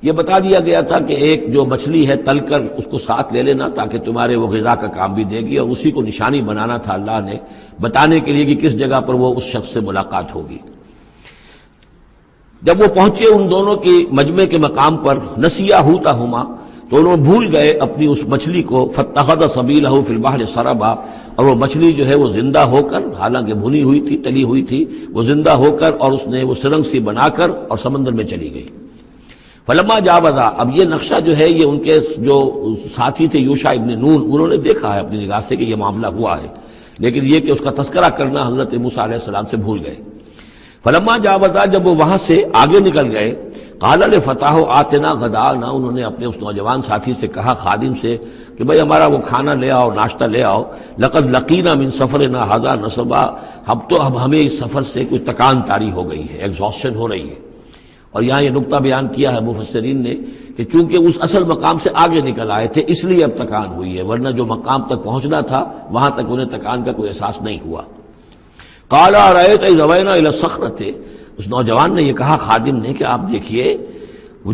S1: یہ بتا دیا گیا تھا کہ ایک جو مچھلی ہے تل کر اس کو ساتھ لے لینا تاکہ تمہارے وہ غذا کا کام بھی دے گی، اور اسی کو نشانی بنانا تھا اللہ نے بتانے کے لیے کہ کس جگہ پر وہ اس شخص سے ملاقات ہوگی۔ جب وہ پہنچے ان دونوں کی مجمع کے مقام پر، نسیا حوتہما، تو انہوں بھول گئے اپنی اس مچھلی کو، فاتخذ سبیلہ فی البحر سربا، اور وہ مچھلی جو ہے وہ زندہ ہو کر، حالانکہ بھنی ہوئی تھی تلی ہوئی تھی، وہ زندہ ہو کر اور اس نے وہ سرنگ سی بنا کر اور سمندر میں چلی گئی۔ فلما جاوزا، اب یہ نقشہ جو ہے یہ ان کے جو ساتھی تھے یوشع ابن نون، انہوں نے دیکھا ہے اپنی نگاہ سے کہ یہ معاملہ ہوا ہے، لیکن یہ کہ اس کا تذکرہ کرنا حضرت موسیٰ علیہ السلام سے بھول گئے۔ فلما جاوزا، جب وہ وہاں سے آگے نکل گئے، قال لفتاه آتنا غداءنا، انہوں نے اپنے اس نوجوان ساتھی سے کہا، خادم سے، کہ بھئی ہمارا وہ کھانا لے آؤ، ناشتہ لے آؤ، لقد لقینا من سفرنا ھذا نصبا، اب ہمیں اس سفر سے کوئی تکان طاری ہو گئی ہے، ایگزاسشن ہو رہی ہے۔ اور یہاں یہ نقطہ بیان کیا ہے مفسرین نے کہ چونکہ اس اصل مقام سے آگے نکل آئے تھے اس لیے اب تکان ہوئی ہے، ورنہ جو مقام تک پہنچنا تھا وہاں تک انہیں تکان کا کوئی احساس نہیں ہوا۔ قال ارأيت إذ أوينا إلى الصخرة، اس نوجوان نے یہ کہا خادم نے کہ آپ دیکھیے،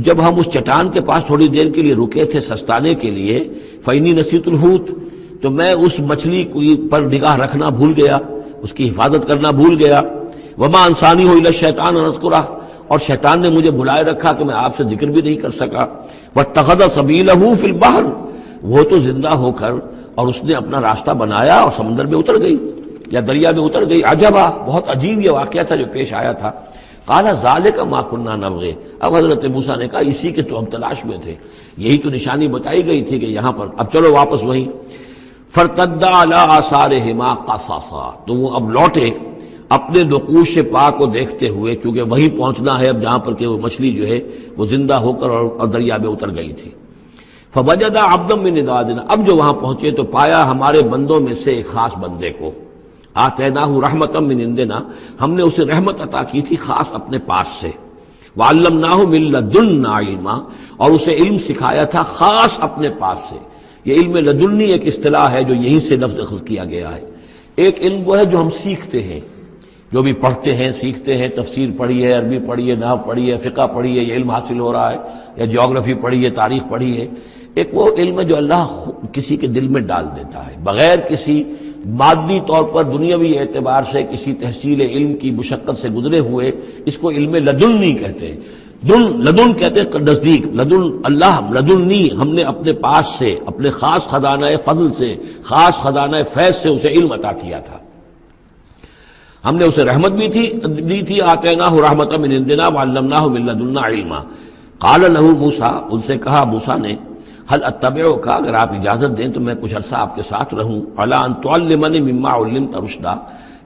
S1: جب ہم اس چٹان کے پاس تھوڑی دیر کے لیے رکے تھے سستانے کے لیے، فإني نسيت الحوت، تو میں اس مچھلی پر نگاہ رکھنا بھول گیا، اس کی حفاظت کرنا بھول گیا، وما أنسانيه إلا الشيطان أن أذكره، اور شیطان نے مجھے بلائے رکھا کہ میں آپ سے ذکر بھی نہیں کر سکا۔ واتخذ سبيله في البحر، وہ تو زندہ ہو کر اور اس نے اپنا راستہ بنایا اور سمندر میں اتر گئی یا دریا میں اتر گئی۔ عجبا، بہت عجیب یہ واقعہ تھا جو پیش آیا تھا۔ قال ذلك ما كنا نبغي، اب حضرت موسیٰ نے کہا اسی کے تو ہم تلاش میں تھے، یہی تو نشانی بتائی گئی تھی کہ یہاں پر، اب چلو واپس وہیں۔ فارتدا على آثارهما قصصا، تو وہ اب لوٹے اپنے نقوش پا کو دیکھتے ہوئے، چونکہ وہیں پہنچنا ہے اب جہاں پر کہ وہ مچھلی جو ہے وہ زندہ ہو کر اور دریا میں اتر گئی تھی۔ فوجد عبدا من عبادنا، اب جو وہاں پہنچے تو پایا ہمارے بندوں میں سے ایک خاص بندے کو، آتیناہ رحمتا من عندنا، ہم نے اسے رحمت عطا کی تھی خاص اپنے پاس سے، وعلمناہ من لدنا علما، اور اسے علم سکھایا تھا خاص اپنے پاس سے۔ یہ علم لدنی ایک اصطلاح ہے جو یہیں سے لفظ اخذ کیا گیا ہے۔ ایک علم وہ ہے جو ہم سیکھتے ہیں، جو بھی پڑھتے ہیں سیکھتے ہیں، تفسیر پڑھی ہے، عربی پڑھی ہے، نحو پڑھی ہے، فقہ پڑھی ہے، یہ علم حاصل ہو رہا ہے، یا جیوگرافی پڑھی ہے، تاریخ پڑھی ہے۔ ایک وہ علم ہے جو اللہ کسی کے دل میں ڈال دیتا ہے بغیر کسی مادی طور پر دنیاوی اعتبار سے کسی تحصیل علم کی مشقت سے گزرے ہوئے، اس کو علم لدنی کہتے ہیں۔ لدن کہتے ہیں نزدیک، لدن اللہ، لدنی ہم نے اپنے پاس سے، اپنے خاص خزانہ فضل سے، خاص خزانہ فیض سے اسے علم عطا کیا تھا۔ ہم نے اسے رحمت بھی دی تھی، آتیناہ رحمتا من عندنا وعلمناہ من لدنا علما۔ قال له موسیٰ، ان سے کہا موسیٰ نے، هل اتبعک، اگر آپ اجازت دیں تو میں کچھ عرصہ آپ کے ساتھ رہوں، علی ان تعلمنی مما علمت رشدا،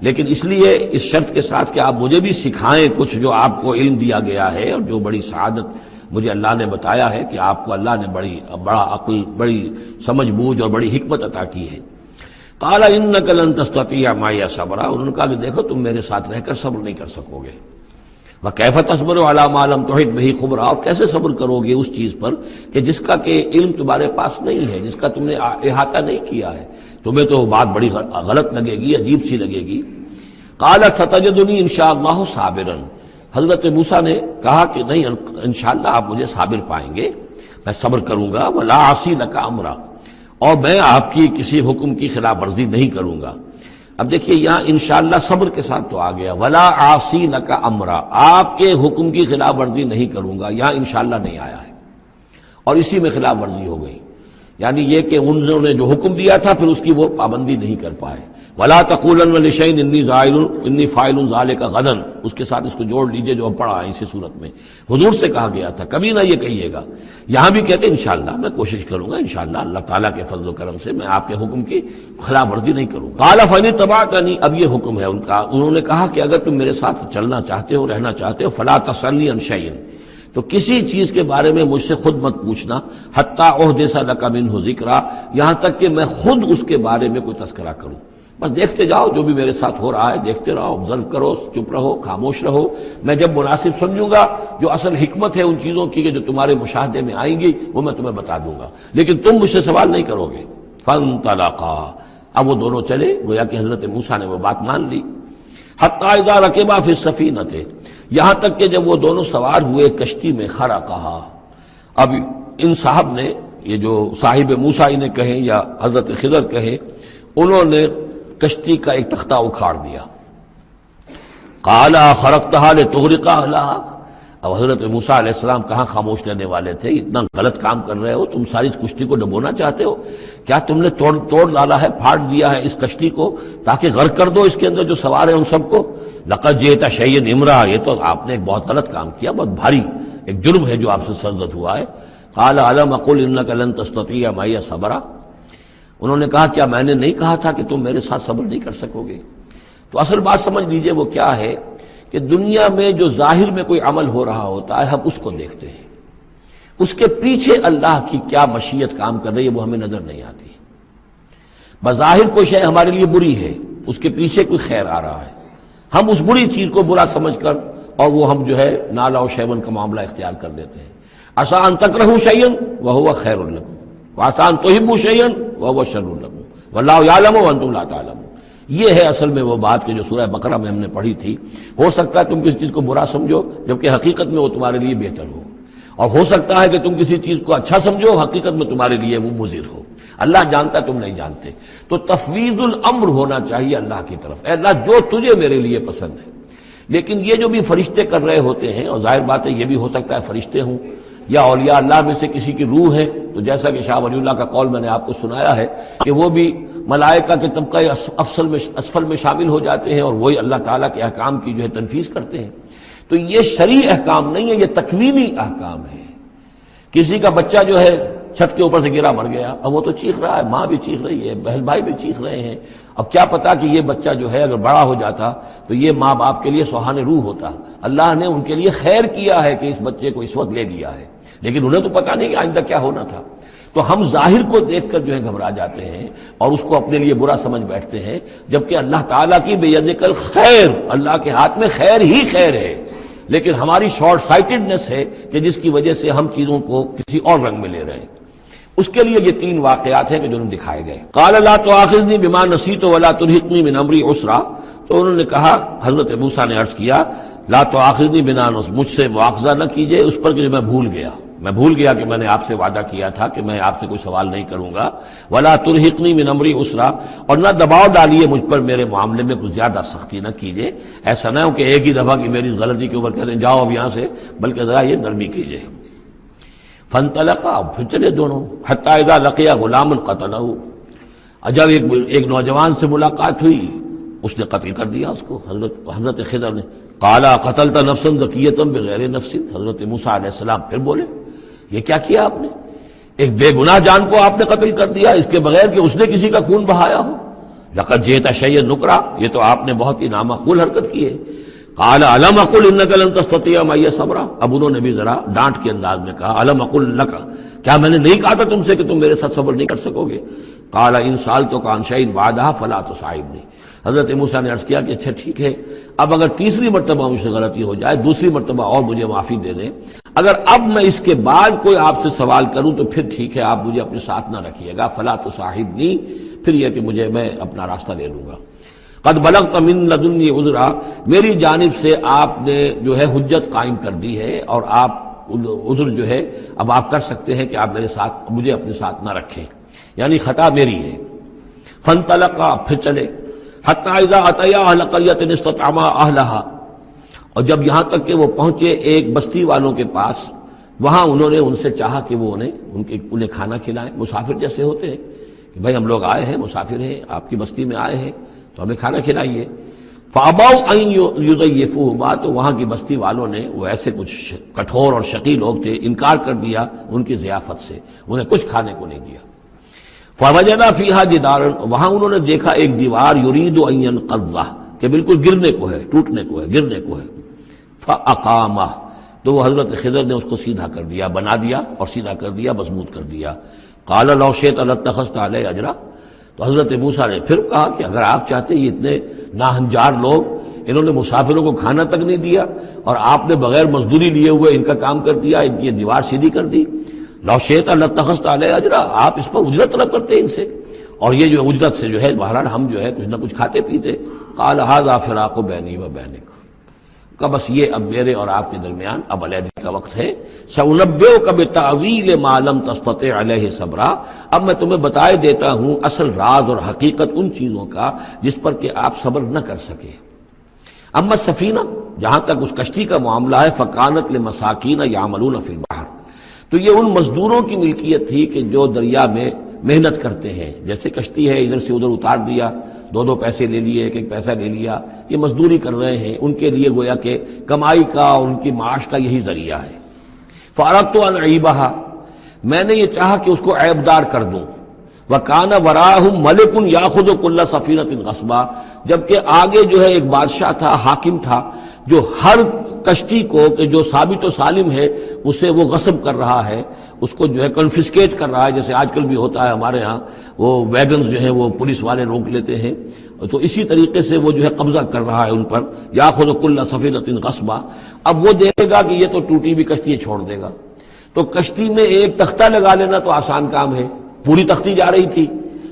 S1: لیکن اس لیے اس شرط کے ساتھ کہ آپ مجھے بھی سکھائیں کچھ جو آپ کو علم دیا گیا ہے، اور جو بڑی سعادت مجھے اللہ نے بتایا ہے کہ آپ کو اللہ نے بڑا عقل، بڑی سمجھ بوجھ اور بڑی حکمت عطا کی ہے۔ قال انک لن تستطیع معی صبرا، انہوں نے کہا کہ دیکھو تم میرے ساتھ رہ کر صبر نہیں کر سکو گے۔ وَكَيْفَ تَصْبِرُ عَلَىٰ مَا لَمْ تُحِطْ بِهِ خُبْرًا، اور کیسے صبر کرو گے اس چیز پر کہ جس کا کہ علم تمہارے پاس نہیں ہے، جس کا تم نے احاطہ نہیں کیا ہے، تمہیں تو بات بڑی غلط لگے گی، عجیب سی لگے گی۔ قَالَ سَتَجِدُنِي إِن شَاءَ اللَّهُ صَابِرًا، حضرت موسیٰ نے کہا کہ نہیں، انشاءاللہ آپ مجھے صابر پائیں گے، میں صبر کروں گا، وَلَا عَصِي لَكَ أَمْرًا، اور میں آپ کی کسی حکم کی خلاف ورزی نہیں کروں گا۔ اب دیکھیے یہاں انشاءاللہ صبر کے ساتھ تو آ گیا، ولا عاصی لک امرا، آپ کے حکم کی خلاف ورزی نہیں کروں گا، یہاں انشاءاللہ نہیں آیا ہے، اور اسی میں خلاف ورزی ہو گئی، یعنی یہ کہ انہوں نے جو حکم دیا تھا پھر اس کی وہ پابندی نہیں کر پائے۔ ولا تقولن لشیء انی فاعل ذلک غدا، اس کے ساتھ اس کو جوڑ لیجئے جو اب پڑھا ہے اسی صورت میں، حضور سے کہا گیا تھا کبھی نہ یہ کہیے گا، یہاں بھی کہتے ہیں انشاءاللہ میں کوشش کروں گا، انشاءاللہ اللہ تعالیٰ کے فضل و کرم سے میں آپ کے حکم کی خلاف ورزی نہیں کروں گا۔ قال فإن اتبعتنی، اب یہ حکم ہے ان کا، انہوں نے کہا کہ اگر تم میرے ساتھ چلنا چاہتے ہو، رہنا چاہتے ہو، فلا تسألنی عن شیء، تو کسی چیز کے بارے میں مجھ سے خود مت پوچھنا، حتی احدث لک منہ ذکرا، یہاں تک کہ میں خود اس کے بارے میں کوئی تذکرہ کروں، بس دیکھتے جاؤ جو بھی میرے ساتھ ہو رہا ہے، دیکھتے رہو، آبزرو کرو، چپ رہو، خاموش رہو، میں جب مناسب سمجھوں گا جو اصل حکمت ہے ان چیزوں کی کہ جو تمہارے مشاہدے میں آئیں گی وہ میں تمہیں بتا دوں گا، لیکن تم مجھ سے سوال نہیں کرو گے۔ فانطلقا، اب وہ دونوں چلے، گویا کہ حضرت موسیٰ نے وہ بات مان لی۔ حتی اذا رکبا فی السفینۃ، یہاں تک کہ جب وہ دونوں سوار ہوئے کشتی میں، خرقہا، اب ان صاحب نے، یہ جو صاحب موسیٰ انہیں کہیں یا حضرت خضر کہیں، انہوں نے کشتی کا ایک تختہ اکھاڑ دیا۔ قال خرقتها لتغرق اهلها، اب حضرت موسیٰ علیہ السلام کہاں خاموش رہنے والے تھے، اتنا غلط کام کر رہے ہو تم، ساری کشتی کو ڈبونا چاہتے ہو، کیا تم نے توڑ ڈالا ہے، پھاڑ دیا ہے اس کشتی کو تاکہ غرق کر دو اس کے اندر جو سوار ہیں ان سب کو؟ لقد جئت شیئا امرا، یہ تو آپ نے ایک بہت غلط کام کیا، بہت بھاری ایک جرم ہے جو آپ سے سرزد ہوا ہے۔ قال الم اقل انک لن تستطیع معی صبرا، انہوں نے کہا کیا میں نے نہیں کہا تھا کہ تم میرے ساتھ صبر نہیں کر سکو گے؟ تو اصل بات سمجھ لیجئے وہ کیا ہے کہ دنیا میں جو ظاہر میں کوئی عمل ہو رہا ہوتا ہے ہم اس کو دیکھتے ہیں، اس کے پیچھے اللہ کی کیا مشیت کام کر رہی ہے وہ ہمیں نظر نہیں آتی۔ بظاہر کوئی شے ہمارے لیے بری ہے، اس کے پیچھے کوئی خیر آ رہا ہے، ہم اس بری چیز کو برا سمجھ کر اور وہ ہم جو ہے نالا و شیون کا معاملہ اختیار کر لیتے ہیں۔ عسیٰ ان تکرہوا شیئا وہو خیر لکم وعسیٰ ان تحبوا شیئا وہو شر لکم واللہ یعلم وانتم لا تعلمون، یہ ہے اصل میں وہ بات کہ جو سورہ بقرہ میں ہم نے پڑھی تھی۔ ہو سکتا ہے تم کسی چیز کو برا سمجھو جبکہ حقیقت میں وہ تمہارے لیے بہتر ہو، اور ہو سکتا ہے کہ تم کسی چیز کو اچھا سمجھو، حقیقت میں تمہارے لیے وہ مضر ہو۔ اللہ جانتا ہے تم نہیں جانتے، تو تفویض الامر ہونا چاہیے اللہ کی طرف، اے اللہ جو تجھے میرے لیے پسند ہے۔ لیکن یہ جو بھی فرشتے کر رہے ہوتے ہیں، اور ظاہر بات ہے یہ بھی ہو سکتا ہے فرشتے ہوں یا اولیاء اللہ میں سے کسی کی روح ہے، تو جیسا کہ شاہ ولی اللہ کا قول میں نے آپ کو سنایا ہے کہ وہ بھی ملائکہ کے طبقہ اسفل میں شامل ہو جاتے ہیں اور وہی اللہ تعالیٰ کے احکام کی جو ہے تنفیذ کرتے ہیں۔ تو یہ شرعی احکام نہیں ہے، یہ تکوینی احکام ہے۔ کسی کا بچہ جو ہے چھت کے اوپر سے گرا مر گیا، اب وہ تو چیخ رہا ہے، ماں بھی چیخ رہی ہے، بہن بھائی بھی چیخ رہے ہیں، اب کیا پتا کہ یہ بچہ جو ہے اگر بڑا ہو جاتا تو یہ ماں باپ کے لیے سہانے روح ہوتا۔ اللہ نے ان کے لیے خیر کیا ہے کہ اس بچے کو اس وقت لے لیا ہے، لیکن انہیں تو پتا نہیں کہ آئندہ کیا ہونا تھا۔ تو ہم ظاہر کو دیکھ کر جو ہے گھبرا جاتے ہیں اور اس کو اپنے لیے برا سمجھ بیٹھتے ہیں، جبکہ اللہ تعالیٰ کی بیدک الخیر، اللہ کے ہاتھ میں خیر ہی خیر ہے، لیکن ہماری شارٹ سائٹڈنس ہے کہ جس کی وجہ سے ہم چیزوں کو کسی اور رنگ میں لے رہے ہیں۔ اس کے لیے یہ 3 واقعات ہیں کہ جو انہوں نے دکھائے گئے۔ قال لا تؤاخذنی بما نسیت ولا ترهقنی من امری عسرا، تو انہوں نے کہا، حضرت موسیٰ نے عرض کیا لا تؤاخذنی بما نسیت، مجھ سے مواخذہ نہ کیجئے اس پر کہ جو میں بھول گیا کہ میں نے آپ سے وعدہ کیا تھا کہ میں آپ سے کوئی سوال نہیں کروں گا، ولا ترهقنی من امری عسرا، اور نہ دباؤ ڈالیے مجھ پر میرے معاملے میں کچھ زیادہ سختی نہ کیجئے، ایسا نہ ہو کہ ایک ہی دفعہ کی میری غلطی کے اوپر کہتے ہیں جاؤ اب یہاں سے، بلکہ ذرا یہ نرمی کیجئے۔ فانطلقا، پھر چلے دونوں، حتی اذا لقیا غلاما قتلہ، جب ایک نوجوان سے ملاقات ہوئی اس نے قتل کر دیا اس کو، حضرت خضر نے۔ قال قتلت نفسا زکیۃ بغیر نفس، حضرت موسیٰ علیہ السلام پھر بولے یہ کیا کیا آپ نے؟ ایک بے گناہ جان کو آپ نے قتل کر دیا اس کے بغیر کہ اس نے کسی کا خون بہایا ہو۔ لقد جئت شیئا نکرا، یہ تو آپ نے بہت ہی نامعقول حرکت کی ہے۔ قال الم اقل انک لن تستطیع معی صبرا، اب انہوں نے بھی ذرا ڈانٹ کے انداز میں کہا الم اقل لک، کیا میں نے نہیں کہا تھا تم سے کہ تم میرے ساتھ صبر نہیں کر سکو گے؟ قال ان سالتک عن شیء بعدها فلا تصاحبنی، حضرت موسیٰ نے عرض کیا کہ اچھا ٹھیک ہے، اب اگر تیسری مرتبہ مجھ سے غلطی ہو جائے، دوسری مرتبہ اور مجھے معافی دے دیں، اگر اب میں اس کے بعد کوئی آپ سے سوال کروں تو پھر ٹھیک ہے، آپ مجھے اپنے ساتھ نہ رکھیے گا، فلا تصاحبنی، پھر یہ کہ میں اپنا راستہ لے لوں گا۔ قد بلغت من لدنی عذرا، میری جانب سے آپ نے جو ہے حجت قائم کر دی ہے اور آپ عذر جو ہے اب آپ کر سکتے ہیں کہ آپ مجھے اپنے ساتھ نہ رکھیں، یعنی خطا میری ہے۔ فانطلقا، پھر چلے، حتی اذا اتیا اہل قریۃ استطعما اہلھا، اور جب یہاں تک کہ وہ پہنچے ایک بستی والوں کے پاس، وہاں انہوں نے ان سے چاہا کہ وہ انہیں کھانا کھلائیں، مسافر جیسے ہوتے ہیں کہ بھائی ہم لوگ آئے ہیں، مسافر ہیں، آپ کی بستی میں آئے ہیں تو ہمیں کھانا کھلائیے۔ فابوا ان یضیفوہما، تو وہاں کی بستی والوں نے، وہ ایسے کچھ کٹھور اور شقی لوگ تھے، انکار کر دیا ان کی ضیافت سے، انہیں کچھ کھانے کو نہیں دیا۔ فوجدا فیہا جدارا، وہاں انہوں نے دیکھا ایک دیوار، یرید ان ینقضہ، کہ بالکل گرنے کو ہے، ٹوٹنے کو ہے، گرنے کو ہے۔ فاقامہ، تو وہ حضرت خضر نے اس کو سیدھا کر دیا، بنا دیا اور سیدھا کر دیا، مضبوط کر دیا۔ قال لو شئت لاتخذت علیہ اجرا، تو حضرت موسیٰ نے پھر کہا کہ اگر آپ چاہتے، یہ اتنے ناہنجار لوگ، انہوں نے مسافروں کو کھانا تک نہیں دیا اور آپ نے بغیر مزدوری لیے ہوئے ان کا کام کر دیا، ان کی دیوار سیدھی کر دی۔ لو شئت لاتخذت علیہ اجرا، آپ اس پر اجرت طلب کرتے ان سے، اور یہ جو اجرت سے جو ہے بہرحال ہم جو ہے کچھ نہ کچھ کھاتے پیتے۔ قال ھذا فراق بینی و بینک، کہ بس یہ اب میرے اور آپ کے درمیان اب علیحدگی کا وقت ہے۔ سأنبئک بتأویل ما لم تستطع علیہ صبرا، اب میں تمہیں بتائے دیتا ہوں اصل راز اور حقیقت ان چیزوں کا جس پر کہ آپ صبر نہ کر سکے۔ اما السفینہ، جہاں تک اس کشتی کا معاملہ ہے، فکانت لمساکین یعملون فی البحر، تو یہ ان مزدوروں کی ملکیت تھی کہ جو دریا میں محنت کرتے ہیں، جیسے کشتی ہے ادھر سے ادھر اتار دیا، دو پیسے لے لیے، ایک پیسہ لے لیا، یہ مزدوری کر رہے ہیں، ان کے لیے گویا کہ کمائی کا اور ان کی معاش کا یہی ذریعہ ہے۔ فاردت ان اعیبھا، میں نے یہ چاہا کہ اس کو عیبدار کر دوں۔ وکان وراءہم ملک یاخذ کل سفینۃ غصبا، جبکہ آگے جو ہے ایک بادشاہ تھا، حاکم تھا، جو ہر کشتی کو کہ جو ثابت و سالم ہے اسے وہ غصب کر رہا ہے، اس کو جو ہے کنفسکیٹ کر رہا ہے، جیسے آج کل بھی ہوتا ہے ہمارے ہاں، وہ ویگنز جو ہیں وہ پولیس والے روک لیتے ہیں، تو اسی طریقے سے وہ جو ہے قبضہ کر رہا ہے ان پر۔ یاخذ کل سفینۃ غصبا، اب وہ دیکھے گا کہ یہ تو ٹوٹی بھی کشتی چھوڑ دے گا، تو کشتی میں ایک تختہ لگا لینا تو آسان کام ہے، پوری تختی جا رہی تھی،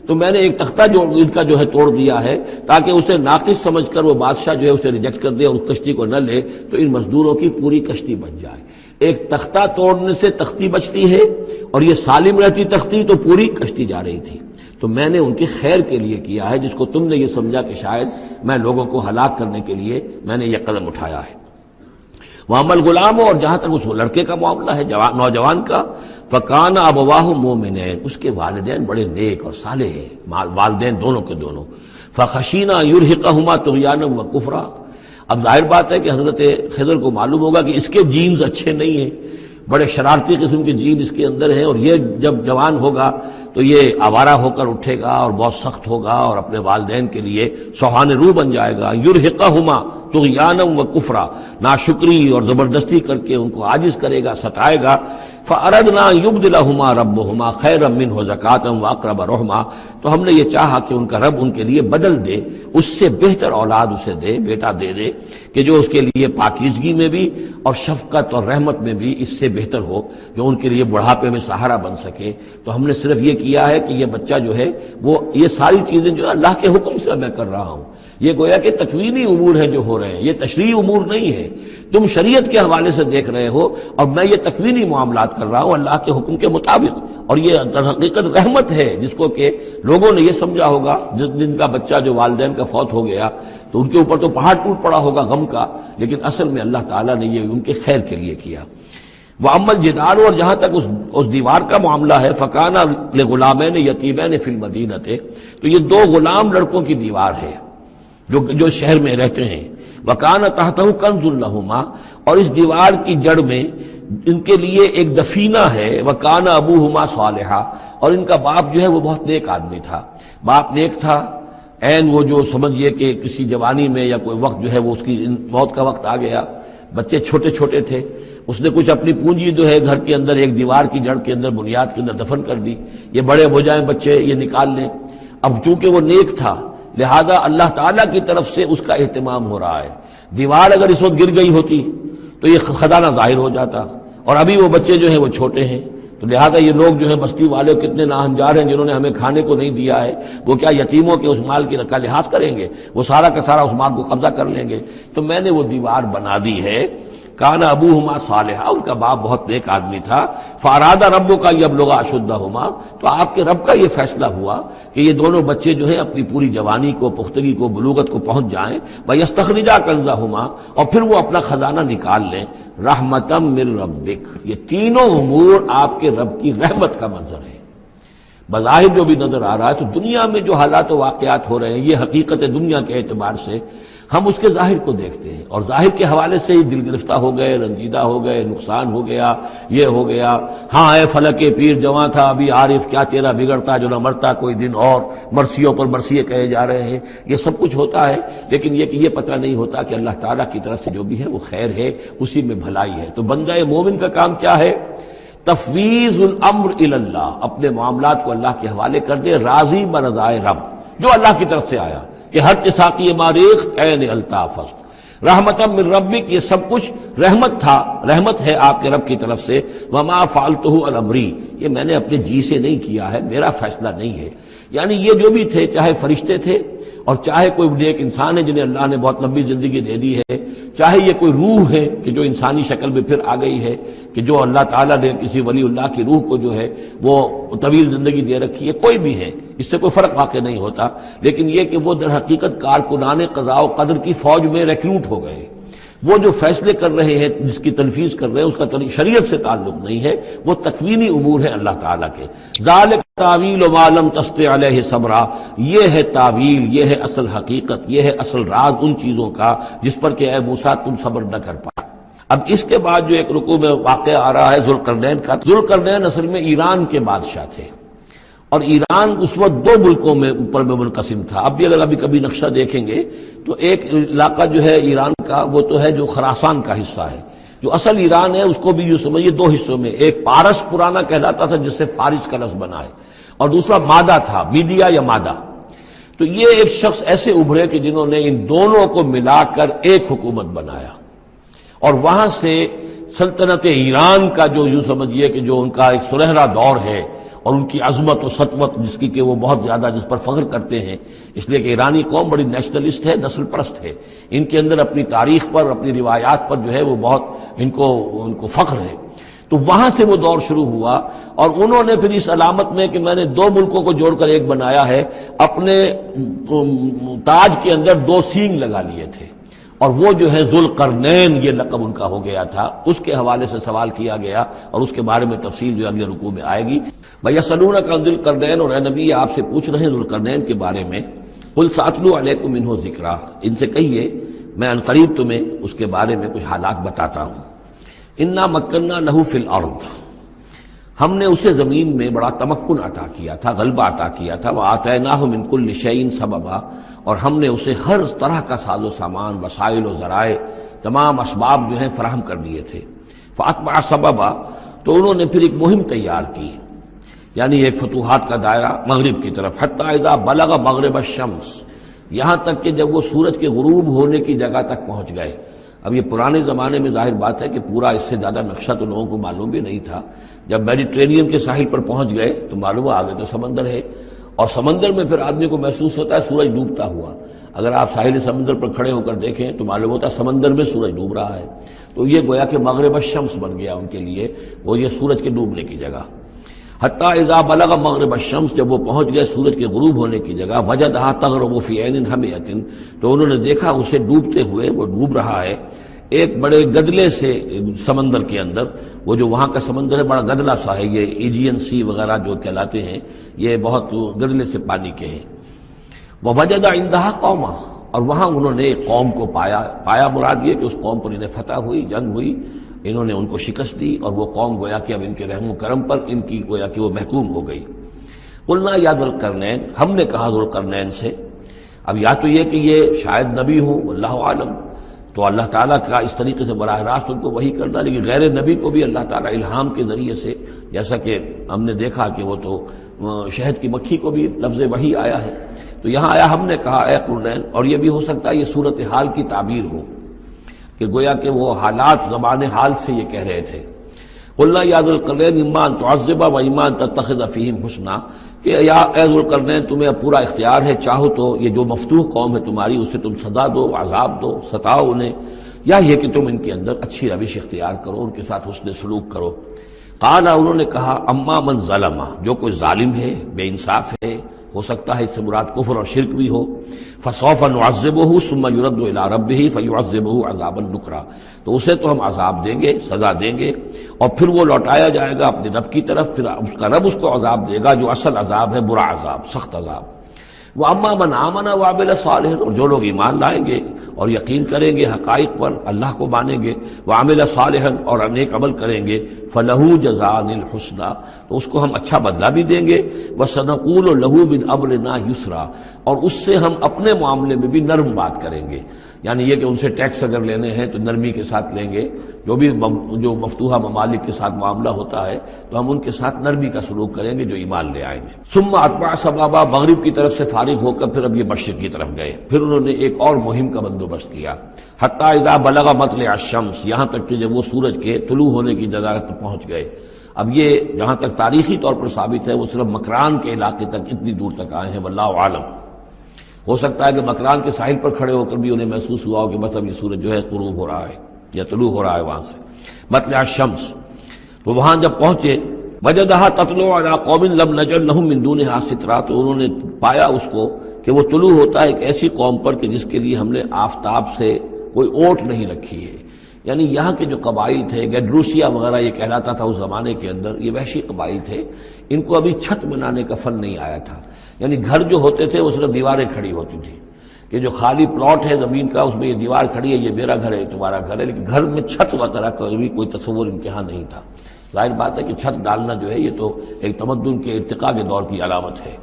S1: تو میں نے ایک تختہ جو ان کا جو ہے توڑ دیا ہے تاکہ اسے ناقص سمجھ کر وہ بادشاہ جو ہے اسے ریجیکٹ کر دے اور اس کشتی کو نہ لے، تو ان مزدوروں کی پوری کشتی بچ جائے۔ ایک تختہ توڑنے سے تختی بچتی ہے، اور یہ سالم رہتی تختی تو پوری کشتی جا رہی تھی۔ تو میں نے ان کی خیر کے لیے کیا ہے، جس کو تم نے یہ سمجھا کہ شاید میں لوگوں کو ہلاک کرنے کے لیے میں نے یہ قدم اٹھایا ہے۔ وَأَمَّا الْغُلَامُ، اور جہاں تک اس لڑکے کا معاملہ ہے، نوجوان کا، فَكَانَ أَبَوَاهُ مُؤْمِنَيْنِ، اس کے والدین بڑے نیک اور صالح ہیں، والدین دونوں کے دونوں۔ فَخَشِينَا يُرْهِقَهُمَا طُغْيَانًا وَكُفْرًا، اب ظاہر بات ہے کہ حضرت خضر کو معلوم ہوگا کہ اس کے جینز اچھے نہیں ہیں، بڑے شرارتی قسم کے جین اس کے اندر ہیں، اور یہ جب جوان ہوگا تو یہ آوارہ ہو کر اٹھے گا اور بہت سخت ہوگا اور اپنے والدین کے لیے سوہان روح بن جائے گا. یرہقہما طغیانا و کفرا، ناشکری اور زبردستی کر کے ان کو عاجز کرے گا، ستائے گا. فَأَرَدْنَا يُبْدِلَهُمَا رَبُّهُمَا خَيْرًا مِّنْهُ زَكَاةً وَأَقْرَبَ رُحْمًا، تو ہم نے یہ چاہا کہ ان کا رب ان کے لیے بدل دے، اس سے بہتر اولاد اسے دے، بیٹا دے دے کہ جو اس کے لیے پاکیزگی میں بھی اور شفقت اور رحمت میں بھی اس سے بہتر ہو، جو ان کے لیے بڑھاپے میں سہارا بن سکے. تو ہم نے صرف یہ کیا ہے کہ یہ بچہ جو ہے وہ یہ ساری چیزیں جو اللہ کے حکم سے میں کر رہا ہوں، یہ گویا کہ تکوینی امور ہیں جو ہو رہے ہیں، یہ تشریعی امور نہیں ہے. تم شریعت کے حوالے سے دیکھ رہے ہو اور میں یہ تکوینی معاملات کر رہا ہوں اللہ کے حکم کے مطابق. اور یہ در حقیقت رحمت ہے، جس کو کہ لوگوں نے یہ سمجھا ہوگا جن کا بچہ جو والدین کا فوت ہو گیا تو ان کے اوپر تو پہاڑ ٹوٹ پڑا ہوگا غم کا، لیکن اصل میں اللہ تعالیٰ نے یہ ان کے خیر کے لیے کیا. وَأَمَّا الْجِدَارُ، اور جہاں تک اس دیوار کا معاملہ ہے، فَكَانَ لِغُلَامَيْنِ يَتِيمَيْنِ فِي الْمَدِينَةِ، تو یہ دو غلام لڑکوں کی دیوار ہے جو شہر میں رہتے ہیں. وَكَانَ تَحْتَهُ كَنْزٌ لَهُمَا، اور اس دیوار کی جڑ میں ان کے لیے ایک دفینہ ہے. وَكَانَ أَبُوهُمَا صَالِحًا، اور ان کا باپ جو ہے وہ بہت نیک آدمی تھا. باپ نیک تھا، عین وہ جو سمجھئے کہ کسی جوانی میں یا کوئی وقت جو ہے وہ اس کی موت کا وقت آ گیا، بچے چھوٹے چھوٹے تھے، اس نے کچھ اپنی پونجی جو ہے گھر کے اندر ایک دیوار کی جڑ کے اندر بنیاد کے اندر دفن کر دی. یہ بڑے ہو جائیں بچے، یہ نکال لیں. اب چونکہ وہ نیک تھا لہذا اللہ تعالیٰ کی طرف سے اس کا اہتمام ہو رہا ہے. دیوار اگر اس وقت گر گئی ہوتی تو یہ خزانہ ظاہر ہو جاتا، اور ابھی وہ بچے جو ہیں وہ چھوٹے ہیں، تو لہذا یہ لوگ جو ہیں بستی والے کتنے ناہنجار ہیں جنہوں نے ہمیں کھانے کو نہیں دیا ہے، وہ کیا یتیموں کے اس مال کی کا لحاظ کریں گے؟ وہ سارا کا سارا اس مال کو قبضہ کر لیں گے. تو میں نے وہ دیوار بنا دی ہے. کان ابوہما صالحا، ان کا باپ بہت نیک آدمی تھا. فاراد ربک یبلغا اشدہما، تو آپ کے رب کا یہ فیصلہ ہوا کہ یہ دونوں بچے جو ہیں اپنی پوری جوانی کو، پختگی کو، بلوغت کو پہنچ جائیں. ویستخرجا کنزہما، اور پھر وہ اپنا خزانہ نکال لیں. رحمتا من ربک، یہ تینوں امور آپ کے رب کی رحمت کا منظر ہے. بظاہر جو بھی نظر آ رہا ہے تو دنیا میں جو حالات و واقعات ہو رہے ہیں یہ حقیقت دنیا کے اعتبار سے ہم اس کے ظاہر کو دیکھتے ہیں، اور ظاہر کے حوالے سے ہی دل گرفتہ ہو گئے، رنجیدہ ہو گئے، نقصان ہو گیا، یہ ہو گیا. ہاں اے فلک پیر جواں تھا ابھی عارف، کیا تیرا بگڑتا جو نہ مرتا کوئی دن اور، مرثیوں پر مرثیے کہے جا رہے ہیں. یہ سب کچھ ہوتا ہے، لیکن یہ کہ یہ پتہ نہیں ہوتا کہ اللہ تعالیٰ کی طرف سے جو بھی ہے وہ خیر ہے، اسی میں بھلائی ہے. تو بندہ مومن کا کام کیا ہے؟ تفویض الامر الی اللہ، اپنے معاملات کو اللہ کے حوالے کر دے، راضی برضائے رب، جو اللہ کی طرف سے آیا کہ ہر ساقی ماریخت عین الطافست. رحمتا من ربک، یہ سب کچھ رحمت تھا، رحمت ہے آپ کے رب کی طرف سے. وما فعلتہ عن امری، یہ میں نے اپنے جی سے نہیں کیا ہے، میرا فیصلہ نہیں ہے. یعنی یہ جو بھی تھے، چاہے فرشتے تھے اور چاہے کوئی نیک انسان ہے جنہیں اللہ نے بہت لمبی زندگی دے دی ہے، چاہے یہ کوئی روح ہے کہ جو انسانی شکل میں پھر آ گئی ہے، کہ جو اللہ تعالیٰ نے کسی ولی اللہ کی روح کو جو ہے وہ طویل زندگی دے رکھی ہے، کوئی بھی ہے، اس سے کوئی فرق واقع نہیں ہوتا. لیکن یہ کہ وہ در حقیقت کارکنان قضاء و قدر کی فوج میں ریکروٹ ہو گئے. وہ جو فیصلے کر رہے ہیں، جس کی تنفیذ کر رہے ہیں، اس کا شریعت سے تعلق نہیں ہے، وہ تکوینی امور ہے اللہ تعالیٰ کے. ذالک تعویل ما لم تستطع علیہ صبرا، یہ ہے تعویل، یہ ہے اصل حقیقت، یہ ہے اصل راز ان چیزوں کا جس پر کہ اے موسیٰ تم صبر نہ کر پائے. اب اس کے بعد جو ایک رکوع میں واقعہ آ رہا ہے ذوالقرنین کا. ذوالقرنین اصل میں ایران کے بادشاہ تھے، اور ایران اس وقت دو ملکوں میں اوپر میں منقسم تھا. اب بھی اگر ابھی کبھی نقشہ دیکھیں گے تو ایک علاقہ جو ہے ایران کا وہ تو ہے جو خراسان کا حصہ ہے. جو اصل ایران ہے اس کو بھی یوں سمجھیے دو حصوں میں، ایک پارس پرانا کہلاتا تھا جس سے فارس کا لفظ بنا ہے، اور دوسرا مادہ تھا، میڈیا یا مادہ. تو یہ ایک شخص ایسے ابھرے کہ جنہوں نے ان دونوں کو ملا کر ایک حکومت بنایا، اور وہاں سے سلطنت ایران کا جو یوں سمجھیے کہ جو ان کا ایک سنہرا دور ہے، اور ان کی عظمت و سطوت جس کی کہ وہ بہت زیادہ جس پر فخر کرتے ہیں، اس لیے کہ ایرانی قوم بڑی نیشنلسٹ ہے، نسل پرست ہے. ان کے اندر اپنی تاریخ پر، اپنی روایات پر جو ہے وہ بہت ان کو فخر ہے. تو وہاں سے وہ دور شروع ہوا، اور انہوں نے پھر اس علامت میں کہ میں نے دو ملکوں کو جوڑ کر ایک بنایا ہے، اپنے تاج کے اندر دو سینگ لگا لیے تھے، اور وہ جو ہے ذوالقرنین یہ لقب ان کا ہو گیا تھا. اس کے حوالے سے سوال کیا گیا، اور اس کے بارے میں تفصیل جو اگلے رکوع میں آئے گی. وَيَسْأَلُونَكَ عَنِ ذِي الْقَرْنَيْنِ، اور اے نبی آپ سے پوچھ رہے ہیں ذوالقرنین کے بارے میں. قُلْ سَأَتْلُو عَلَيْكُم مِّنْهُ ذِكْرًا، ان سے کہیے میں ان قریب تمہیں اس کے بارے میں کچھ حالات بتاتا ہوں. اِنَّا مَكَّنَّا لَهُ فِي الْأَرْضِ، ہم نے اسے زمین میں بڑا تمکن عطا کیا تھا، غلبہ عطا کیا تھا، وَآتَيْنَاهُ مِنْ كُلِّ شَيْءٍ سَبَبًا، اور ہم نے اسے ہر طرح کا ساز و سامان، وسائل و ذرائع، تمام اسباب جو ہیں فراہم کر دیے تھے۔ فَأَتْبَعَ سَبَبًا، تو انہوں نے پھر ایک مہم تیار کی، یعنی ایک فتوحات کا دائرہ مغرب کی طرف، حتیٰ اذا بلغ مغرب الشمس، یہاں تک کہ جب وہ سورج کے غروب ہونے کی جگہ تک پہنچ گئے۔ اب یہ پرانے زمانے میں ظاہر بات ہے کہ پورا اس سے زیادہ نقشہ تو لوگوں کو معلوم بھی نہیں تھا۔ جب میڈیٹرینین کے ساحل پر پہنچ گئے تو معلوم آگے تو سمندر ہے، اور سمندر میں پھر آدمی کو محسوس ہوتا ہے سورج ڈوبتا ہوا۔ اگر آپ ساحل سمندر پر کھڑے ہو کر دیکھیں تو معلوم ہوتا ہے سمندر میں سورج ڈوب رہا ہے۔ تو یہ گویا کہ مغرب الشمس بن گیا ان کے لیے، وہ یہ سورج کے ڈوبنے کی جگہ۔ حتیٰ اذا بلغ مغرب الشمس، جب وہ پہنچ گئے سورج کے غروب ہونے کی جگہ، وجدہا تغرب فی عین حمیۃ، تو انہوں نے دیکھا اسے ڈوبتے ہوئے، وہ ڈوب رہا ہے ایک بڑے گدلے سے سمندر کے اندر۔ وہ جو وہاں کا سمندر ہے بڑا گدلا سا ہے، یہ ایجین سی وغیرہ جو کہلاتے ہیں، یہ بہت گدلے سے پانی کے ہیں۔ وَوَجَدَ عِندَهَا قَوْمًا، اور وہاں انہوں نے ایک قوم کو پایا مراد یہ کہ اس قوم پر انہیں فتح ہوئی، جنگ ہوئی، انہوں نے ان کو شکست دی، اور وہ قوم گویا کہ اب ان کے رحم و کرم پر ان کی گویا کہ وہ محکوم ہو گئی۔ قُلْنَا يَا ذُو الْقَرْنَيْنِ، ہم نے کہا ذو القرنین سے، اب یا تو یہ کہ یہ شاید نبی ہو، واللہ عالم، تو اللہ تعالیٰ کا اس طریقے سے براہ راست ان کو وحی کرنا، لیکن غیر نبی کو بھی اللہ تعالیٰ الہام کے ذریعے سے، جیسا کہ ہم نے دیکھا کہ وہ تو شہد کی مکھی کو بھی لفظ وحی آیا ہے، تو یہاں آیا ہم نے کہا اے قرنین، اور یہ بھی ہو سکتا ہے یہ صورتحال کی تعبیر ہو کہ گویا کہ وہ حالات زمان حال سے یہ کہہ رہے تھے۔ قلنا یا ذو القرنین اما ان تعذب و اما ان تتخذ فیہم حسنا، کہ یا اے ذو القرنین تمہیں اب پورا اختیار ہے، چاہو تو یہ جو مفتوح قوم ہے تمہاری اسے تم سزا دو، عذاب دو، ستاؤ انہیں، یا یہ کہ تم ان کے اندر اچھی روش اختیار کرو، ان کے ساتھ حسن سلوک کرو۔ قال، انہوں نے کہا اما من ظلم، جو کوئی ظالم ہے، بے انصاف ہے، ہو سکتا ہے اس سے مراد کفر اور شرک بھی ہو، فسوف نعذبہ ثم یرد الی ربہ فیعذبہ عذابا نکرا، تو اسے تو ہم عذاب دیں گے، سزا دیں گے، اور پھر وہ لوٹایا جائے گا اپنے رب کی طرف، پھر اس کا رب اس کو عذاب دے گا جو اصل عذاب ہے، برا عذاب، سخت عذاب۔ وَأَمَّا مَنْ آمَنَ وَعَمِلَ صَالِحًا، اور جو لوگ ایمان لائیں گے اور یقین کریں گے حقائق پر، اللہ کو مانیں گے، وَعَمِلَ صَالِحًا، اور نیک عمل کریں گے، فَلَهُ جَزَاءً الْحُسْنَى، تو اس کو ہم اچھا بدلہ بھی دیں گے، وَسَنَقُولُ لَهُ مِنْ أَمْرِنَا يُسْرًا، اور اس سے ہم اپنے معاملے میں بھی نرم بات کریں گے، یعنی یہ کہ ان سے ٹیکس اگر لینے ہیں تو نرمی کے ساتھ لیں گے، جو مفتوحہ ممالک کے ساتھ معاملہ ہوتا ہے تو ہم ان کے ساتھ نرمی کا سلوک کریں گے جو ایمان لے آئیں گے۔ ثم اتبع سبابا، مغرب کی طرف سے فارغ ہو کر پھر اب یہ مشرق کی طرف گئے، پھر انہوں نے ایک اور مہم کا بندوبست کیا، حتی اذا بلغ مطلع الشمس، یہاں تک کہ جب وہ سورج کے طلوع ہونے کی جگہ تک پہنچ گئے۔ اب یہ جہاں تک تاریخی طور پر ثابت ہے وہ صرف مکران کے علاقے تک اتنی دور تک آئے ہیں، واللہ عالم، ہو سکتا ہے کہ مکران کے ساحل پر کھڑے ہو کر بھی انہیں محسوس ہوا ہو کہ بس اب یہ سورج جو ہے غروب ہو رہا ہے یا طلوع ہو رہا ہے وہاں سے، مطلع الشمس۔ تو وہاں جب پہنچے، وجدہا تطلع علی قوم لم نجعل لهم من دونہا سترا، تو انہوں نے پایا اس کو کہ وہ طلوع ہوتا ہے ایک ایسی قوم پر کہ جس کے لیے ہم نے آفتاب سے کوئی اوٹ نہیں رکھی ہے، یعنی یہاں کے جو قبائل تھے، گیڈروسیا وغیرہ یہ کہلاتا تھا اس زمانے کے اندر، یہ وحشی قبائل تھے، ان کو ابھی چھت بنانے کا فن نہیں آیا تھا، یعنی گھر جو ہوتے تھے وہ صرف دیواریں کھڑی ہوتی تھی، کہ جو خالی پلاٹ ہے زمین کا اس میں یہ دیوار کھڑی ہے، یہ میرا گھر ہے تمہارا گھر ہے، لیکن گھر میں چھت وغیرہ کا بھی کوئی تصور ان کے ہاں نہیں تھا۔ ظاہر بات ہے کہ چھت ڈالنا جو ہے یہ تو ایک تمدن کے ارتقاء کے دور کی علامت ہے،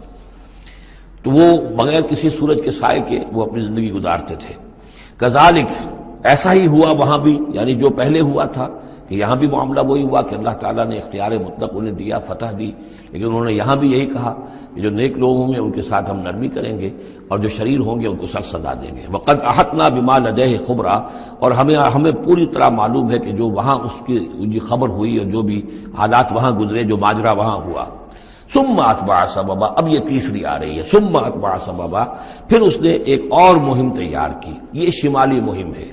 S1: تو وہ بغیر کسی سورج کے سائے کے وہ اپنی زندگی گزارتے تھے۔ کذالک، ایسا ہی ہوا وہاں بھی، یعنی جو پہلے ہوا تھا کہ یہاں بھی معاملہ وہی ہوا کہ اللہ تعالیٰ نے اختیار مطلق انہیں دیا، فتح دی، لیکن انہوں نے یہاں بھی یہی کہا کہ جو نیک لوگ ہوں گے ان کے ساتھ ہم نرمی کریں گے اور جو شریر ہوں گے ان کو سخت سزا دیں گے۔ وقد احطنا بما لدیہ خبرا، اور ہمیں پوری طرح معلوم ہے کہ جو وہاں اس کی خبر ہوئی اور جو بھی حالات وہاں گزرے، جو ماجرا وہاں ہوا۔ ثم اتبع سببا، اب یہ تیسری آ رہی ہے، ثم اتبع سببا، پھر اس نے ایک اور مہم تیار کی، یہ شمالی مہم ہے۔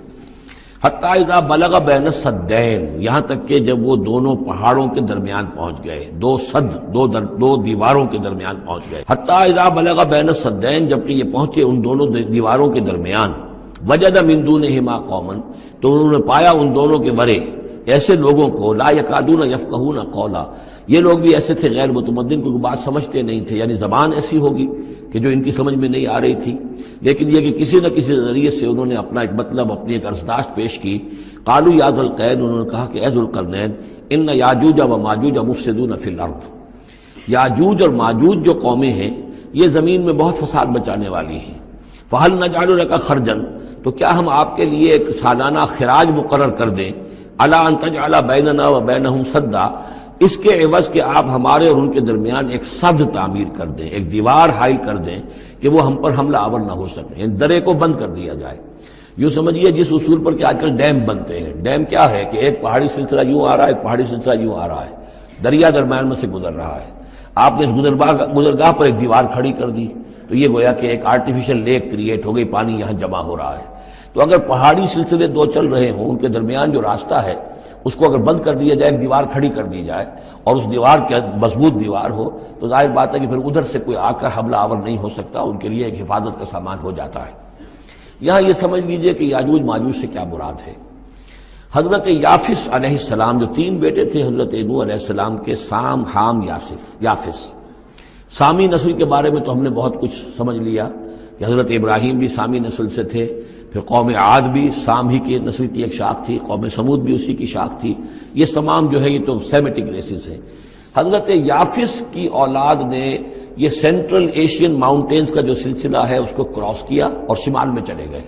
S1: حتی اذا بلغ بین السدین، یہاں تک کہ جب وہ دونوں پہاڑوں کے درمیان پہنچ گئے، دو دیواروں کے درمیان پہنچ گئے۔ حتی اذا بلغ بین السدین، جبکہ یہ پہنچے ان دونوں دیواروں کے درمیان، وجد من دونہما قوما، تو انہوں نے پایا ان دونوں کے ورے ایسے لوگوں کو، لا یکادون یفقہون قولا، یہ لوگ بھی ایسے تھے غیر متمدن، کوئی بات سمجھتے نہیں تھے، یعنی زبان ایسی ہوگی کہ جو ان کی سمجھ میں نہیں آ رہی تھی، لیکن یہ کہ کسی نہ کسی ذریعے سے انہوں نے اپنا ایک مطلب، اپنی ایک عرضداشت پیش کی۔ قالوا یا ذا القرنین، انہوں نے کہا کہ اے ذو القرنین، ان یاجوج و ماجوج مفسدون فی الارض، یاجوج اور ماجوج جو قومیں ہیں یہ زمین میں بہت فساد مچانے والی ہیں. فہل نجعل لک خرجا، تو کیا ہم آپ کے لیے ایک سالانہ خراج مقرر کر دیں، الا ان تجعل بیننا و بینہم سدا، اس کے عوض کہ آپ ہمارے اور ان کے درمیان ایک سد تعمیر کر دیں، ایک دیوار حائل کر دیں کہ وہ ہم پر حملہ آور نہ ہو سکے، یعنی درے کو بند کر دیا جائے. یوں سمجھیے جس اصول پر کہ آج کل ڈیم بنتے ہیں. ڈیم کیا ہے کہ ایک پہاڑی سلسلہ یوں آ رہا ہے، ایک پہاڑی سلسلہ یوں آ رہا ہے، دریا درمیان میں سے گزر رہا ہے، آپ نے گزرگاہ پر ایک دیوار کھڑی کر دی تو یہ گویا کہ ایک آرٹیفیشل لیک کریٹ ہو گئی، پانی یہاں جمع ہو رہا ہے. تو اگر پہاڑی سلسلے دو چل رہے ہوں، ان کے درمیان جو راستہ ہے اس کو اگر بند کر دیا جائے، ایک دیوار کھڑی کر دی جائے اور اس دیوار کے مضبوط دیوار ہو، تو ظاہر بات ہے کہ پھر ادھر سے کوئی آ کر حملہ آور نہیں ہو سکتا، ان کے لیے ایک حفاظت کا سامان ہو جاتا ہے. یہاں یہ سمجھ لیجئے کہ یاجوج ماجوج سے کیا مراد ہے. حضرت یافس علیہ السلام جو تین بیٹے تھے حضرت نوح علیہ السلام کے، سام، حام، یافس. سامی نسل کے بارے میں تو ہم نے بہت کچھ سمجھ لیا کہ حضرت ابراہیم بھی سامی نسل سے تھے، پھر قوم عاد بھی سام ہی کی نسل کی ایک شاخ تھی، قوم سمود بھی اسی کی شاخ تھی. یہ تمام جو ہے یہ تو سیمیٹک ریسز ہیں. حضرت یافس کی اولاد نے یہ سینٹرل ایشین ماؤنٹینز کا جو سلسلہ ہے اس کو کراس کیا اور شمال میں چلے گئے،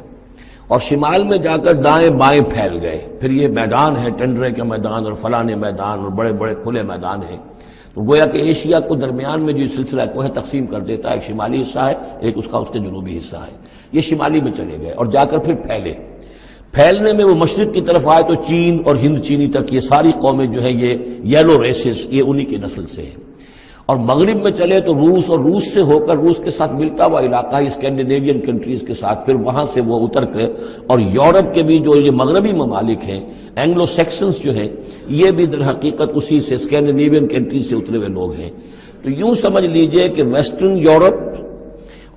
S1: اور شمال میں جا کر دائیں بائیں پھیل گئے. پھر یہ میدان ہے، ٹنڈرے کے میدان اور فلانے میدان اور بڑے بڑے کھلے میدان ہیں. تو گویا کہ ایشیا کو درمیان میں جو سلسلہ کوہ تقسیم کر دیتا ہے، ایک شمالی حصہ ہے، ایک اس کے جنوبی حصہ ہے. یہ شمالی میں چلے گئے اور جا کر پھر پھیلے. پھیلنے میں وہ مشرق کی طرف آئے تو چین اور ہند چینی تک یہ ساری قومیں جو ہیں یہ یلو ریسز، یہ انہی کی نسل سے ہیں. اور مغرب میں چلے تو روس، اور روس سے ہو کر روس کے ساتھ ملتا ہوا علاقہ اسکینڈینیوین کنٹریز کے ساتھ، پھر وہاں سے وہ اتر کے اور یورپ کے بھی جو یہ مغربی ممالک ہیں، اینگلو سیکسنز جو ہیں، یہ بھی در حقیقت اسی سے اسکینڈینیوین کنٹریز سے اترے ہوئے لوگ ہیں. تو یوں سمجھ لیجئے کہ ویسٹرن یورپ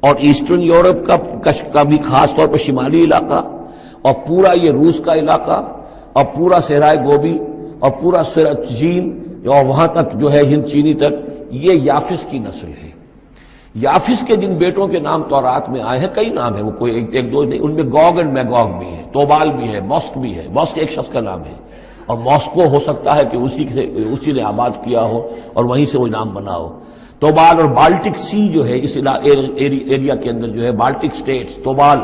S1: اور ایسٹرن یورپ کا بھی خاص طور پر شمالی علاقہ، اور پورا یہ روس کا علاقہ، اور پورا صحرائے گوبی، اور پورا چین، اور وہاں تک جو ہے ہند چینی تک، یہ یافس کی نسل ہے. یافس کے جن بیٹوں کے نام تورات میں آئے ہیں، کئی نام ہیں، وہ کوئی ایک دو نہیں، ان میں گوگ اینڈ میگوگ بھی ہے، توبال بھی ہے، موسک بھی ہے. موسک ایک شخص کا نام ہے، اور ماسکو ہو سکتا ہے کہ اسی نے آباد کیا ہو اور وہیں سے وہ نام بنا ہو. توبال اور بالٹک سی جو ہے اس ایریا کے اندر جو ہے بالٹک سٹیٹس، توبال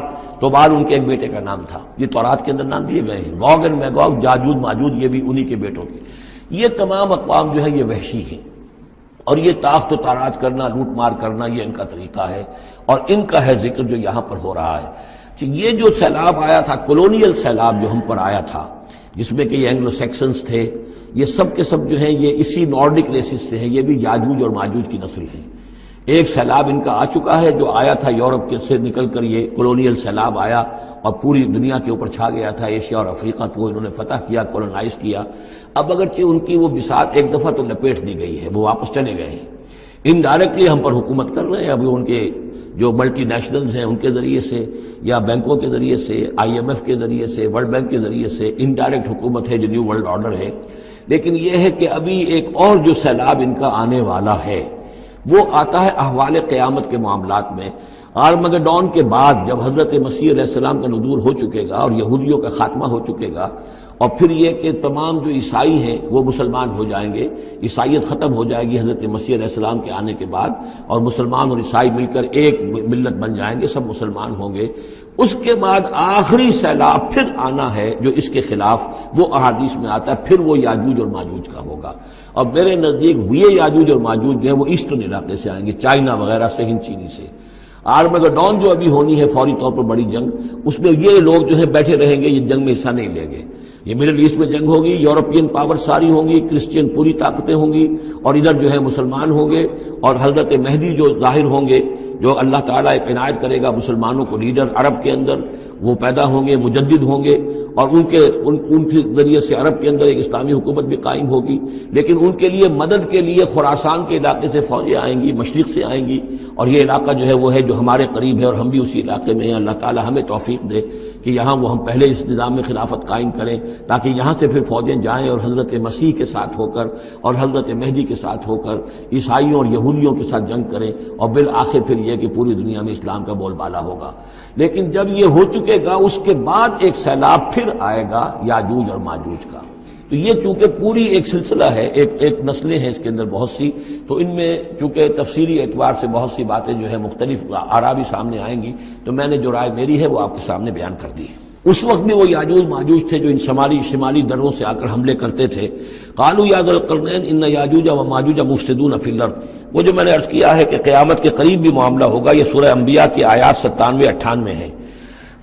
S1: ان کے ایک بیٹے کا نام تھا. یہ تورات کے اندر نام دیے گئے ہیں. گوگ اینڈ میگوگ، یاجوج ماجوج، یہ بھی انہی کے بیٹوں کے. یہ تمام اقوام جو ہے یہ وحشی ہیں، اور یہ تاخت و تاراج کرنا، لوٹ مار کرنا، یہ ان کا طریقہ ہے، اور ان کا ہے ذکر جو یہاں پر ہو رہا ہے. یہ جو سیلاب آیا تھا، کولونیل سیلاب جو ہم پر آیا تھا، جس میں کہ یہ اینگلو سیکسنز تھے، یہ سب کے سب جو ہیں یہ اسی نارڈک ریسز سے ہیں. یہ بھی یاجوج اور ماجوج کی نسل ہیں. ایک سیلاب ان کا آ چکا ہے جو آیا تھا یورپ سے نکل کر، یہ کولونیل سیلاب آیا اور پوری دنیا کے اوپر چھا گیا تھا. ایشیا اور افریقہ کو انہوں نے فتح کیا، کولونائز کیا. اب اگرچہ ان کی وہ بساط ایک دفعہ تو لپیٹ دی گئی ہے، وہ واپس چلے گئے ہیں. انڈائریکٹلی ہم پر حکومت کر رہے ہیں. ابھی ان کے جو ملٹی نیشنلز ہیں ان کے ذریعے سے، یا بینکوں کے ذریعے سے، IMF کے ذریعے سے، ورلڈ بینک کے ذریعے سے انڈائریکٹ حکومت ہے جو نیو ورلڈ آرڈر ہے. لیکن یہ ہے کہ ابھی ایک اور جو سیلاب ان کا آنے والا ہے وہ آتا ہے احوال قیامت کے معاملات میں. آرمگڈون کے بعد جب حضرت مسیح علیہ السلام کا نزول ہو چکے گا اور یہودیوں کا خاتمہ ہو چکے گا، اور پھر یہ کہ تمام جو عیسائی ہیں وہ مسلمان ہو جائیں گے، عیسائیت ختم ہو جائے گی حضرت مسیح علیہ السلام کے آنے کے بعد، اور مسلمان اور عیسائی مل کر ایک ملت بن جائیں گے، سب مسلمان ہوں گے. اس کے بعد آخری سیلاب پھر آنا ہے جو اس کے خلاف، وہ احادیث میں آتا ہے، پھر وہ یاجوج اور ماجوج کا ہوگا. اور میرے نزدیک یہ یاجوج اور ماجوج جو ہے وہ ایسٹرن علاقے سے آئیں گے، چائنا وغیرہ سے، ہند چینی سے. آرمگڈون جو ابھی ہونی ہے فوری طور پر بڑی جنگ، اس میں یہ لوگ جو ہے بیٹھے رہیں گے، یہ جنگ میں حصہ نہیں لیں گے. یہ مڈل ایسٹ میں جنگ ہوگی، یورپین پاور ساری ہوں گی، کرسچین پوری طاقتیں ہوں گی، اور ادھر جو ہے مسلمان ہوں گے. اور حضرت مہدی جو ظاہر ہوں گے، جو اللہ تعالیٰ ایک عنایت کرے گا مسلمانوں کو لیڈر عرب کے اندر، وہ پیدا ہوں گے، مجدد ہوں گے، اور ان کے ذریعے سے عرب کے اندر ایک اسلامی حکومت بھی قائم ہوگی. لیکن ان کے لیے مدد کے لیے خراسان کے علاقے سے فوجیں آئیں گی، مشرق سے آئیں گی، اور یہ علاقہ جو ہے وہ ہے جو ہمارے قریب ہے، اور ہم بھی اسی علاقے میں ہیں. اللہ تعالیٰ ہمیں توفیق دے کہ یہاں وہ ہم پہلے اس نظام میں خلافت قائم کریں، تاکہ یہاں سے پھر فوجیں جائیں اور حضرت مسیح کے ساتھ ہو کر اور حضرت مہدی کے ساتھ ہو کر عیسائیوں اور یہودیوں کے ساتھ جنگ کریں، اور بالآخر پھر یہ کہ پوری دنیا میں اسلام کا بول بالا ہوگا. لیکن جب یہ ہو چکے گا، اس کے بعد ایک سیلاب پھر آئے گا یاجوج اور ماجوج کا. تو یہ چونکہ پوری ایک سلسلہ ہے، ایک نسلیں ہیں اس کے اندر بہت سی، تو ان میں چونکہ تفسیری اعتبار سے بہت سی باتیں جو ہے مختلف آراء بھی سامنے آئیں گی، تو میں نے جو رائے میری ہے وہ آپ کے سامنے بیان کر دی ہے۔ اس وقت میں وہ یاجوج ماجوج تھے جو ان شمالی دروں سے آ کر حملے کرتے تھے۔ قالوا یا ذا القرنین ان یاجوج و ماجوج مفسدون فی الارض، وہ جو میں نے عرض کیا ہے کہ قیامت کے قریب بھی معاملہ ہوگا، یہ سورہ انبیاء کی آیات 97-98 ہے۔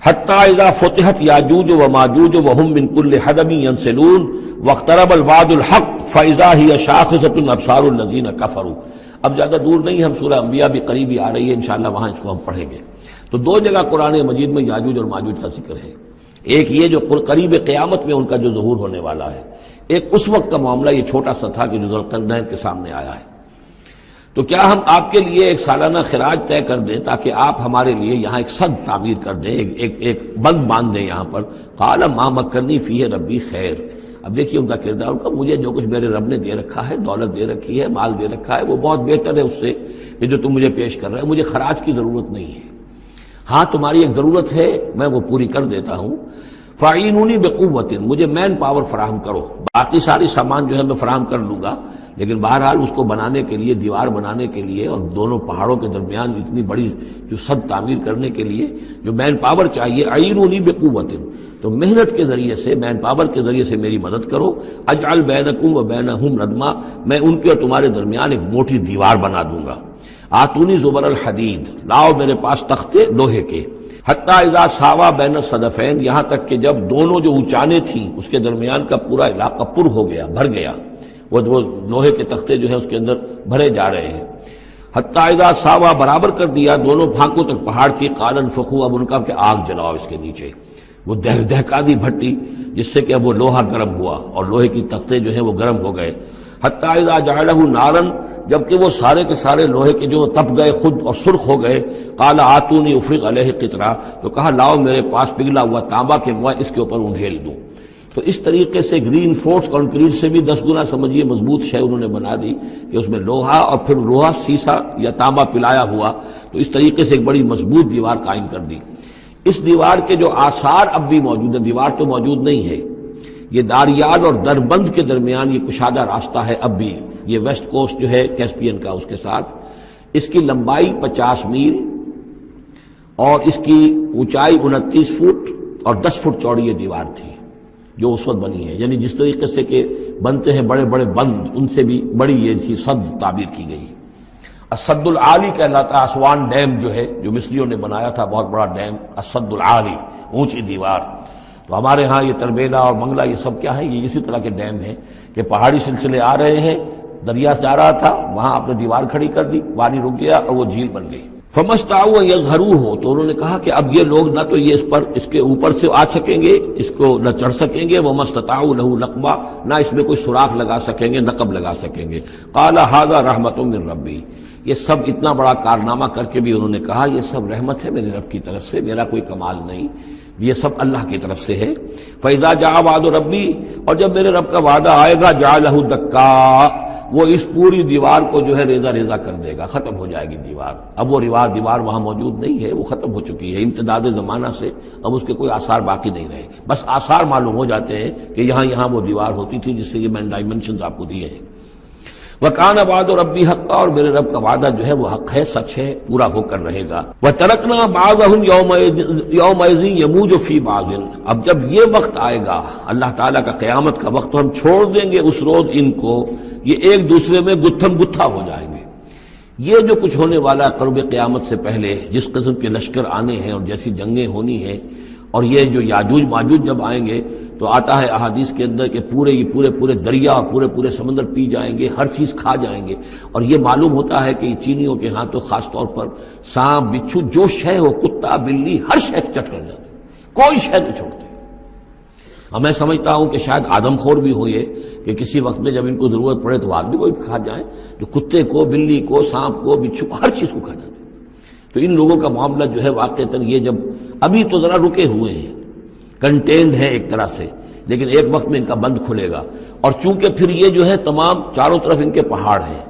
S1: حتی اذا فتحت یاجوج و ماجوج وهم من کل حدب ینسلون واقترب الوعد الحق فاذا هی شاخصۃ ابصار الذین کفروا۔ اب زیادہ دور نہیں، ہم سورہ انبیاء بھی قریب ہی آ رہی ہے، انشاءاللہ وہاں اس کو ہم پڑھیں گے۔ تو دو جگہ قرآن مجید میں یاجوج اور ماجوج کا ذکر ہے، ایک یہ جو قریب قیامت میں ان کا جو ظہور ہونے والا ہے، ایک اس وقت کا معاملہ یہ چھوٹا سا تھا کہ جو ذوالقرنین کے سامنے آیا ہے۔ تو کیا ہم آپ کے لیے ایک سالانہ خراج طے کر دیں تاکہ آپ ہمارے لیے یہاں ایک سد تعمیر کر دیں، ایک بند باندھ دیں یہاں پر؟ قال ما مکنی فیہ ربی خیر۔ اب دیکھیے ان کا کردار، ان کا مجھے جو کچھ میرے رب نے دے رکھا ہے، دولت دے رکھی ہے، مال دے رکھا ہے، وہ بہت بہتر ہے اس سے کہ جو تم مجھے پیش کر رہے ہو، مجھے خراج کی ضرورت نہیں ہے۔ ہاں تمہاری ایک ضرورت ہے، میں وہ پوری کر دیتا ہوں۔ فاعینونی بقوت، مجھے مین پاور فراہم کرو، باقی ساری سامان جو ہے میں فراہم کر لوں گا، لیکن بہرحال اس کو بنانے کے لیے، دیوار بنانے کے لیے اور دونوں پہاڑوں کے درمیان اتنی بڑی جو سد تعمیر کرنے کے لیے جو مین پاور چاہیے، اعینونی بقوت، تو محنت کے ذریعے سے، مین پاور کے ذریعے سے میری مدد کرو۔ اجعل بینکم و بینہم ردما، میں ان کے اور تمہارے درمیان ایک موٹی دیوار بنا دوں گا۔ آتونی زبر الحدید، لاؤ میرے پاس تختے لوہے کے۔ حتی اذا ساوا بین الصدفین، یہاں تک کہ جب دونوں جو اونچانے تھیں اس کے درمیان کا پورا علاقہ پر ہو گیا، بھر گیا، وہ لوہے کے تختے جو ہیں اس کے اندر بھرے جا رہے ہیں۔ حتی اذا ساوا، برابر کر دیا دونوں پھانکوں تک پہاڑ کی، قال انفخوا، اب ان کا کہ آگ جلاؤ اس کے نیچے، وہ دہکا دی بھٹی جس سے کہ اب وہ لوہا گرم ہوا اور لوہے کی تختے جو ہیں وہ گرم ہو گئے۔ حتی اذا جعلہ نارا، جبکہ وہ سارے کے سارے لوہے کے جو تپ گئے خود اور سرخ ہو گئے۔ قال آتونی افرغ علیہ قطرہ، تو کہا لاؤ میرے پاس پگھلا ہوا تانبا کہ میں اس کے اوپر انڈھیل دوں۔ تو اس طریقے سے گرین فورس کنکریٹ سے بھی 10 گنا سمجھیے مضبوط شے انہوں نے بنا دی کہ اس میں لوہا اور پھر لوہا سیسا یا تانبا پلایا ہوا، تو اس طریقے سے ایک بڑی مضبوط دیوار قائم کر دی۔ اس دیوار کے جو آثار اب بھی موجود ہیں، دیوار تو موجود نہیں ہے، یہ داریال اور دربند کے درمیان یہ کشادہ راستہ ہے اب بھی، یہ ویسٹ کوسٹ جو ہے کیسپین کا، اس کے ساتھ اس کی لمبائی 50 میل اور اس کی اونچائی 29 فٹ اور 10 فٹ چوڑی یہ دیوار تھی جو اس وقت بنی ہے، یعنی جس طریقے سے کہ بنتے ہیں بڑے بڑے بند، ان سے بھی بڑی یہ تھی سد تعبیر کی گئی۔ السد العالی کہلاتا، اسوان ڈیم جو ہے جو مصریوں نے بنایا تھا، بہت بڑا ڈیم، السد العالی، اونچی دیوار۔ تو ہمارے ہاں یہ تربیلا اور منگلا یہ سب کیا ہے، یہ اسی طرح کے ڈیم ہیں کہ پہاڑی سلسلے آ رہے ہیں، دریا جا رہا تھا، وہاں آپ نے دیوار کھڑی کر دی، پانی رک گیا اور وہ جھیل بن گئی۔ فمستطاعوا ان یظہروہ، تو انہوں نے کہا کہ اب یہ لوگ نہ تو یہ اس کے اوپر سے آ سکیں گے، اس کو نہ چڑھ سکیں گے، وما استطاعوا لہ نقبا، نہ اس میں کوئی سوراخ لگا سکیں گے، نقب لگا سکیں گے۔ قال ھذا رحمۃ من ربی، یہ سب اتنا بڑا کارنامہ کر کے بھی انہوں نے کہا یہ سب رحمت ہے میرے رب کی طرف سے، میرا کوئی کمال نہیں، یہ سب اللہ کی طرف سے ہے۔ فَإِذَا جَاءَ وَعْدُ رَبِّي، اور جب میرے رب کا وعدہ آئے گا، جَعَلَهُ دَكَّا، وہ اس پوری دیوار کو جو ہے ریزہ ریزہ کر دے گا، ختم ہو جائے گی دیوار۔ اب وہ دیوار وہاں موجود نہیں ہے، وہ ختم ہو چکی ہے امتداد زمانہ سے، اب اس کے کوئی آثار باقی نہیں رہے، بس آثار معلوم ہو جاتے ہیں کہ یہاں وہ دیوار ہوتی تھی جس سے یہ میں نے ڈائمنشنز آپ کو دیے ہیں۔ وَكَانَ وَعْدُ رَبِّي حَقًّا، اور میرے رب کا وعدہ جو ہے وہ حق ہے، سچ ہے، پورا ہو کر رہے گا۔ وَتَرَكْنَا بَعْضَهُمْ يَوْمَئِذٍ يَمُوجُ فِي بَعْضٍ، اب جب یہ وقت آئے گا اللہ تعالیٰ کا قیامت کا وقت، تو ہم چھوڑ دیں گے اس روز ان کو، یہ ایک دوسرے میں گتھم گتھا ہو جائیں گے۔ یہ جو کچھ ہونے والا قرب قیامت سے پہلے جس قسم کے لشکر آنے ہیں اور جیسی جنگیں ہونی ہیں، اور یہ جو یاجوج ماجوج جب آئیں گے تو آتا ہے احادیث کے اندر کہ پورے دریا اور پورے سمندر پی جائیں گے، ہر چیز کھا جائیں گے، اور یہ معلوم ہوتا ہے کہ چینیوں کے ہاں تو خاص طور پر سانپ بچھو جو شے ہو، کتا بلی، ہر شے چٹ کر جاتے، کوئی شے نہیں چھوڑتے۔ اور میں سمجھتا ہوں کہ شاید آدم خور بھی ہو یہ کہ کسی وقت میں جب ان کو ضرورت پڑے تو آدمی کو بھی کھا جائیں، جو کتے کو، بلی کو، سانپ کو، بچھو کو، ہر چیز کو کھا جاتے۔ تو ان لوگوں کا معاملہ جو ہے واقعتاً یہ جب ابھی تو ذرا رکے ہوئے ہیں، کنٹینڈ ہے ایک طرح سے، لیکن ایک وقت میں ان کا بند کھلے گا۔ اور چونکہ پھر یہ جو ہے تمام چاروں طرف ان کے پہاڑ ہیں،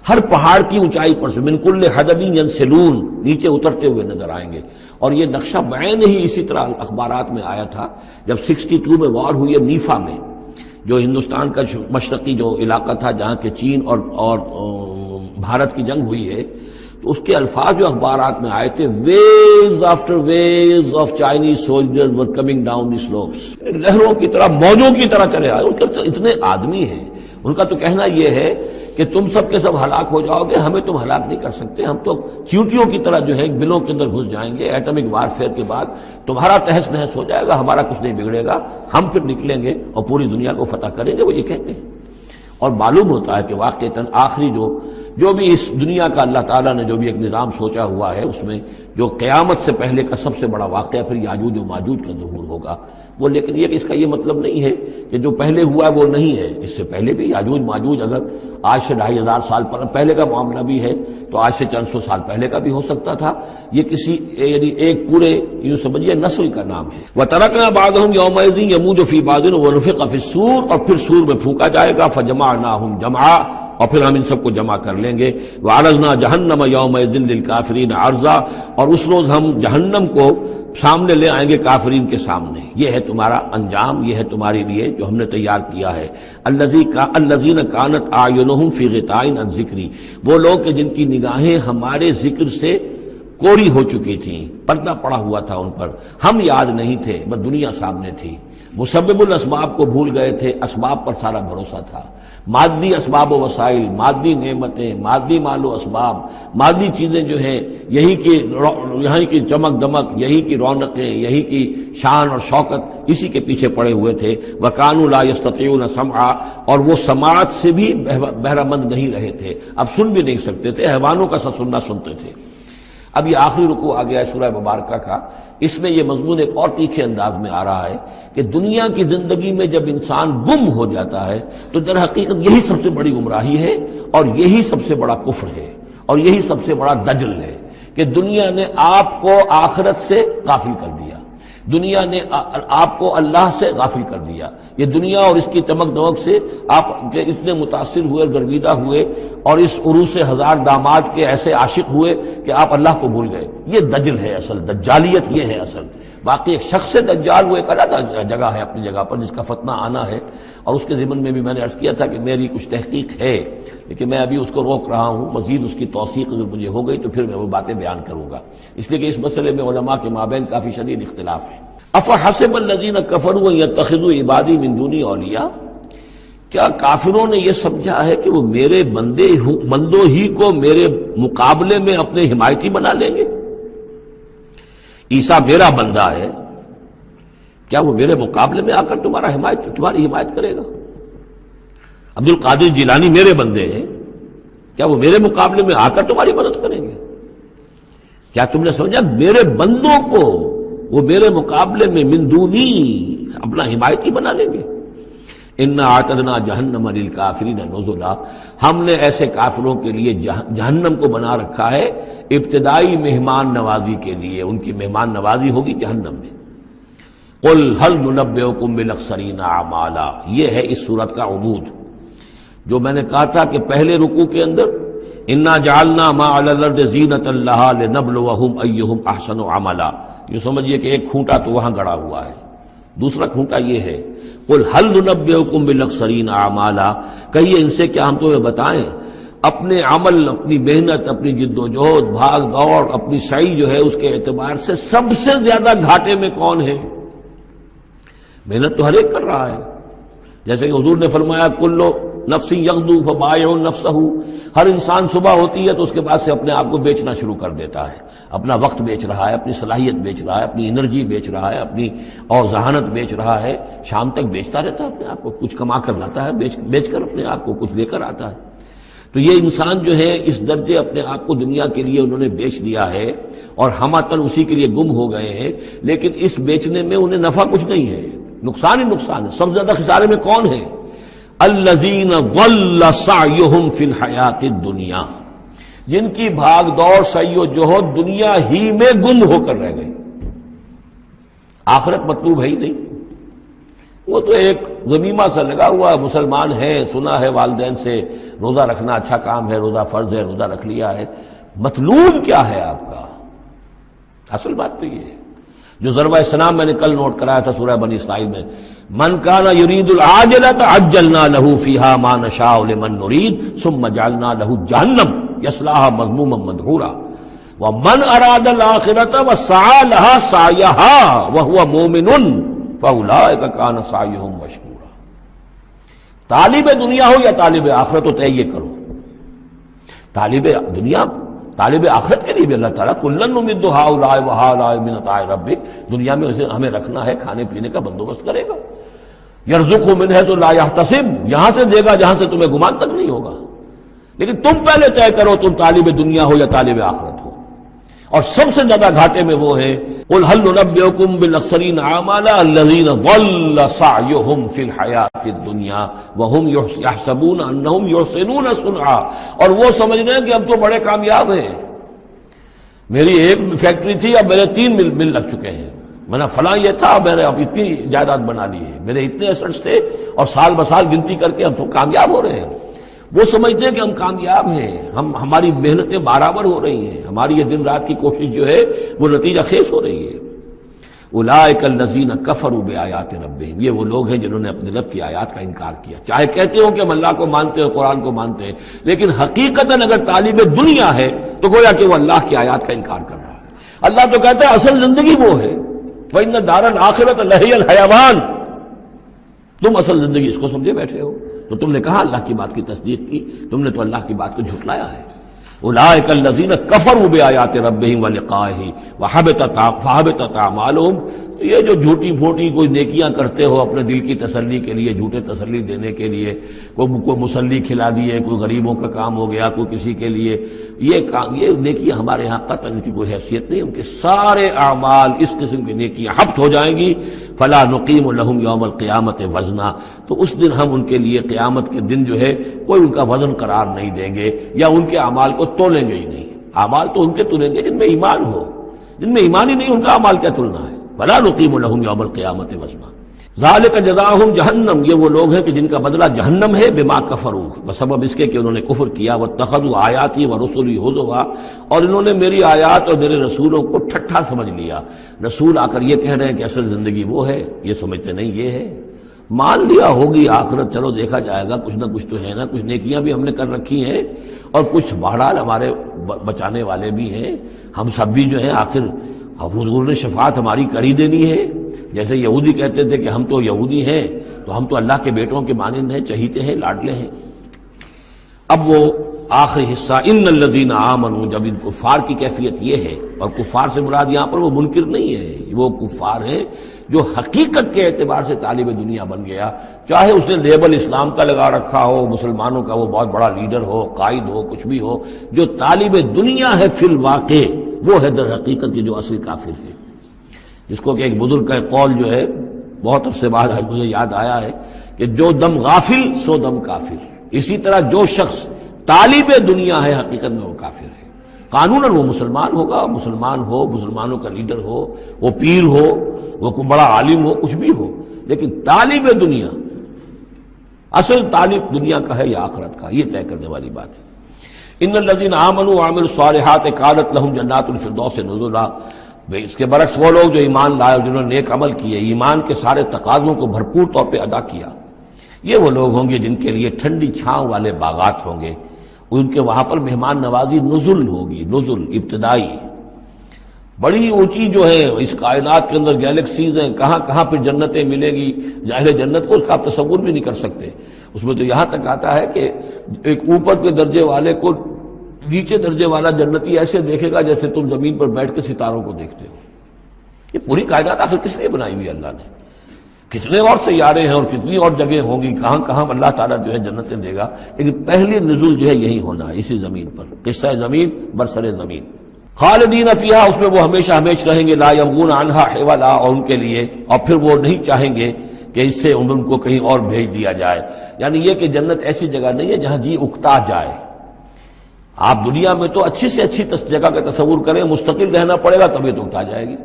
S1: ہر پہاڑ کی اونچائی پر سے من کل حدب ینسلون، نیچے اترتے ہوئے نظر آئیں گے۔ اور یہ نقشہ بعین ہی اسی طرح اخبارات میں آیا تھا جب 62 میں وار ہوئی ہے نیفا میں، جو ہندوستان کا مشرقی جو علاقہ تھا جہاں کے چین اور بھارت کی جنگ ہوئی ہے، تو اس کے الفاظ جو اخبارات میں آئے تھے، waves after waves of Chinese soldiers were coming down the slopes, لہروں کی طرح، موجوں کی طرح چلے آئے. ان کے اتنے آدمی ہیں، ان کا تو کہنا یہ ہے کہ تم سب کے سب ہلاک ہو جاؤ گے، ہمیں تم ہلاک نہیں کر سکتے، ہم تو چیونٹیوں کی طرح جو ہے بلوں کے اندر گھس جائیں گے، ایٹمک وارفیئر کے بعد تمہارا تہس نہس ہو جائے گا، ہمارا کچھ نہیں بگڑے گا، ہم پھر نکلیں گے اور پوری دنیا کو فتح کریں گے. وہ یہ کہتے ہیں. اور معلوم ہوتا ہے کہ واقعتاً آخری جو بھی اس دنیا کا اللہ تعالیٰ نے جو بھی ایک نظام سوچا ہوا ہے، اس میں جو قیامت سے پہلے کا سب سے بڑا واقعہ پھر یاجوج و ماجوج کا ظہور ہوگا وہ. لیکن یہ کہ اس کا یہ مطلب نہیں ہے کہ جو پہلے ہوا ہے وہ نہیں ہے. اس سے پہلے بھی یاجوج ماجوج اگر آج سے 2500 سال پہلے کا معاملہ بھی ہے تو آج سے چند سو سال پہلے کا بھی ہو سکتا تھا. یہ کسی یعنی ایک پورے یوں سمجھیے نسل کا نام ہے. وَتَرَكْنَا بَعْضَهُمْ يَوْمَئِذٍ يَمُوجُ فِي بَعْضٍ وَنُفِخَ فِي الصُّورِ، اور پھر سور میں پھونکا جائے گا. فَجَمَعْنَاهُمْ جَمْعًا، اور پھر ہم ان سب کو جمع کر لیں گے. وَعَرَضْنَا جَهَنَّمَ يَوْمَئِذٍ لِلْكَافِرِينَ عَرْضًا، اور اس روز ہم جہنم کو سامنے لے آئیں گے کافرین کے سامنے. یہ ہے تمہارا انجام، یہ ہے تمہارے لیے جو ہم نے تیار کیا ہے. الذین کانت اعینہم فی غطاء عن ذکری، وہ لوگ کہ جن کی نگاہیں ہمارے ذکر سے کوری ہو چکی تھیں، پردہ پڑا ہوا تھا ان پر، ہم یاد نہیں تھے، بس دنیا سامنے تھی. مسبب الاسباب کو بھول گئے تھے، اسباب پر سارا بھروسہ تھا. مادی اسباب و وسائل، مادی نعمتیں، مادی مال و اسباب، مادی چیزیں جو ہیں، یہی کی چمک دمک، یہی کی رونقیں، یہی کی شان اور شوکت، اسی کے پیچھے پڑے ہوئے تھے. وَكَانُوا لَا يَسْتَطِيعُونَ سَمْعًا، اور وہ سماعت سے بھی بہرہ مند نہیں رہے تھے، اب سن بھی نہیں سکتے تھے، حیوانوں کا سا سننا سنتے تھے. اب یہ آخری رکوع آ گیا ہے سورہ مبارکہ کا. اس میں یہ مضمون ایک اور تیکھے انداز میں آ رہا ہے کہ دنیا کی زندگی میں جب انسان گم ہو جاتا ہے تو در حقیقت یہی سب سے بڑی گمراہی ہے، اور یہی سب سے بڑا کفر ہے، اور یہی سب سے بڑا دجل ہے کہ دنیا نے آپ کو آخرت سے غافل کر دیا، دنیا نے آپ کو اللہ سے غافل کر دیا. یہ دنیا اور اس کی چمک دمک سے آپ کے اتنے متاثر ہوئے، گرویدہ ہوئے، اور اس عروس ہزار داماد کے ایسے عاشق ہوئے کہ آپ اللہ کو بھول گئے. یہ دجل ہے اصل، دجالیت یہ ہے اصل. باقی ایک شخص دجال وہ ایک علیحدہ جگہ ہے اپنی جگہ پر جس کا فتنہ آنا ہے، اور اس کے ضمن میں بھی میں نے عرض کیا تھا کہ میری کچھ تحقیق ہے، لیکن میں ابھی اس کو روک رہا ہوں. مزید اس کی توثیق اگر مجھے ہو گئی تو پھر میں وہ باتیں بیان کروں گا، اس لیے کہ اس مسئلے میں علماء کے مابین کافی شدید اختلاف ہے. افحسب الذین کفروا ان یتخذوا عبادی من دونی اولیاء، کیا کافروں نے یہ سمجھا ہے کہ وہ میرے بندوں ہی کو میرے مقابلے میں اپنے حمایتی بنا لیں گے؟ عیسیٰ میرا بندہ ہے، کیا وہ میرے مقابلے میں آ کر تمہاری حمایت کرے گا؟ عبد القادر جیلانی میرے بندے ہیں، کیا وہ میرے مقابلے میں آ کر تمہاری مدد کریں گے؟ کیا تم نے سمجھا میرے بندوں کو وہ میرے مقابلے میں من دونی اپنا حمایتی بنا لیں گے؟ انا اعتدنا جہنم للکافرین نزلا، ہم نے ایسے کافروں کے لیے جہنم کو بنا رکھا ہے ابتدائی مہمان نوازی کے لیے. ان کی مہمان نوازی ہوگی جہنم میں. قل هل ننبئکم بالاخسرین اعمالا، یہ ہے اس صورت کا عمود. جو میں نے کہا تھا کہ پہلے رکوع کے اندر انا جعلنا ما علی الارض زینۃ لها لنبلوہم ایہم احسن عملا، یہ سمجھیے کہ ایک کھونٹا تو وہاں گڑا ہوا ہے، دوسرا کھونٹا یہ ہے قل هل ننبئکم بالاخسرین اعمالا، کہیے ان سے کیا ہم تمہیں بتائیں اپنے عمل، اپنی محنت، اپنی جد و جہد، بھاگ دوڑ، اپنی سعی جو ہے اس کے اعتبار سے سب سے زیادہ گھاٹے میں کون ہے؟ محنت تو ہر ایک کر رہا ہے، جیسے کہ حضور نے فرمایا کلو نفس یغدو فبائع نفسہ، ہر انسان صبح ہوتی ہے تو اس کے بعد سے اپنے آپ کو بیچنا شروع کر دیتا ہے، اپنا وقت بیچ رہا ہے، اپنی صلاحیت بیچ رہا ہے، اپنی انرجی بیچ رہا ہے، اپنی اور ذہانت بیچ رہا ہے، شام تک بیچتا رہتا ہے اپنے آپ کو، کچھ کما کر لاتا ہے، بیچ کر اپنے آپ کو کچھ لے کر آتا ہے. تو یہ انسان جو ہے اس درجے اپنے آپ کو دنیا کے لیے انہوں نے بیچ دیا ہے، اور ہم عطن اسی کے لیے گم ہو گئے ہیں. لیکن اس بیچنے میں انہیں نفع کچھ نہیں ہے، نقصان ہی نقصان ہے. سب سے زیادہ خسارے میں کون ہے؟ الذین ضل سعیہم فی الحیات الدنیا، جن کی بھاگ دوڑ سعی و جہد دنیا ہی میں گم ہو کر رہ گئی، آخرت مطلوب ہے ہی نہیں. وہ تو ایک ضمیمہ سا لگا ہوا، مسلمان ہے، سنا ہے والدین سے روزہ رکھنا اچھا کام ہے، روزہ فرض ہے، روزہ رکھ لیا ہے، مطلوب کیا ہے آپ کا؟ اصل بات تو یہ ہے. جو ضرب سلام میں نے کل نوٹ کرایا تھا سورہ بنی اسرائیل میں، من کان یرید العاجلۃ عجلنا له فیہا ما نشاء لمن نرید ثم جعلنا له جہنم یصلاها مذموما مدحورا ومن اراد الآخرۃ وسعى لها سعیها وهو مؤمن فاولئک کان سعیهم مشکورا۔ طالب دنیا ہو یا طالب آخرت، تو طے یہ کرو، طالب دنیا طالب آخرت کے لیے بھی اللہ تعالیٰ کلن نمد ہؤلاء وہؤلاء من عطاء ربک، دنیا میں اسے ہمیں رکھنا ہے، کھانے پینے کا بندوبست کرے گا، یرزقہ من حیث لا یحتسب، یہاں سے دے گا جہاں سے تمہیں گمان تک نہیں ہوگا، لیکن تم پہلے طے کرو تم طالب دنیا ہو یا طالب آخرت ہو۔ اور سب سے زیادہ گھاٹے میں وہ ہے قل هل ننبئکم بالاخسرین اعمالا الذین ضل سعیهم فی الحیاۃ الدنیا وهم یحسبون انهم یحسنون صنعا، اور وہ سمجھ رہے ہیں کہ اب تو بڑے کامیاب ہیں، میری ایک فیکٹری تھی اب میرے 3 مل لگ چکے ہیں، میں نے فلاں یہ تھا میں نے اب اتنی جائیداد بنا لی ہے، میرے اتنے ایسٹس تھے اور سال بسال گنتی کر کے ہم تو کامیاب ہو رہے ہیں۔ وہ سمجھتے ہیں کہ ہم کامیاب ہیں، ہماری محنتیں برابر ہو رہی ہیں، ہماری یہ دن رات کی کوشش جو ہے وہ نتیجہ خیز ہو رہی ہے۔ اولئک الذین کفروا بآیات ربہم، یہ وہ لوگ ہیں جنہوں نے اپنے رب کی آیات کا انکار کیا، چاہے کہتے ہو کہ ہم اللہ کو مانتے ہیں، قرآن کو مانتے ہیں، لیکن حقیقتاً اگر طالب دنیا ہے تو گویا کہ وہ اللہ کی آیات کا انکار کر رہا ہے۔ اللہ تو کہتا ہے اصل زندگی وہ ہے، وَإِنَّ دَارَ الْآخِرَةَ لَهِيَ الْحَيَوَانُ، تم اصل زندگی اس کو سمجھے بیٹھے ہو، تو تم نے کہا اللہ کی بات کی تصدیق کی، تم نے تو اللہ کی بات کو جھٹلایا ہے۔ اولئک الذین کفروا بآیات ربہم ولقائہ فحبطت اعمالہم، یہ جو جھوٹی پھوٹی کوئی نیکیاں کرتے ہو اپنے دل کی تسلی کے لیے، جھوٹے تسلی دینے کے لیے، کوئی مسلی کھلا دیے، کوئی غریبوں کا کام ہو گیا، کوئی کسی کے لیے، یہ نیکیاں ہمارے ہاں قطعاً ان کی کوئی حیثیت نہیں، ان کے سارے اعمال اس قسم کی نیکیاں حبط ہو جائیں گی۔ فلا نقیم لہم یوم القیامت وزنا، تو اس دن ہم ان کے لیے قیامت کے دن جو ہے کوئی ان کا وزن قرار نہیں دیں گے، یا ان کے اعمال کو تولیں گے ہی نہیں۔ اعمال تو ان کے تلیں گے جن میں ایمان ہو، جن میں ایمان ہی نہیں ان کا اعمال کیا تلنا ہے۔ ولا نقیم لہم یوم القیامت وزنا ذالک جزاؤہم جہنم، یہ وہ لوگ ہیں کہ جن کا بدلہ جہنم ہے، بما کفروا، بسبب اس کے کہ انہوں نے کفر کیا، واتخذوا آیاتی ورسلی ہزوا، اور انہوں نے میری آیات اور میرے رسولوں کو ٹھٹھا سمجھ لیا۔ رسول آ کر یہ کہہ رہے ہیں کہ اصل زندگی وہ ہے، یہ سمجھتے نہیں یہ ہے، مان لیا ہوگی آخرت، چلو دیکھا جائے گا، کچھ نہ کچھ تو ہے نا، کچھ نیکیاں بھی ہم نے کر رکھی ہیں اور کچھ بہرحال ہمارے بچانے والے بھی ہیں، ہم سب بھی جو ہیں آخر حضور نے شفاعت ہماری کری دینی ہے۔ جیسے یہودی کہتے تھے کہ ہم تو یہودی ہیں تو ہم تو اللہ کے بیٹوں کے مانند ہیں، چہیتے ہیں، لاڈلے ہیں۔ اب وہ آخری حصہ ان الذین آمنوا، جب ان کفار کی کیفیت یہ ہے، اور کفار سے مراد یہاں پر وہ منکر نہیں ہے، وہ کفار ہیں جو حقیقت کے اعتبار سے طالب دنیا بن گیا، چاہے اس نے لیبل اسلام کا لگا رکھا ہو، مسلمانوں کا وہ بہت بڑا لیڈر ہو، قائد ہو، کچھ بھی ہو، جو طالب دنیا ہے فی الواقع وہ ہے در حقیقت کی جو اصل کافر ہے، جس کو کہ ایک بزرگ کا قول جو ہے بہت عرصے بعد مجھے یاد آیا ہے کہ جو دم غافل سو دم کافر۔ اسی طرح جو شخص طالب دنیا ہے حقیقت میں وہ کافر ہے، قانوناً وہ مسلمان ہوگا، مسلمان ہو، مسلمانوں کا لیڈر ہو، وہ پیر ہو، وہ کوئی بڑا عالم ہو، کچھ بھی ہو، لیکن طالب دنیا، اصل طالب دنیا کا ہے یا آخرت کا، یہ طے کرنے والی بات ہے۔ ان الذین آمنوا وعملوا الصالحات کانت لہم جنات الفردوس نزلا، اس کے برعکس وہ لوگ جو ایمان لائے اور جنہوں نے نیک عمل کیے، ایمان کے سارے تقاضوں کو بھرپور طور پہ ادا کیا، یہ وہ لوگ ہوں گے جن کے لیے ٹھنڈی چھاؤں والے باغات ہوں گے، ان کے وہاں پر مہمان نوازی نزل ہوگی، نزل ابتدائی، بڑی اونچی جو ہے اس کائنات کے اندر گیلیکسیز ہیں، کہاں کہاں پہ جنتیں ملے گی، اہل جنت کو اس کا آپ تصور بھی نہیں کر سکتے۔ اس میں تو یہاں تک آتا ہے کہ ایک اوپر کے درجے والے کو نیچے درجے والا جنتی ایسے دیکھے گا جیسے تم زمین پر بیٹھ کے ستاروں کو دیکھتے ہو۔ یہ پوری کائنات آخر کس لیے بنائی ہوئی اللہ نے؟ کتنے اور سیارے ہیں اور کتنی اور جگہیں ہوں گی، کہاں کہاں اللہ تعالیٰ جو ہے جنتیں دے گا، لیکن پہلی نزول جو ہے یہی ہونا ہے، اسی زمین پر، قصہ زمین برسر زمین۔ خالدین فیہا، اس میں وہ ہمیشہ ہمیشہ رہیں گے، لا یبغون عنہا حولا، اور ان کے لیے اور پھر وہ نہیں چاہیں گے کہ اس سے ان کو کہیں اور بھیج دیا جائے، یعنی یہ کہ جنت ایسی جگہ نہیں ہے جہاں جی اکتا جائے۔ آپ دنیا میں تو اچھی سے اچھی جگہ کا تصور کریں، مستقل رہنا پڑے گا تبھی تو اکتا جائے گی۔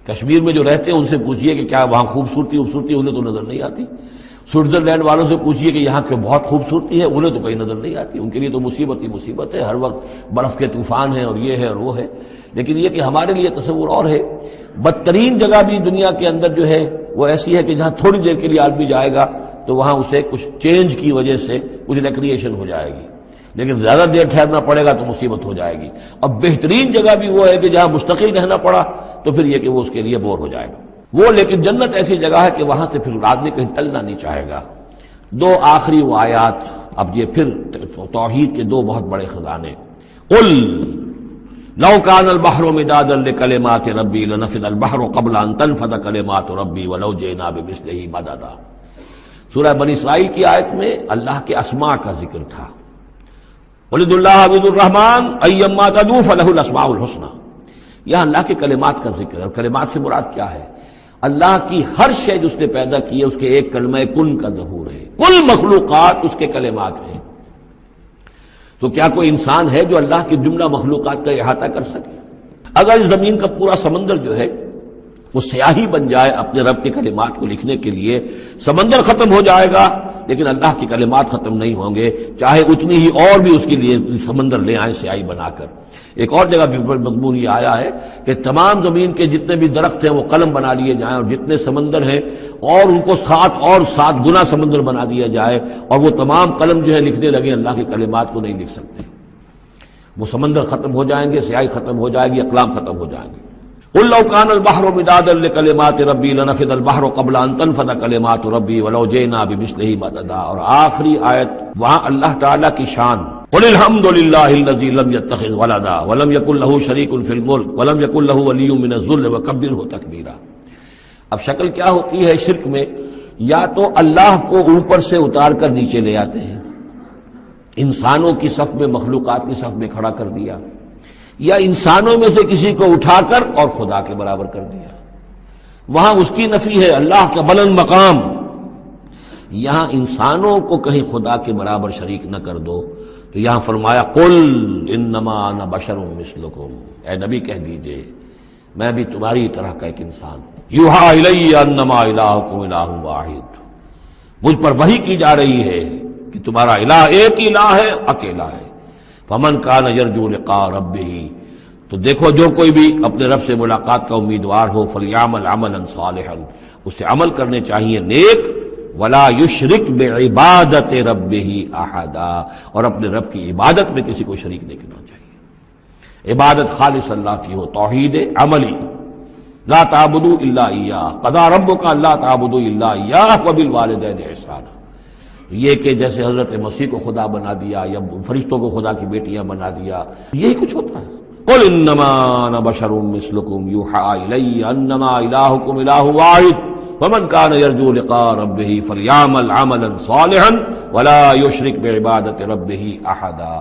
S1: کشمیر میں جو رہتے ہیں ان سے پوچھئے کہ کیا وہاں خوبصورتی انہیں تو نظر نہیں آتی، سوئٹزرلینڈ والوں سے پوچھئے کہ یہاں کے بہت خوبصورتی ہے، انہیں تو کہیں نظر نہیں آتی، ان کے لیے تو مصیبت ہی مصیبت ہے، ہر وقت برف کے طوفان ہیں اور یہ ہے اور وہ ہے، لیکن یہ کہ ہمارے لیے تصور اور ہے۔ بدترین جگہ بھی دنیا کے اندر جو ہے وہ ایسی ہے کہ جہاں تھوڑی دیر کے لیے آدمی جائے گا تو وہاں اسے کچھ چینج کی وجہ سے کچھ ریکریشن ہو جائے گی، لیکن زیادہ دیر ٹھہرنا پڑے گا تو مصیبت ہو جائے گی۔ اب بہترین جگہ بھی وہ ہے کہ جہاں مستقل رہنا پڑا تو پھر یہ کہ وہ اس کے لیے بور ہو جائے گا وہ، لیکن جنت ایسی جگہ ہے کہ وہاں سے پھر آدمی کہیں ٹلنا نہیں چاہے گا۔ دو آخری وہ آیات، اب یہ پھر توحید کے دو بہت بڑے خزانے۔ قل لو كان البحر مدادا لكلمات ربي لنفد البحر قبل ان تنفد كلمات ربي ولو جئنا بمثله مددا۔ سورہ بنی اسرائیل کی آیت میں اللہ کے اسماء کا ذکر تھا، ولد اللہ عبد الرحمن ایما تدعو فلہ الاسماء الحسنى۔ یہاں اللہ کے کلمات کا ذکر ہے، اور کلمات سے مراد کیا ہے؟ اللہ کی ہر شے جو اس نے پیدا کی ہے اس کے ایک کلمہ کن کا ظہور ہے، کل مخلوقات اس کے کلمات ہیں۔ تو کیا کوئی انسان ہے جو اللہ کی جملہ مخلوقات کا احاطہ کر سکے؟ اگر اس زمین کا پورا سمندر جو ہے وہ سیاہی بن جائے اپنے رب کے کلمات کو لکھنے کے لیے، سمندر ختم ہو جائے گا لیکن اللہ کے کلمات ختم نہیں ہوں گے، چاہے اتنی ہی اور بھی اس کے لیے سمندر لے آئیں سیاہی بنا کر۔ ایک اور جگہ بھی مضمون یہ آیا ہے کہ تمام زمین کے جتنے بھی درخت ہیں وہ قلم بنا لیے جائیں، اور جتنے سمندر ہیں اور ان کو 7 گنا سمندر بنا دیا جائے، اور وہ تمام قلم جو ہے لکھنے لگے اللہ کے کلمات کو نہیں لکھ سکتے۔ وہ سمندر ختم ہو جائیں گے، سیاہی ختم ہو جائے گی، اقلام ختم ہو جائیں گے۔ قل لو كان البحر مدادا لكلمات ربي لنفد البحر قبل ان تنفد كلمات ربي ولو جئنا بمثله مددا۔ اور آخری آیت وہاں اللہ تعالیٰ کی شان، قل الحمد لله الذي لم يتخذ ولدا ولم يكن له شريك في الملك ولم يكن له ولي من الذل وكبره تكبيرا۔ اب شکل کیا ہوتی ہے شرک میں؟ یا تو اللہ کو اوپر سے اتار کر نیچے لے آتے ہیں، انسانوں کی صف میں مخلوقات کی صف میں کھڑا کر دیا، یا انسانوں میں سے کسی کو اٹھا کر اور خدا کے برابر کر دیا۔ وہاں اس کی نفی ہے، اللہ کا بلند مقام۔ یہاں انسانوں کو کہیں خدا کے برابر شریک نہ کر دو، تو یہاں فرمایا قل انما انا بشر مثلکم، اے نبی کہہ دیجئے میں بھی تمہاری طرح کا ایک انسان ہوں۔ یوحی الی انما الہکم الہ واحد، مجھ پر وحی کی جا رہی ہے کہ تمہارا الہ ایک ہی الہ ہے، اکیلا ہے۔ فمن کان یرجو لقاء ربہ، تو دیکھو جو کوئی بھی اپنے رب سے ملاقات کا امیدوار ہو، فلیعمل عملا صالحا، اسے عمل کرنے چاہیے نیک، ولا یشرک بعبادت ربہ احدا، اور اپنے رب کی عبادت میں کسی کو شریک نہیں کرنا چاہیے۔ عبادت خالص اللہ کی ہو، توحید عملی، لا تعبدوا الا ایاہ، قضى ربک الا تعبدوا الا ایاہ وبالوالدین احسانا۔ یہ کہ جیسے حضرت مسیح کو خدا بنا دیا یا فرشتوں کو خدا کی بیٹیاں بنا دیا، یہی کچھ ہوتا ہے۔ قل انما انا بشر مثلکم یوحی الی انما الہکم الہ واحد فمن کان یرجو لقاء ربہ فلیعمل عملا صالحا ولا یشرک بعبادت ربہ احدا۔